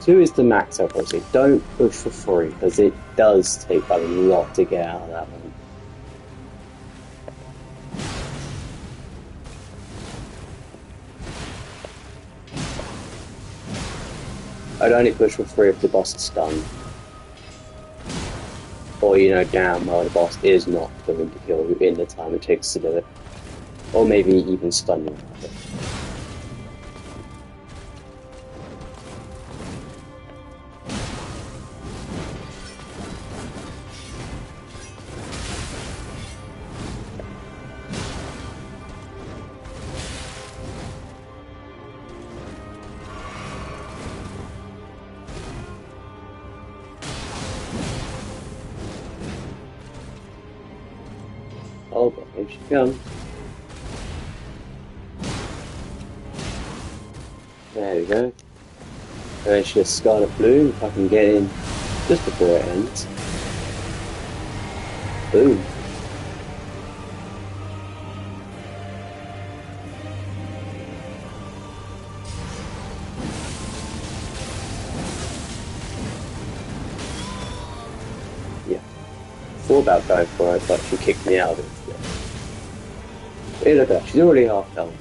2 is the max out, obviously. Don't push for 3, because it does take a lot to get out of that one. I'd only push for 3 if the boss is stunned. Or you know damn well the boss is not going to kill you in the time it takes to do it. Or maybe even stun you. Oh, but here she comes. There we go. There's just Scarlet Bloom, if I can get in just before it ends. Boom. Yeah. Thought about going for it, but she kicked me out of it. Hey, look at that, she's already half health.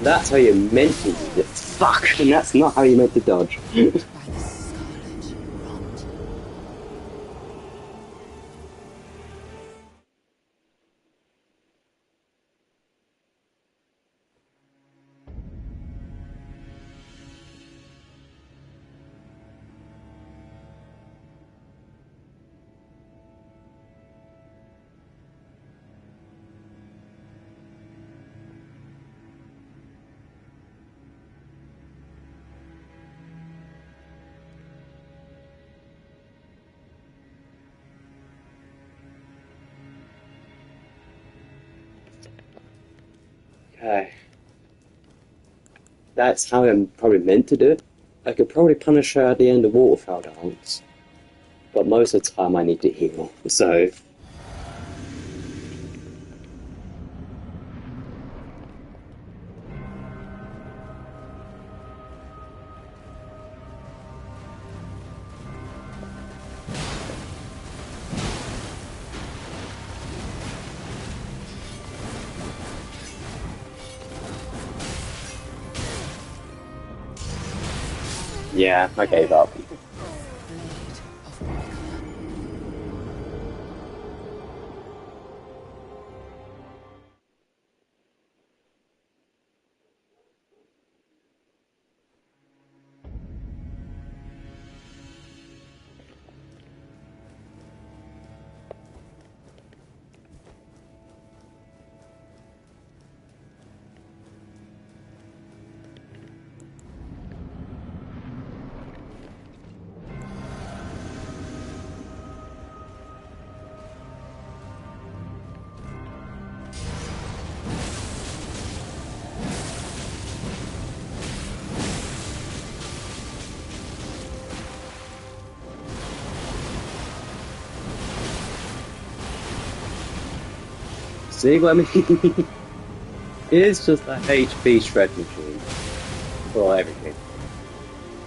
That's how you're meant to use it. Fuck! And that's not how you're meant to dodge. By the scarlet rot. Okay. That's how I'm probably meant to do it. I could probably punish her at the end of Waterfowl Dance, but most of the time I need to heal, so... Yeah, I gave up. Blade of Mohgwyn. See what I mean? It's just a HP shred machine for everything.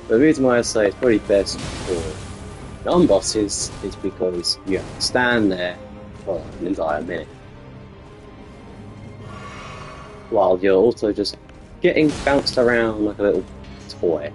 The reason why I say it's probably best for non-bosses is because you have to stand there for an entire minute. While you're also just getting bounced around like a little toy.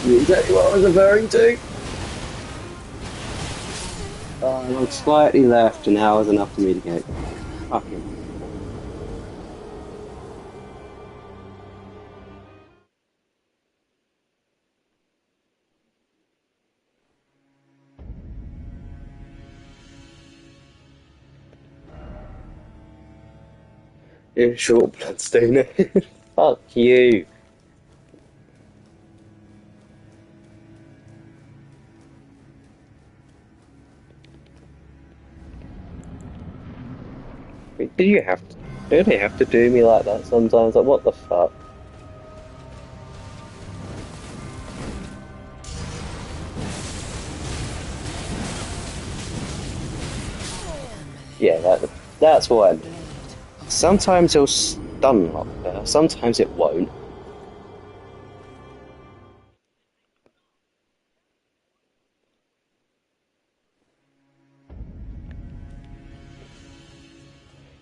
Exactly what I was referring to. I'm slightly left, and now is enough for me to go. Fucking. Yeah, short bloodstone. Fuck you. Wait, do you have to? Do they have to do me like that sometimes? Like, what the fuck? Yeah, that's what I mean. Sometimes it'll stun lock her, sometimes it won't.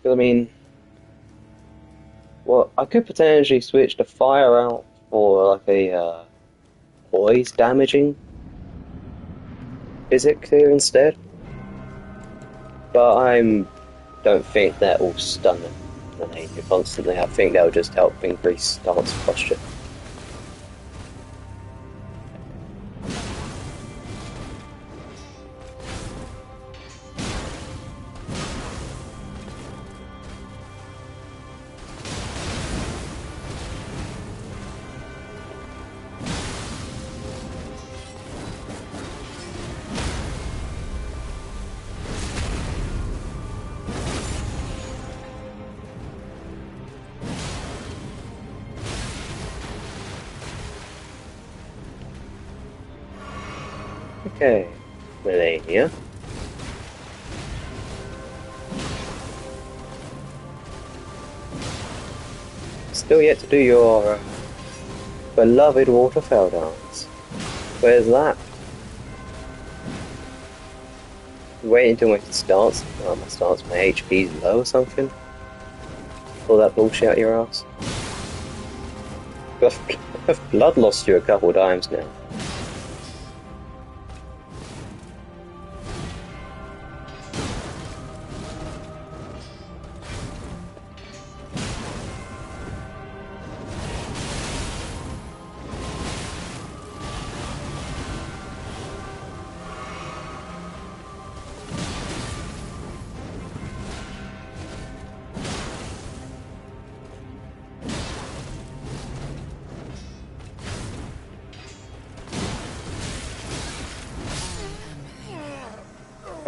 I mean, well, I could potentially switch the fire out for like a poise damaging physic here instead, but I don't think that will stun the nature constantly. I think that will just help increase stance posture. Okay, Melania. Still yet to do your beloved waterfowl dance. Where's that? Wait until my stance. Oh, my HP's low or something. Pull that bullshit out your ass. I've blood lost you a couple times now.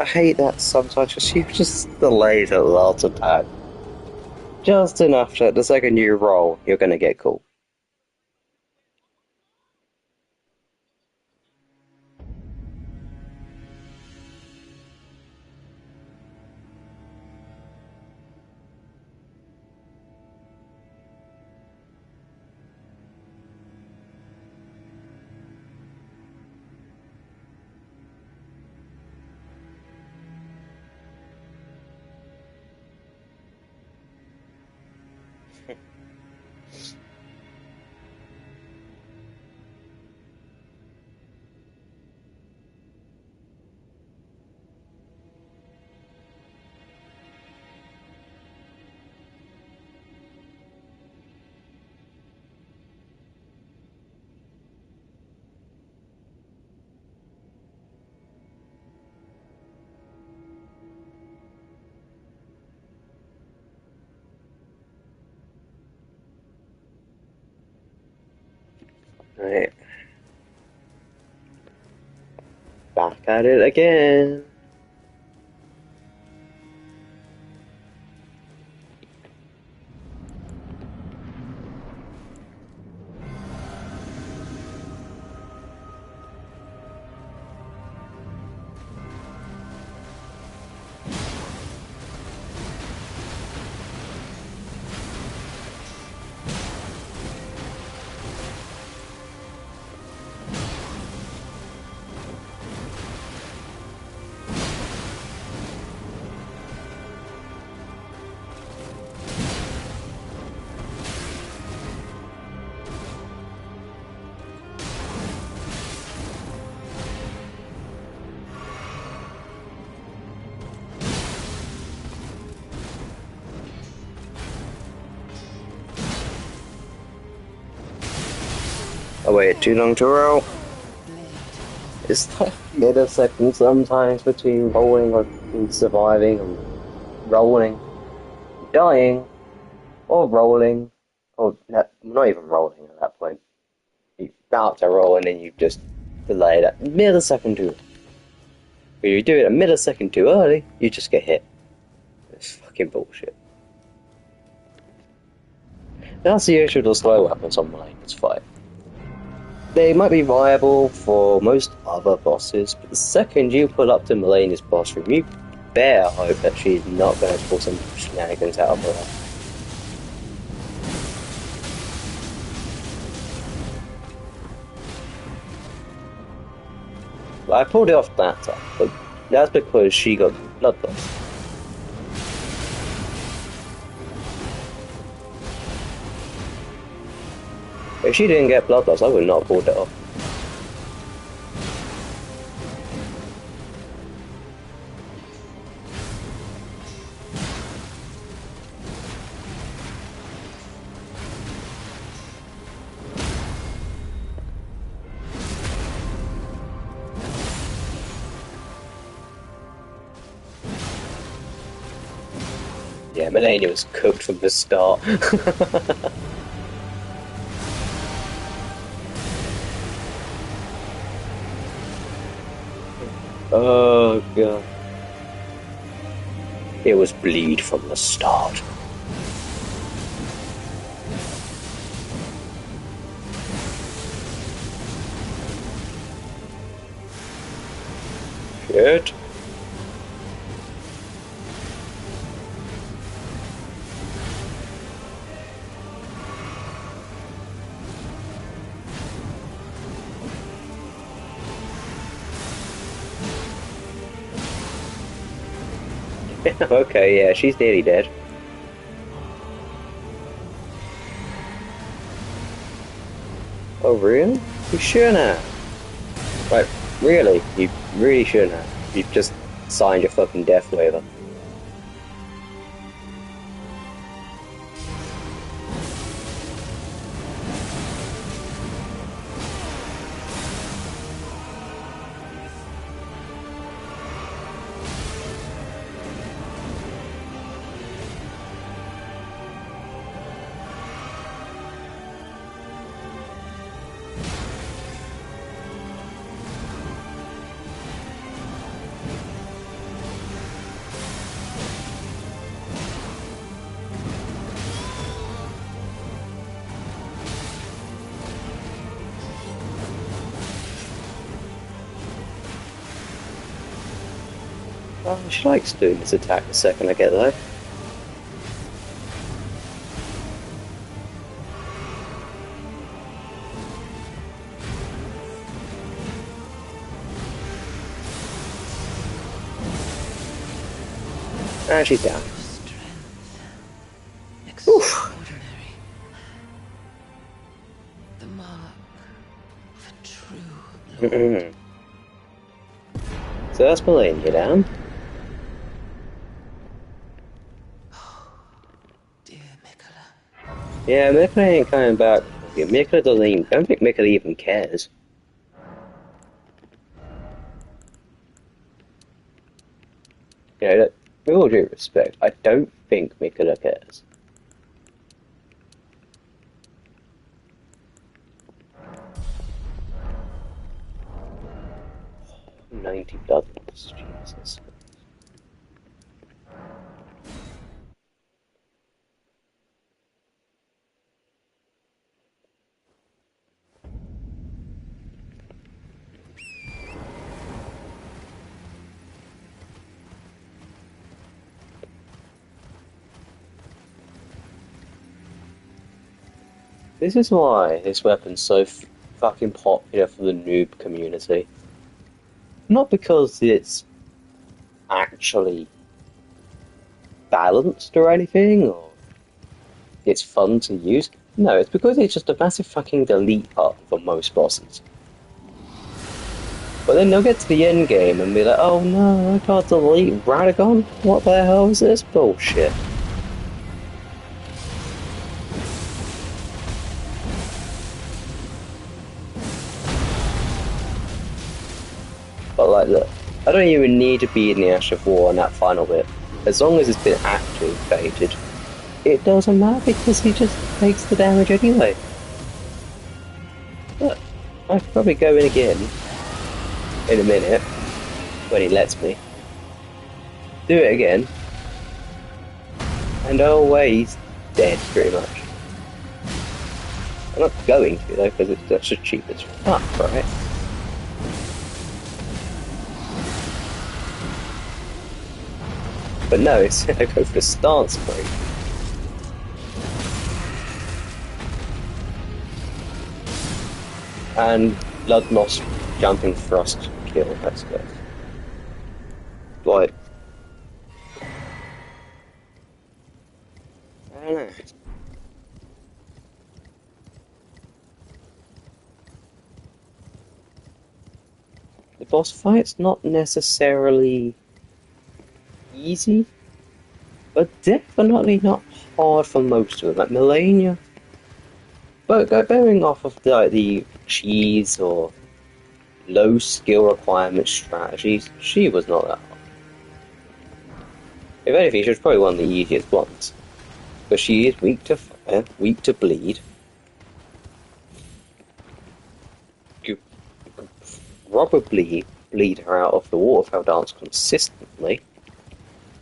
I hate that sometimes, she just delays a lot of attack. Just enough that the second you roll, you're gonna get caught. Right. Back at it again. I waited too long to roll. It's like millisecond sometimes between rolling and surviving and rolling, dying, or rolling, or not even rolling at that point. You about to roll and then you just delay that millisecond too. If you do it a millisecond too early, you just get hit. It's fucking bullshit. That's the issue with the slow weapons on Malign's fight. They might be viable for most other bosses, but the second you pull up to Melania's boss room, you better hope that she's not going to pull some shenanigans out of her. I pulled it off that time, but that's because she got blood loss. If she didn't get blood loss, I would not have pulled it off. Yeah, Melania was cooked from the start. Oh god. It was bleed from the start. Shit. Okay, yeah, she's nearly dead. Oh, really? You shouldn't have. Like, really? You really shouldn't have. You've just signed your fucking death waiver. Oh, she likes doing this attack the second I get there. Ah, she's down. Oof. The mark of a true lord. So that's Melania down. Dear Mikola. Yeah, Mikola ain't coming back. Yeah, Mikola doesn't even. I don't think Mikola even cares. You know, with all due respect, I don't think Mikola cares. 90 blood loss, Jesus. This is why this weapon's so fucking popular for the noob community. Not because it's actually balanced or anything, or it's fun to use. No, it's because it's just a massive fucking delete button for most bosses. But then they'll get to the end game and be like, oh no, I can't delete Radagon? What the hell is this bullshit? But like, look, I don't even need to be in the Ash of War on that final bit. As long as it's been activated, it doesn't matter because he just takes the damage anyway. But I could probably go in again in a minute when he lets me. Do it again. And oh wait, he's dead pretty much. I'm not going to though because that's just cheap as fuck, right? But no, it's I go for the stance break. And blood loss, jumping thrust, kill. That's good. Like, I don't know. boss fight's not necessarily easy, but definitely not hard for most of them. Like Melania, but going off of the cheese or low skill requirement strategies, she was not that hard. If anything, she was probably one of the easiest ones. But she is weak to fire, weak to bleed. You could probably bleed her out of the waterfowl dance consistently,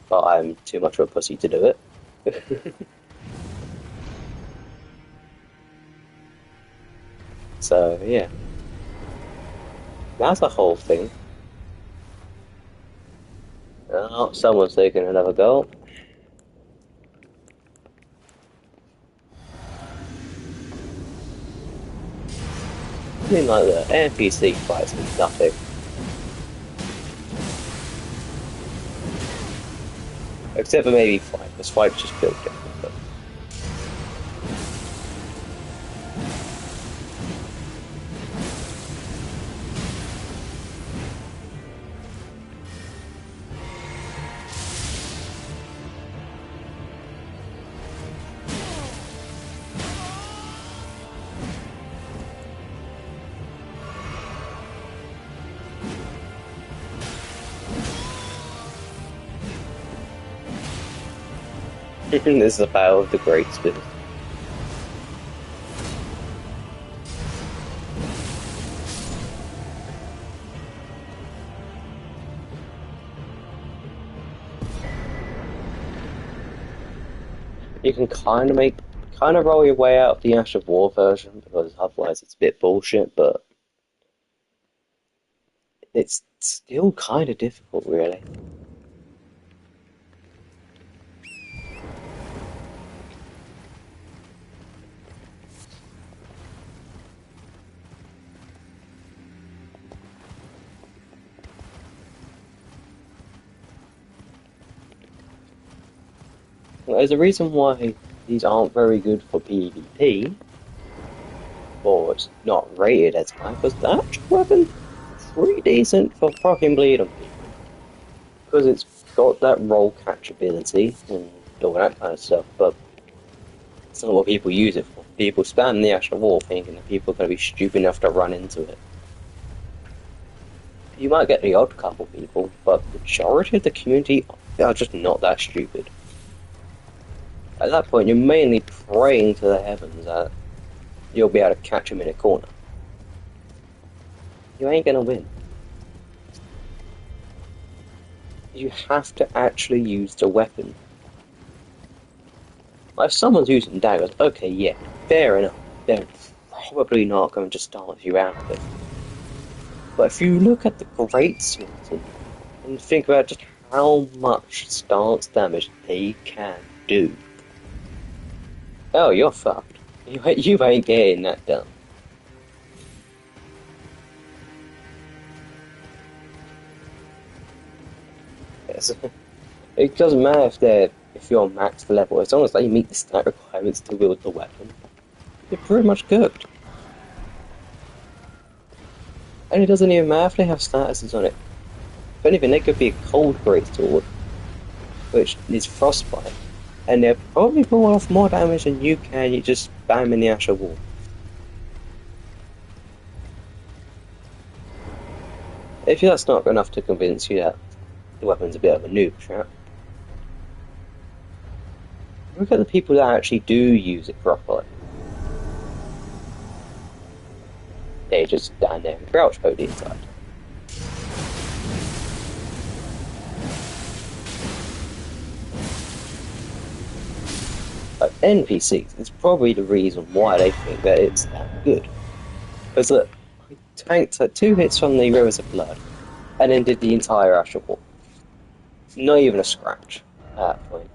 but I'm too much of a pussy to do it. So, yeah. That's the whole thing. Oh, someone's taking another go. I mean, like, the NPC fights are nothing. Except for maybe Five, because Five just built different. But... this is the battle of the Great Smith. You can kind of roll your way out of the Ash of War version, because otherwise it's a bit bullshit, but it's still kind of difficult, really. There's a reason why these aren't very good for PvP, or it's not rated as high, because the actual weapon pretty decent for fucking bleed on people. Because it's got that roll catch ability and all that kind of stuff, but it's not what people use it for. People spam the actual wall thinking that people are going to be stupid enough to run into it. You might get the odd couple people, but the majority of the community are just not that stupid. At that point, you're mainly praying to the heavens that you'll be able to catch him in a corner. You ain't gonna win. You have to actually use the weapon. Like, if someone's using daggers, okay, yeah, fair enough. They're probably not going to starve you out of it. But if you look at the great swords and think about just how much stance damage they can do, oh, you're fucked. You ain't getting that done. Yes. It doesn't matter if you're max level, as long as they meet the stat requirements to wield the weapon, you're pretty much cooked. And it doesn't even matter if they have statuses on it. If anything, they could be a cold greatsword, which is frostbite, and they'll probably pull off more damage than you can. You just bam in the Ash of War. If that's not enough to convince you that the weapon's a bit of a noob trap, look at the people that actually do use it properly. They just stand there and crouch mode inside. Like NPCs, it's probably the reason why they think that it's that good. Because look, I tanked 2 hits from the Rivers of Blood, and then did the entire Ash of War. Not even a scratch at that point.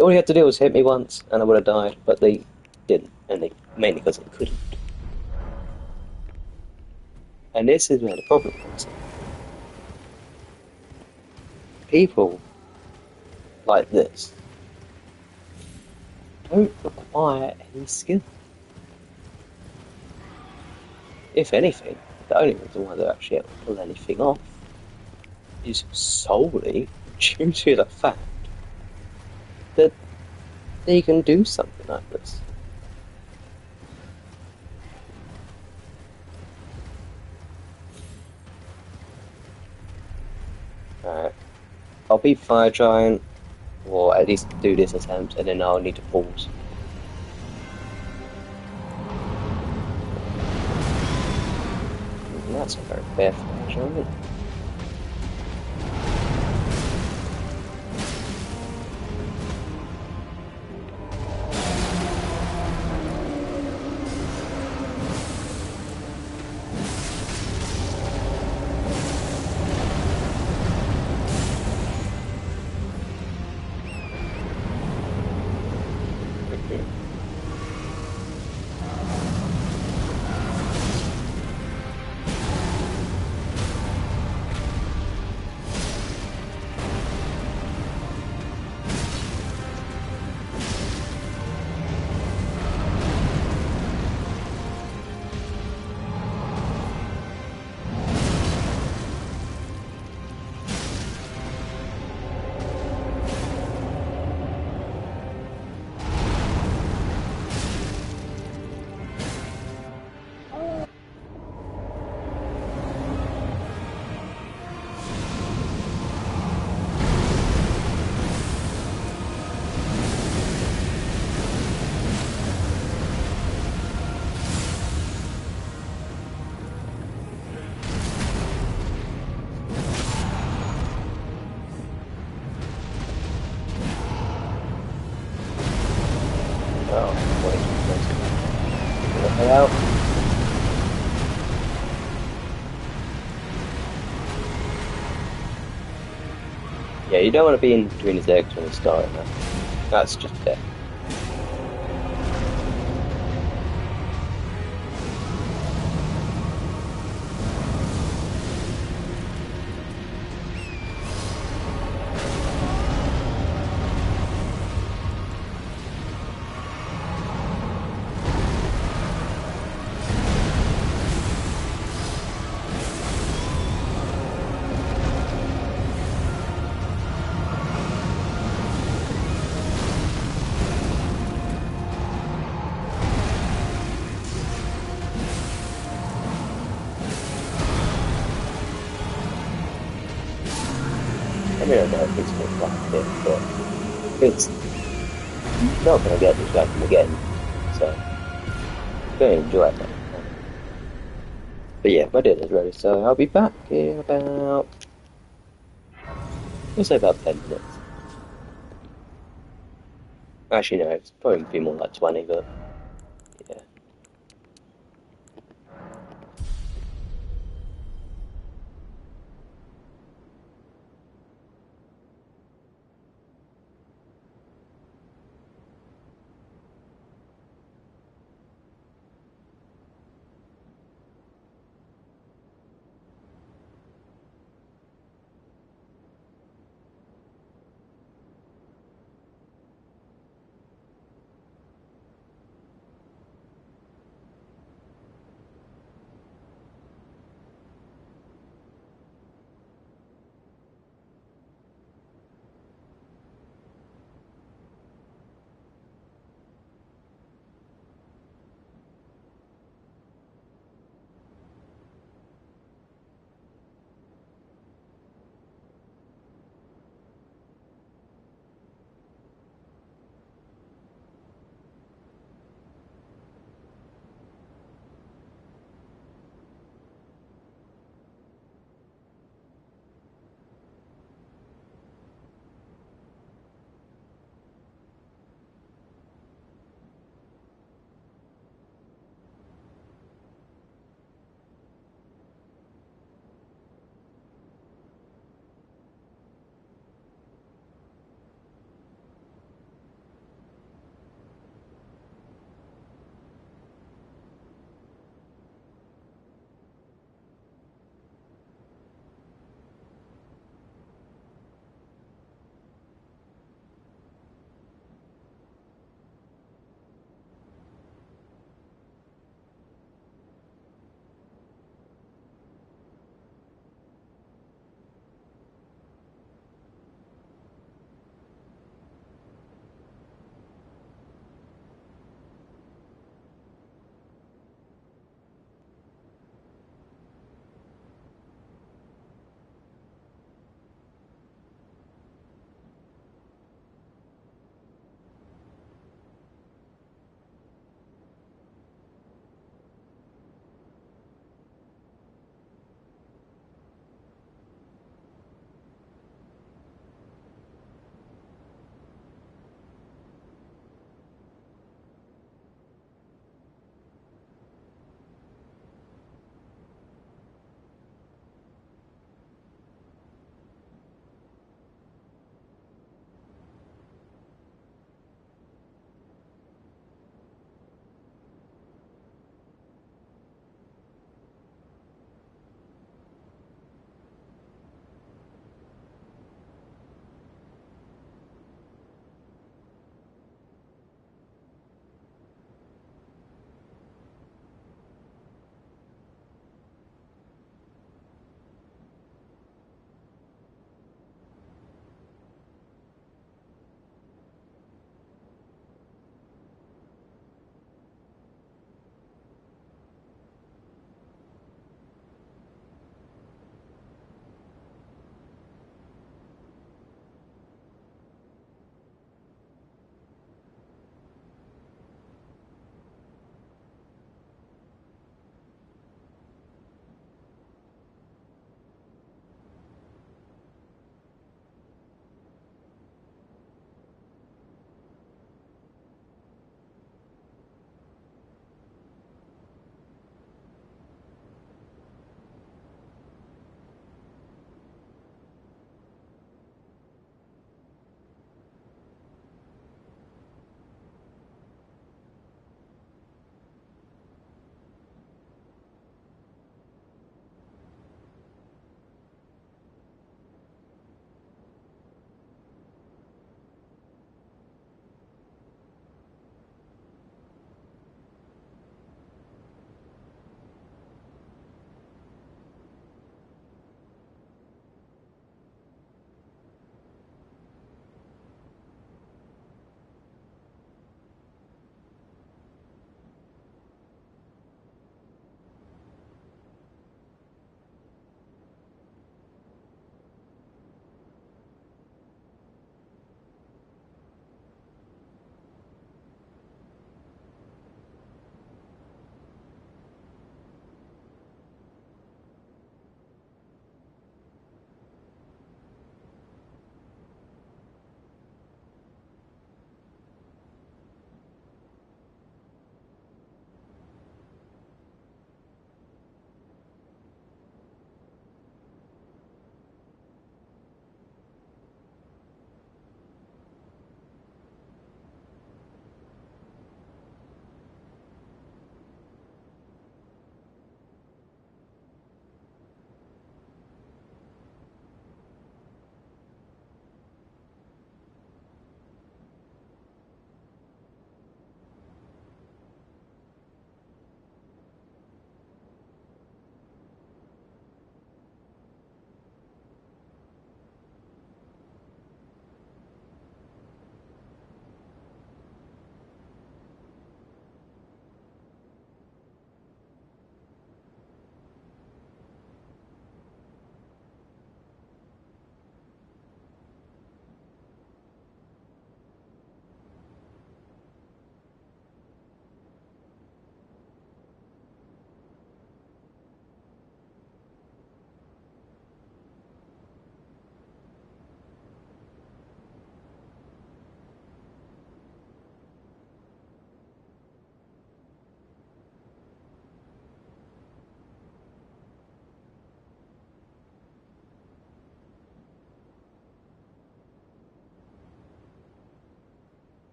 All you had to do was hit me once, and I would have died, but they didn't, and they mainly because they couldn't. And this is where the problem comes in. People like this don't require any skill. If anything, the only reason why they're actually able to pull anything off is solely due to the fact that they can do something like this. Alright. I'll be Fire Giant, or at least do this attempt, and then I'll need to pause. That's not very fair Fire Giant. Out. Yeah, you don't want to be in between his legs when he's starting that. That's just death. I mean, I don't know if it's going to like it, but it's not going to get this back from again, so I'm going to enjoy it. But yeah, my dinner's ready, so I'll be back in about, let's say about 10 minutes. Actually, no, it's probably be more like 20, but yeah.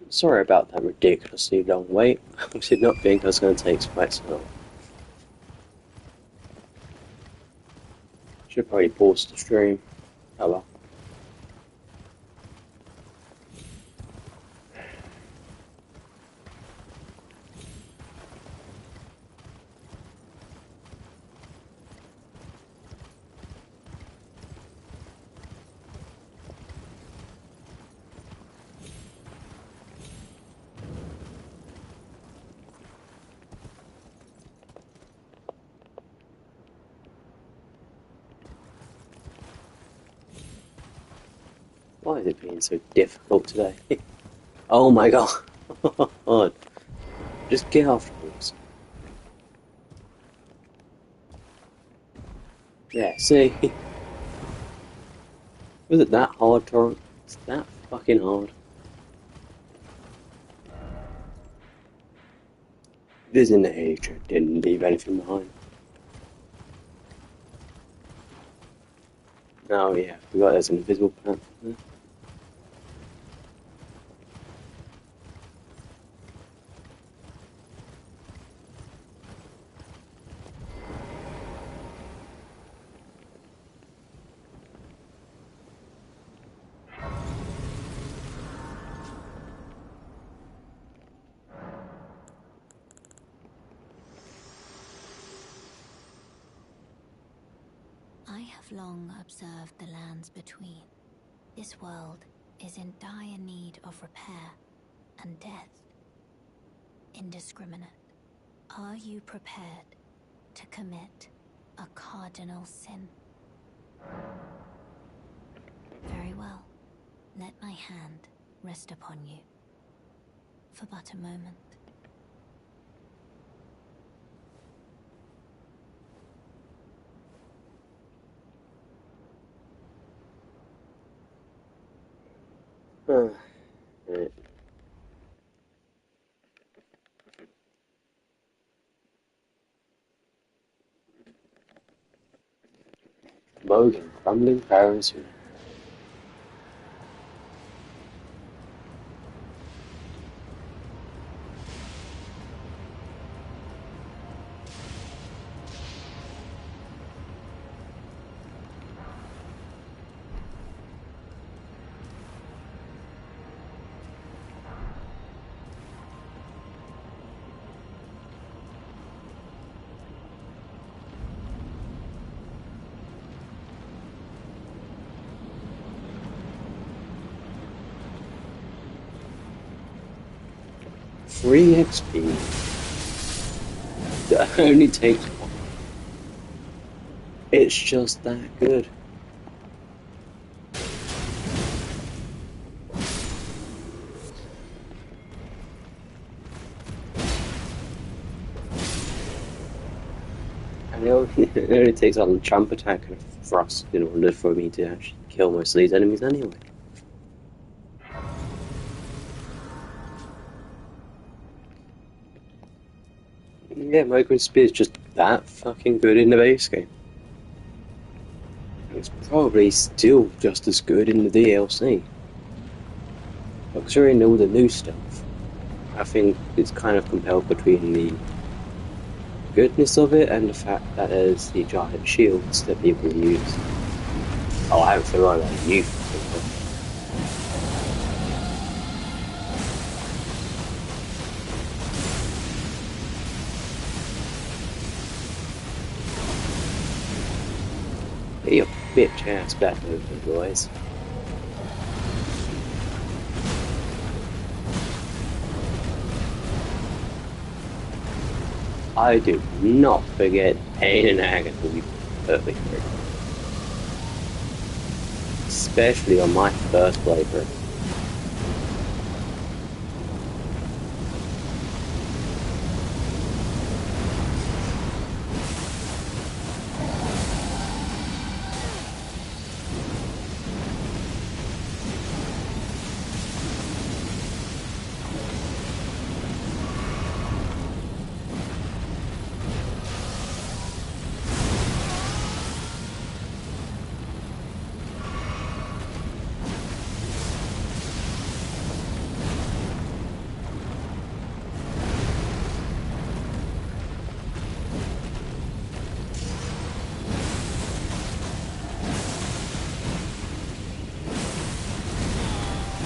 Sorry about that ridiculously long wait. I did not think I was going to take quite so long. Should probably pause the stream. Oh well. Why is it being so difficult today? Oh my god. Just get afterwards. Yeah, see? Was it that hard, Torrent? It's that fucking hard. This in the age didn't leave anything behind. Oh yeah, forgot there's an invisible plant there. I have long observed the lands between. This world is in dire need of repair and death. Indiscriminate. Are you prepared to commit a cardinal sin? Very well. Let my hand rest upon you. For but a moment. Right. Mohgwyn, crumbling powers. 3 XP. That only takes 1. It's just that good. And it only takes a jump attack and a thrust in order for me to actually kill most of these enemies anyway. Yeah, Mohgwyn Spear is just that fucking good in the base game. It's probably still just as good in the DLC. But considering all the new stuff, I think it's kind of compelled between the goodness of it and the fact that there's the giant shields that people use. Oh, I haven't forgotten about you. Get your bitch ass back moving, boys. I do not forget pain and agony will be perfect for it. Especially on my first playthrough.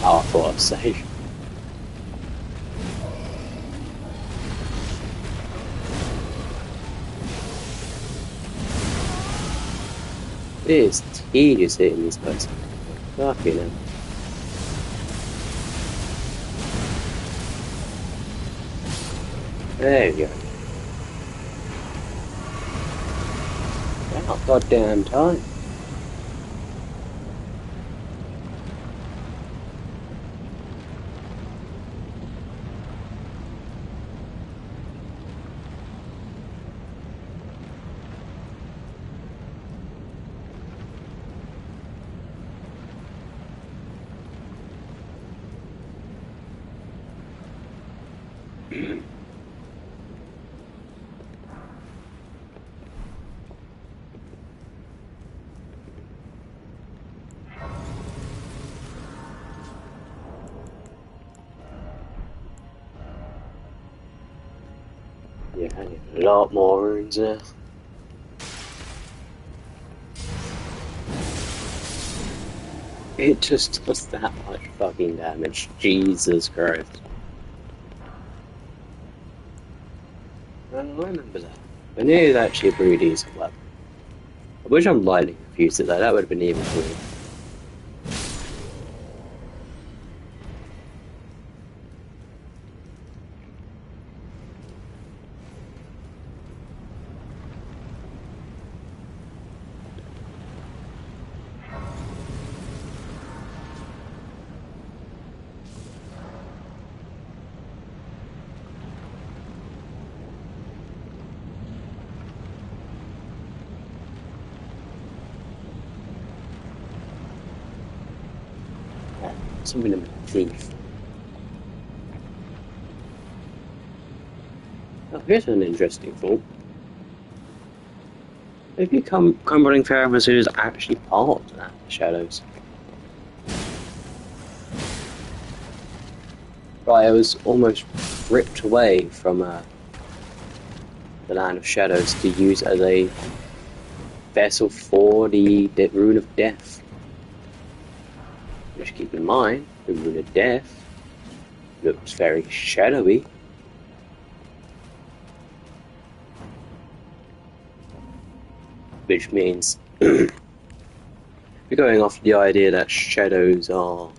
Oh, I thought I was safe. It is tedious hitting these guys. Fucking hell. There we go. About goddamn time. Yeah, I need a lot more runes now. It just does that much fucking damage. Jesus Christ. I remember that. I knew it was actually a pretty decent weapon. I wish I'm lightning infused it though, that would have been even cooler. Something in my teeth. Oh, here's an interesting thought. If you crumbling Theranos is actually part of that, Shadows. Right, I was almost ripped away from the Land of Shadows to use as a vessel for the Rune of Death. Which, keep in mind, the Rune of Death looks very shadowy. Which means, if you're going off the idea that shadows are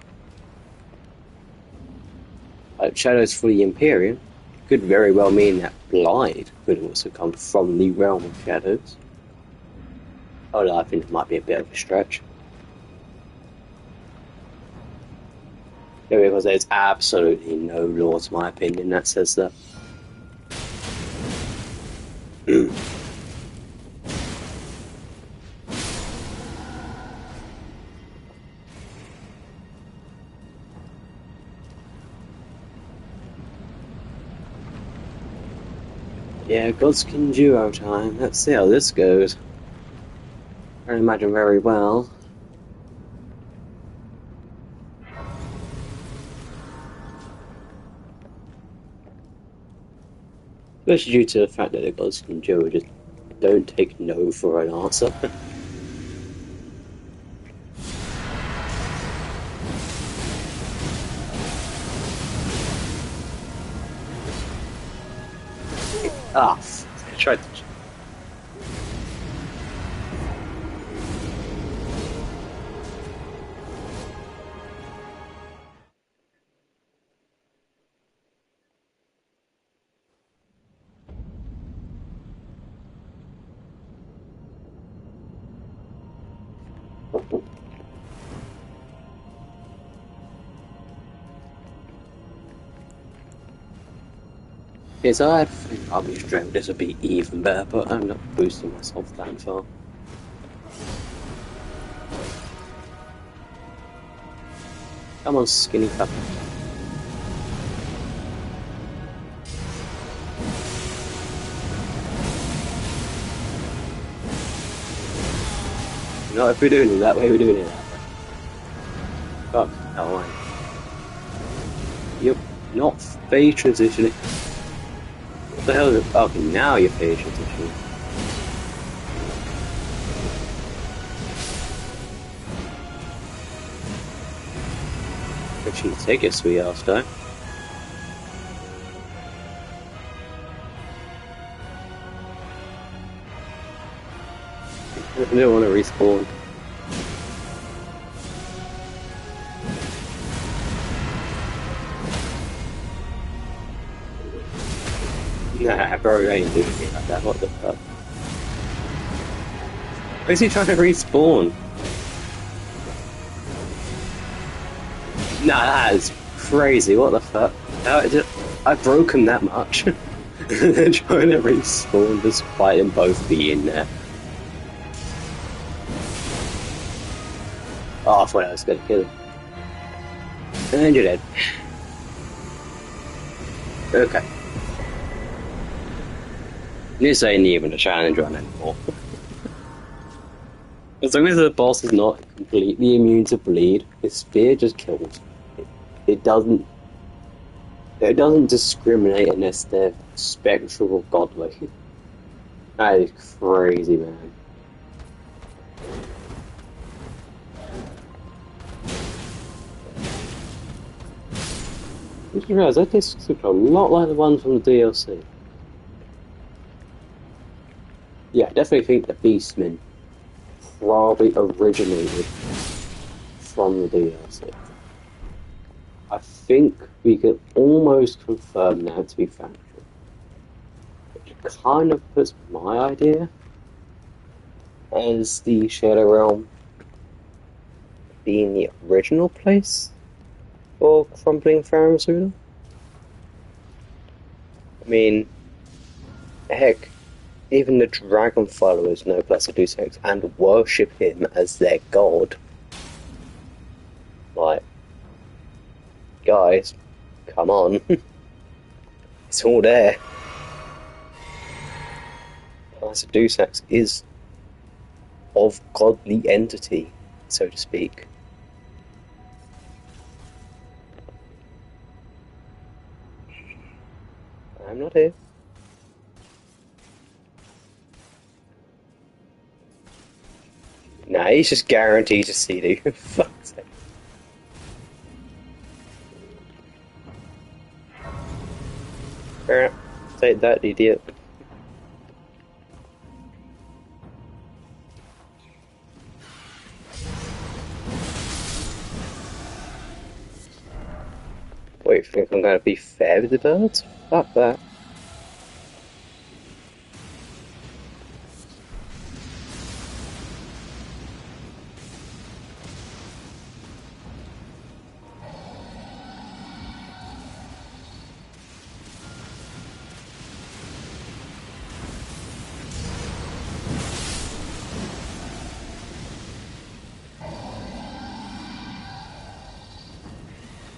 shadows for the Imperium, it could very well mean that Blight could also come from the realm of shadows. Although I think it might be a bit of a stretch. Yeah, because there's absolutely no law, to my opinion, that says that. Yeah, Godskin duo time. Let's see how this goes. I don't imagine very well. Especially due to the fact that the Godskin duo just don't take no for an answer. I tried to... Yes, I think I'll be straight. This would be even better, but I'm not boosting myself that far. Come on, skinny fucker. No, if we're doing it that way, we're doing it that way. Fuck, hell, man. You're not phase transitioning. What the hell is it? Okay, now you're phase transitioning. If you take it, sweet ass, though. I don't want to respawn. Nah, bro, I ain't doing it like that. What the fuck? Why is he trying to respawn? Nah, that is crazy. What the fuck? I broke him that much. They're trying to respawn despite them both being there. Oh, I thought I was going to kill him. And you're dead. Okay. This ain't even a challenge run anymore. As long as the boss is not completely immune to bleed, his spear just kills. It doesn't discriminate unless they're spectral or godly. That is crazy, man. I just realised that discs look a lot like the ones from the DLC. Yeah, I definitely think the Beastmen probably originated from the DLC. I think we can almost confirm that to be factual. Which kind of puts my idea as the Shadow Realm being the original place for crumbling Pharasuna. I mean, heck, even the dragon followers know Placidus and worship him as their god. Like, guys, come on. It's all there. Placidus is of godly entity, so to speak. I'm not here. Nah, he's just guaranteed to see you. Fuck's sake. Alright, take that, idiot. Wait, you think I'm gonna be fair with the birds? Fuck that.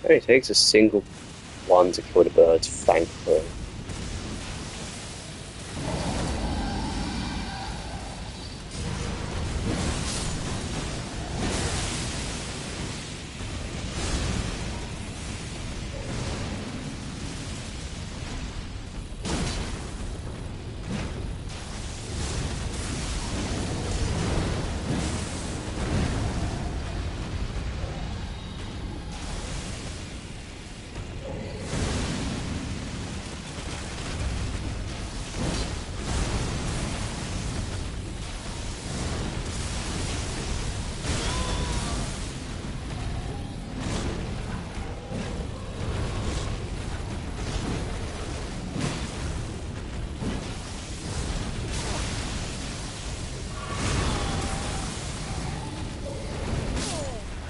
It only takes a single one to kill the birds, thankfully.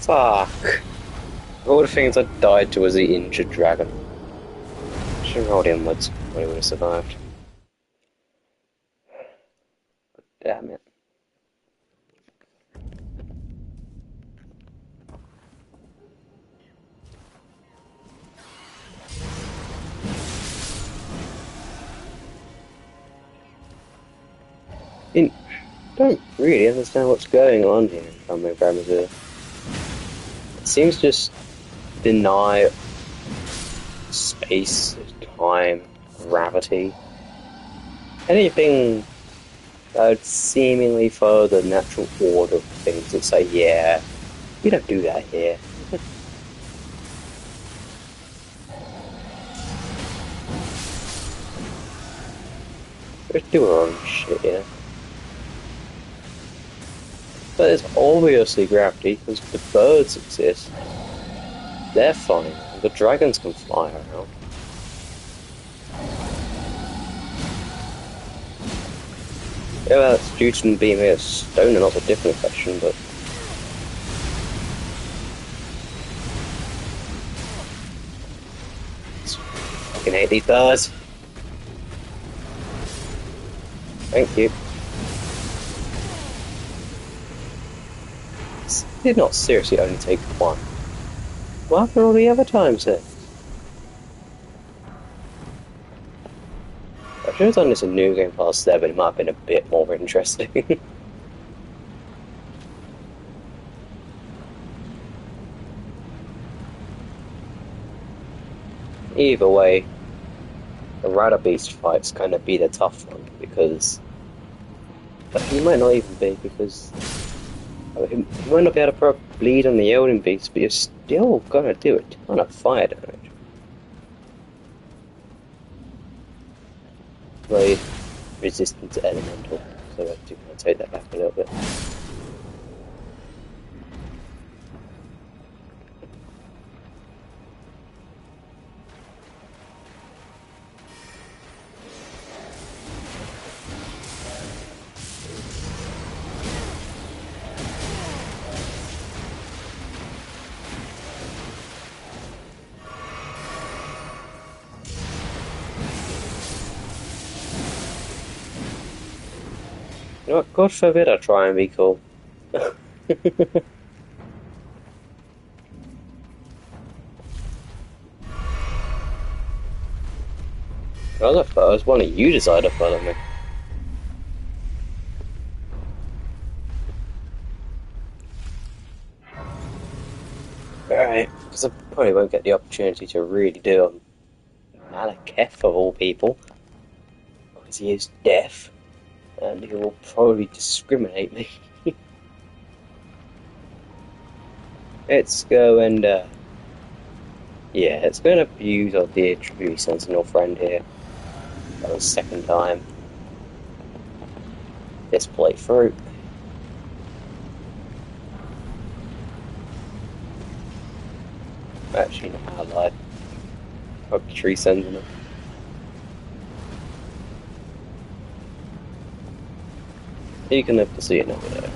Fuck. All the things I died to was the injured dragon. Should have rolled inwards when he would have survived. Damn it. I don't really understand what's going on here in Combat Parameter. It seems to just deny space, time, gravity. Anything that would seemingly follow the natural order of things that say, yeah, we don't do that here. Just do our own shit, yeah. But there's obviously gravity because the birds exist. They're flying around. The dragons can fly around. Yeah, well, that's due to them being made of stone, and that's a different question, but... I fucking hate these birds. Thank you. This did not seriously only take one. What happened all the other times then? I should have done this in New Game Plus 7, it might have been a bit more interesting. Either way, the Rider Beast fight's gonna be the tough one, because... But he might not even be, because... He might not be able to bleed on the Elden Beast, but you're still gonna do a ton of fire damage. Like, resistant to elemental, so I do kind of take that back a little bit. You know what, God forbid I try and be cool. I was one of you decided to follow me. Alright, because I probably won't get the opportunity to really do a Malekith of all people. Because he is deaf. And he will probably discriminate me. Let's go and, yeah, it's going to abuse our dear true sentinel friend here. For the second time. This playthrough. Actually, not I lied. Probably tree sentinel. You can live to see another day.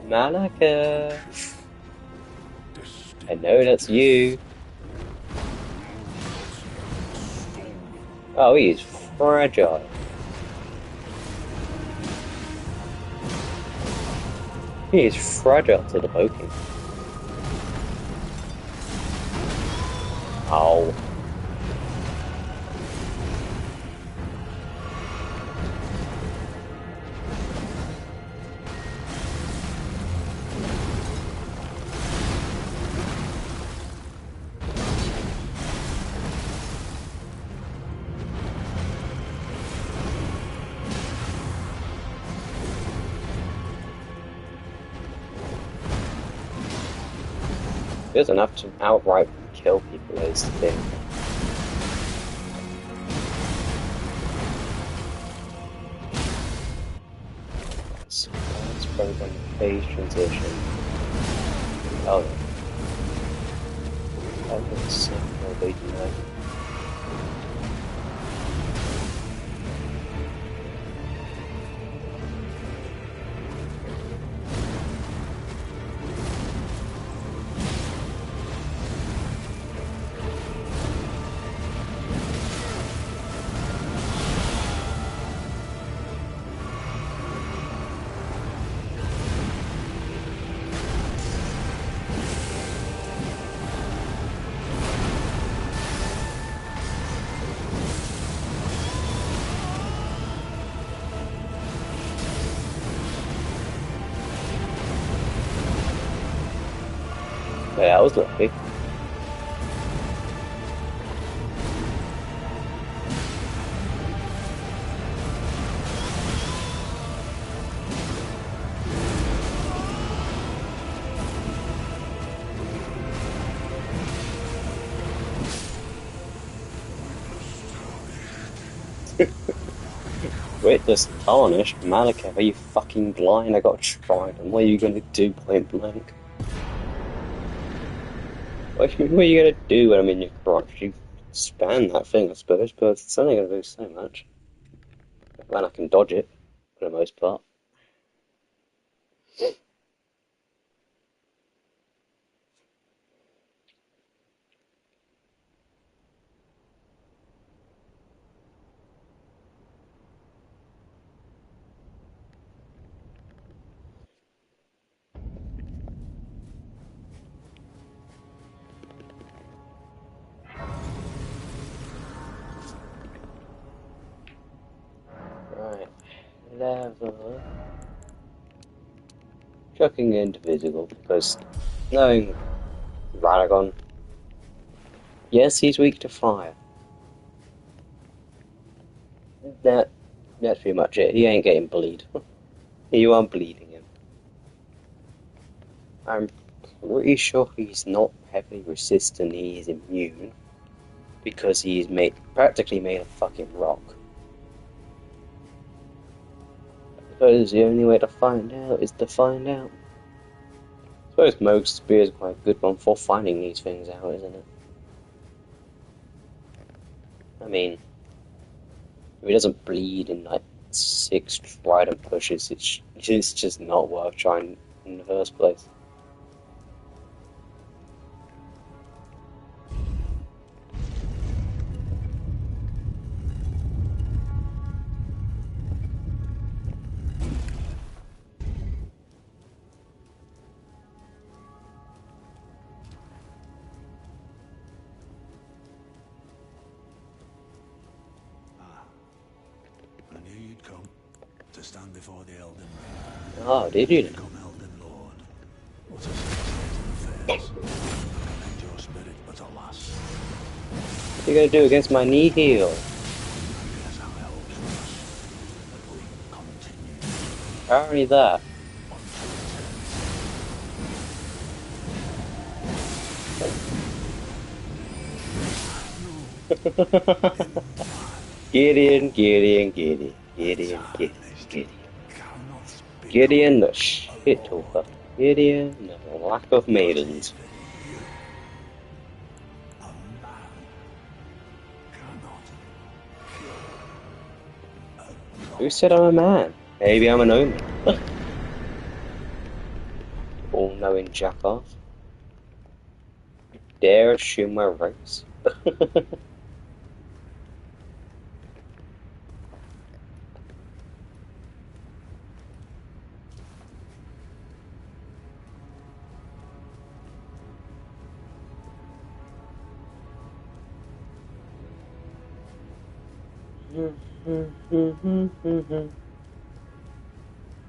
Malaka! I know that's you. Oh, he is fragile. He is fragile to the poking. Oh. There's enough to outright kill people is the thing. So let's program the phase transition. Oh no. I'm gonna see how they do that. Yeah, that was lucky. With this tarnished Malakath, are you fucking blind? I got a trident. What are you gonna do, point blank? What are you gonna do when I'm in your crotch? You span that thing, I suppose, but it's only gonna do so much. And I can dodge it, for the most part. Right, level. Chucking into physical, because knowing Radagon, yes, he's weak to fire. That's pretty much it. He ain't getting bleed. You are bleeding him. I'm pretty sure he's not heavily resistant, he is immune. Because he's practically made of fucking rock. I suppose the only way to find out is to find out. I suppose Mohg's spear is quite a good one for finding these things out, isn't it? I mean, if he doesn't bleed in like 6 trident pushes, it's just not worth trying in the first place. I knew you'd come to stand before the EldenRing. Oh, did you? Become Elden Lord. What a state of affairs. Commend your spirit, but alas. What are you gonna do against my knee heal? I guess how helps us that we continue Apparently that. Gideon. Gideon the shit talker. Gideon the lack of maidens. Who said I'm a man? Maybe I'm an omen. All-knowing jackoff. Dare assume my race?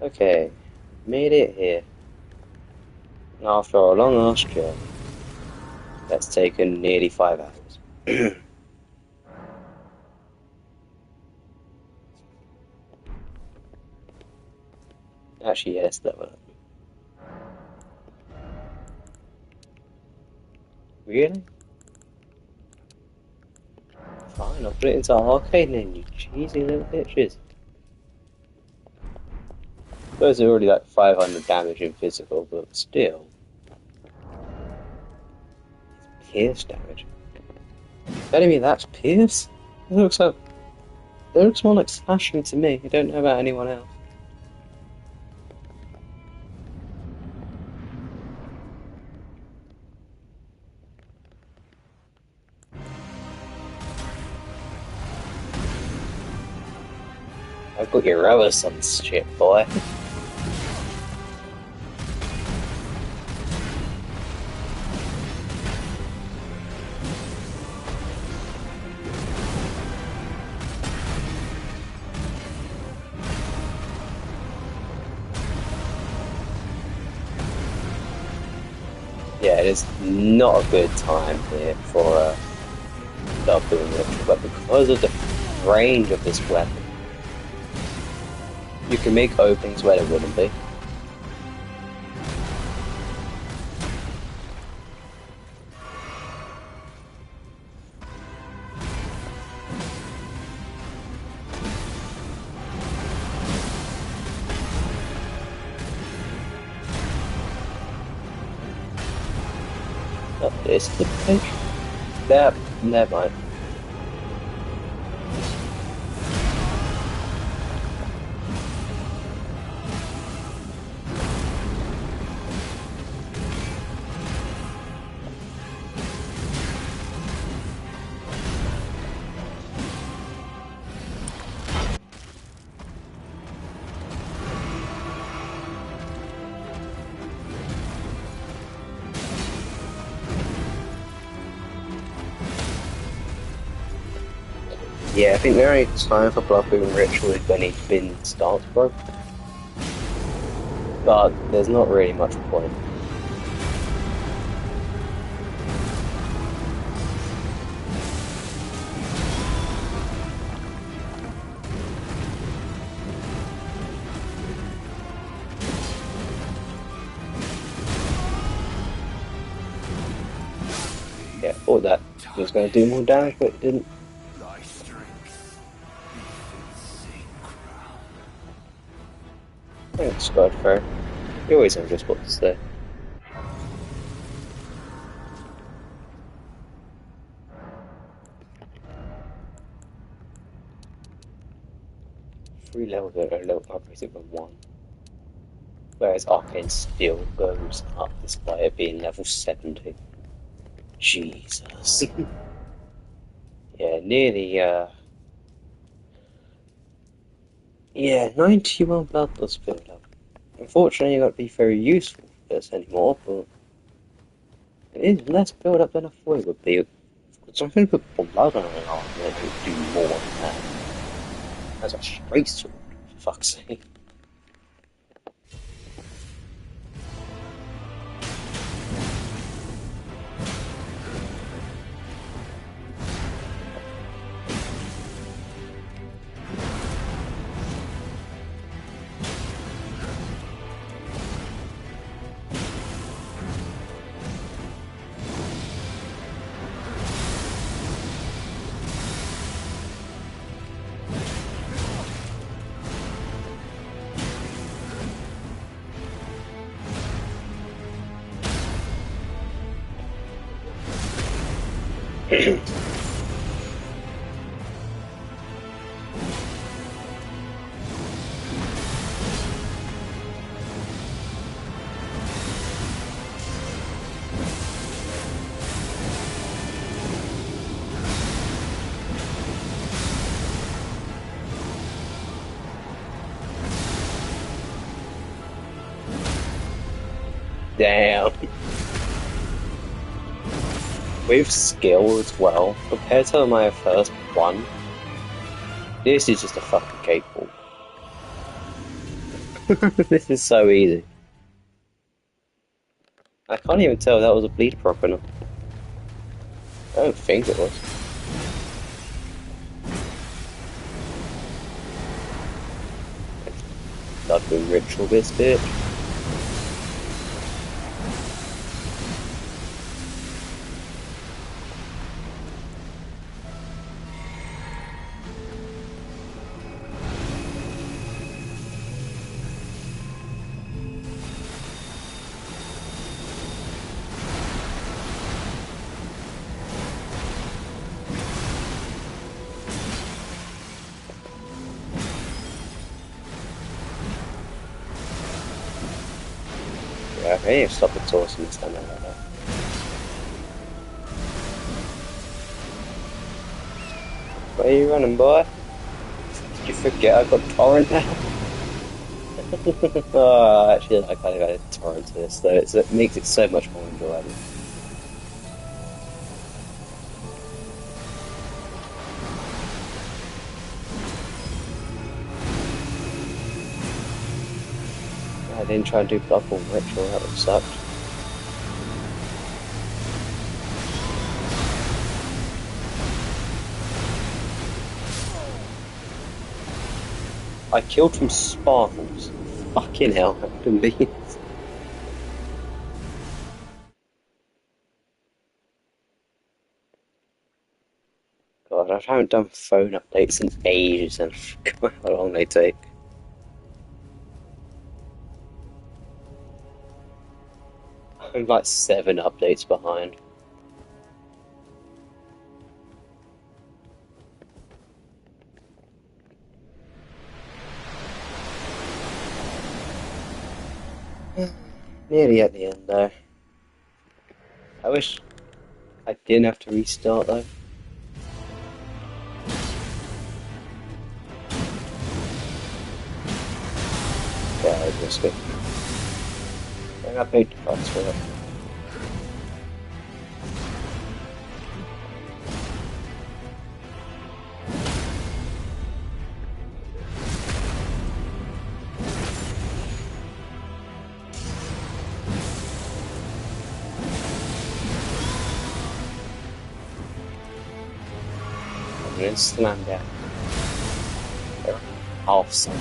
Okay, made it here. After a long ass journey. That's taken nearly 5 hours. Actually, yes, that was. Really? Fine, I'll put it into arcade then, you cheesy little bitches. Suppose they're already like 500 damage in physical, but still. It's pierce damage. Telling me that's pierce? It looks more like slashing to me. I don't know about anyone else. I've got your Roasons shit, boy. Yeah, it is not a good time here for start doing it, but because of the range of this weapon, you can make openings where there wouldn't be. Not this the page? There, never mind. Yeah, I think the only time for Blood Moon Ritual is when his bin starts broke. But there's not really much point. Yeah, thought that was going to do more damage, but it didn't. Thy strength befits a crown. Thanks, Godfrey. You always know just what to say. Three levels are a little upgraded than one. Whereas Arcane still goes up despite it being level 70. Jesus. Yeah, nearly, yeah, 91 bloodlust build up. Unfortunately, you've got to be very useful for this anymore, but it is less build up than I thought it would be. Something to put blood on an arm that would do more than that. That's a straight sword, for fuck's sake. Damn. With skill as well, compared to my first one, this is just a fucking cakewalk. This is so easy. I can't even tell that was a bleed proc or not. I don't think it was. Blood Moon Ritual this bitch. Yeah, I need to stop the tossing and stand like that. Where are you running, boy? Did you forget I've got torrent now? Oh, actually, I kind of got a torrent to this, though. It makes it so much more enjoyable. I didn't try and do Bloodborne Ritual, that would have sucked. I killed from sparkles. Fucking hell, that convenience. God, I haven't done phone updates in ages and I forgot how long they take. I'm like 7 updates behind. Nearly at the end though. I wish I didn't have to restart though. Yeah, I risk it. And I paid the price for it. And then slam down. They're awesome.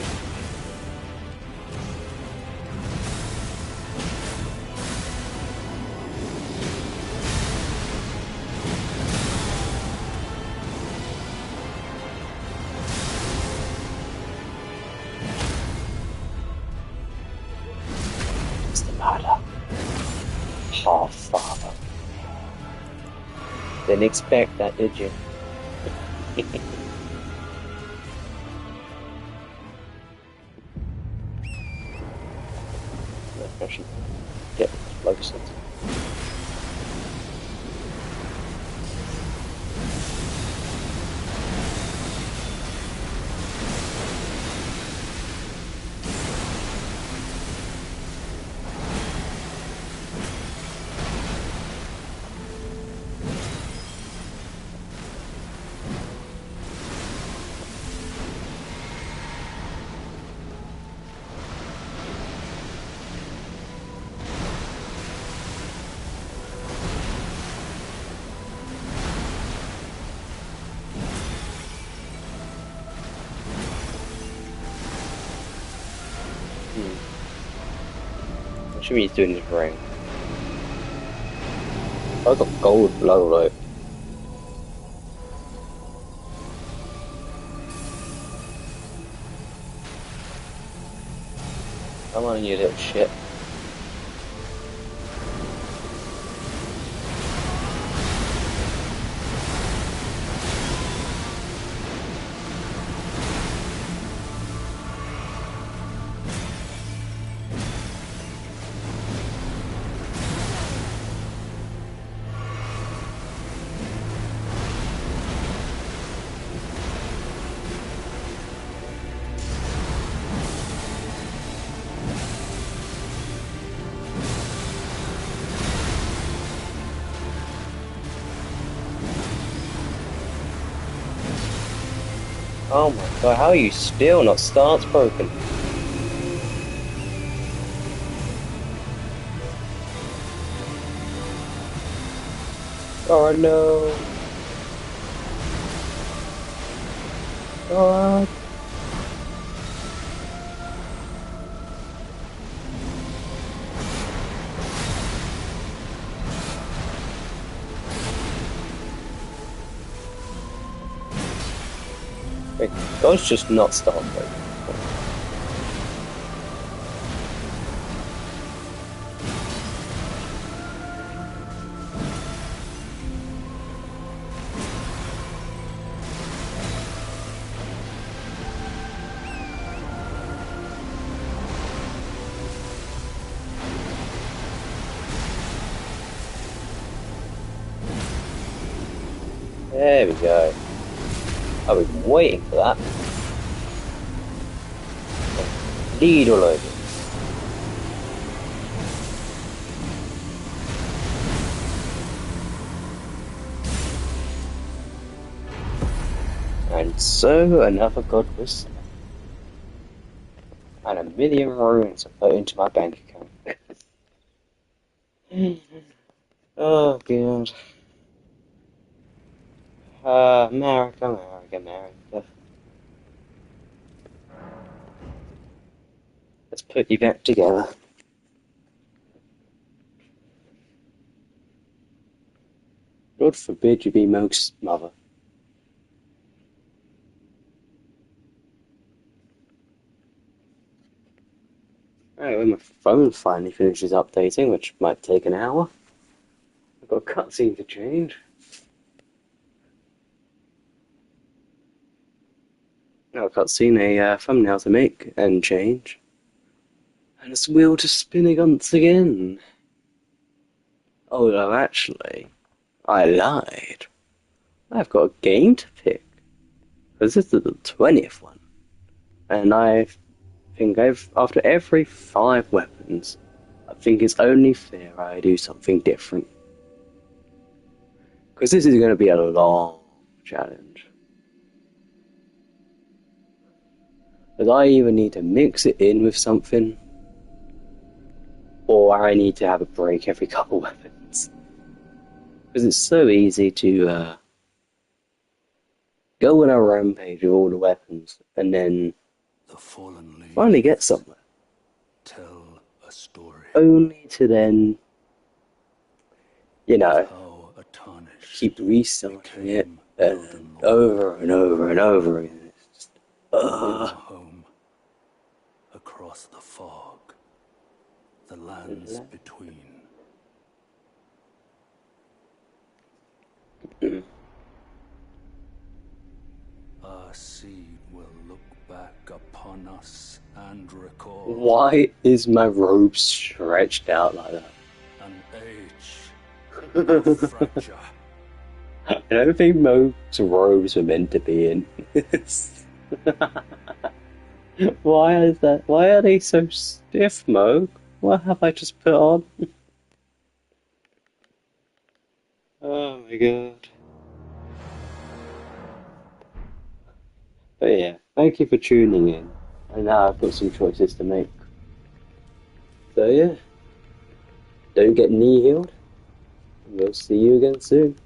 What's the matter? Half father. Didn't expect that, did you? I should get closer. What should we do in this ring? I got gold below, right? Come on, you little shit. Oh my god, how are you still not stance broken? Oh no. God. Wait, God's just not stance broken. There we go. I've been waiting for that. Lead all over. And so another god was slain. And 1,000,000 runes are put into my bank account. Oh god. America, America, America. Let's put you back together. God forbid you be Mohg's mother. Right, when my phone finally finishes updating, which might take an hour, I've got a cutscene to change. No, a cutscene, a thumbnail to make and change. And it's wheel to spinning once again. Although actually, I lied. I've got a game to pick. Because this is the 20th one. And I think after every 5 weapons, I think it's only fair I do something different. Because this is going to be a long challenge. Because I either need to mix it in with something, or I need to have a break every couple weapons. Because it's so easy to go on a rampage with all the weapons, and then The fallen leaves finally get somewhere. tell a story. Only to then, you know, How a tarnished keep restarting it became and Elden Lord. over and over and over again. It's just, Home, across the fog, the lands between. Our seed will look back upon us and recall Why is my robe stretched out like that? an age of fracture. I don't think Moog's robes were meant to be in this. Why is that? Why are they so stiff, Moog? What have I just put on? Oh my god. But yeah, thank you for tuning in. And now I've got some choices to make. So yeah, don't get knee healed. We'll see you again soon.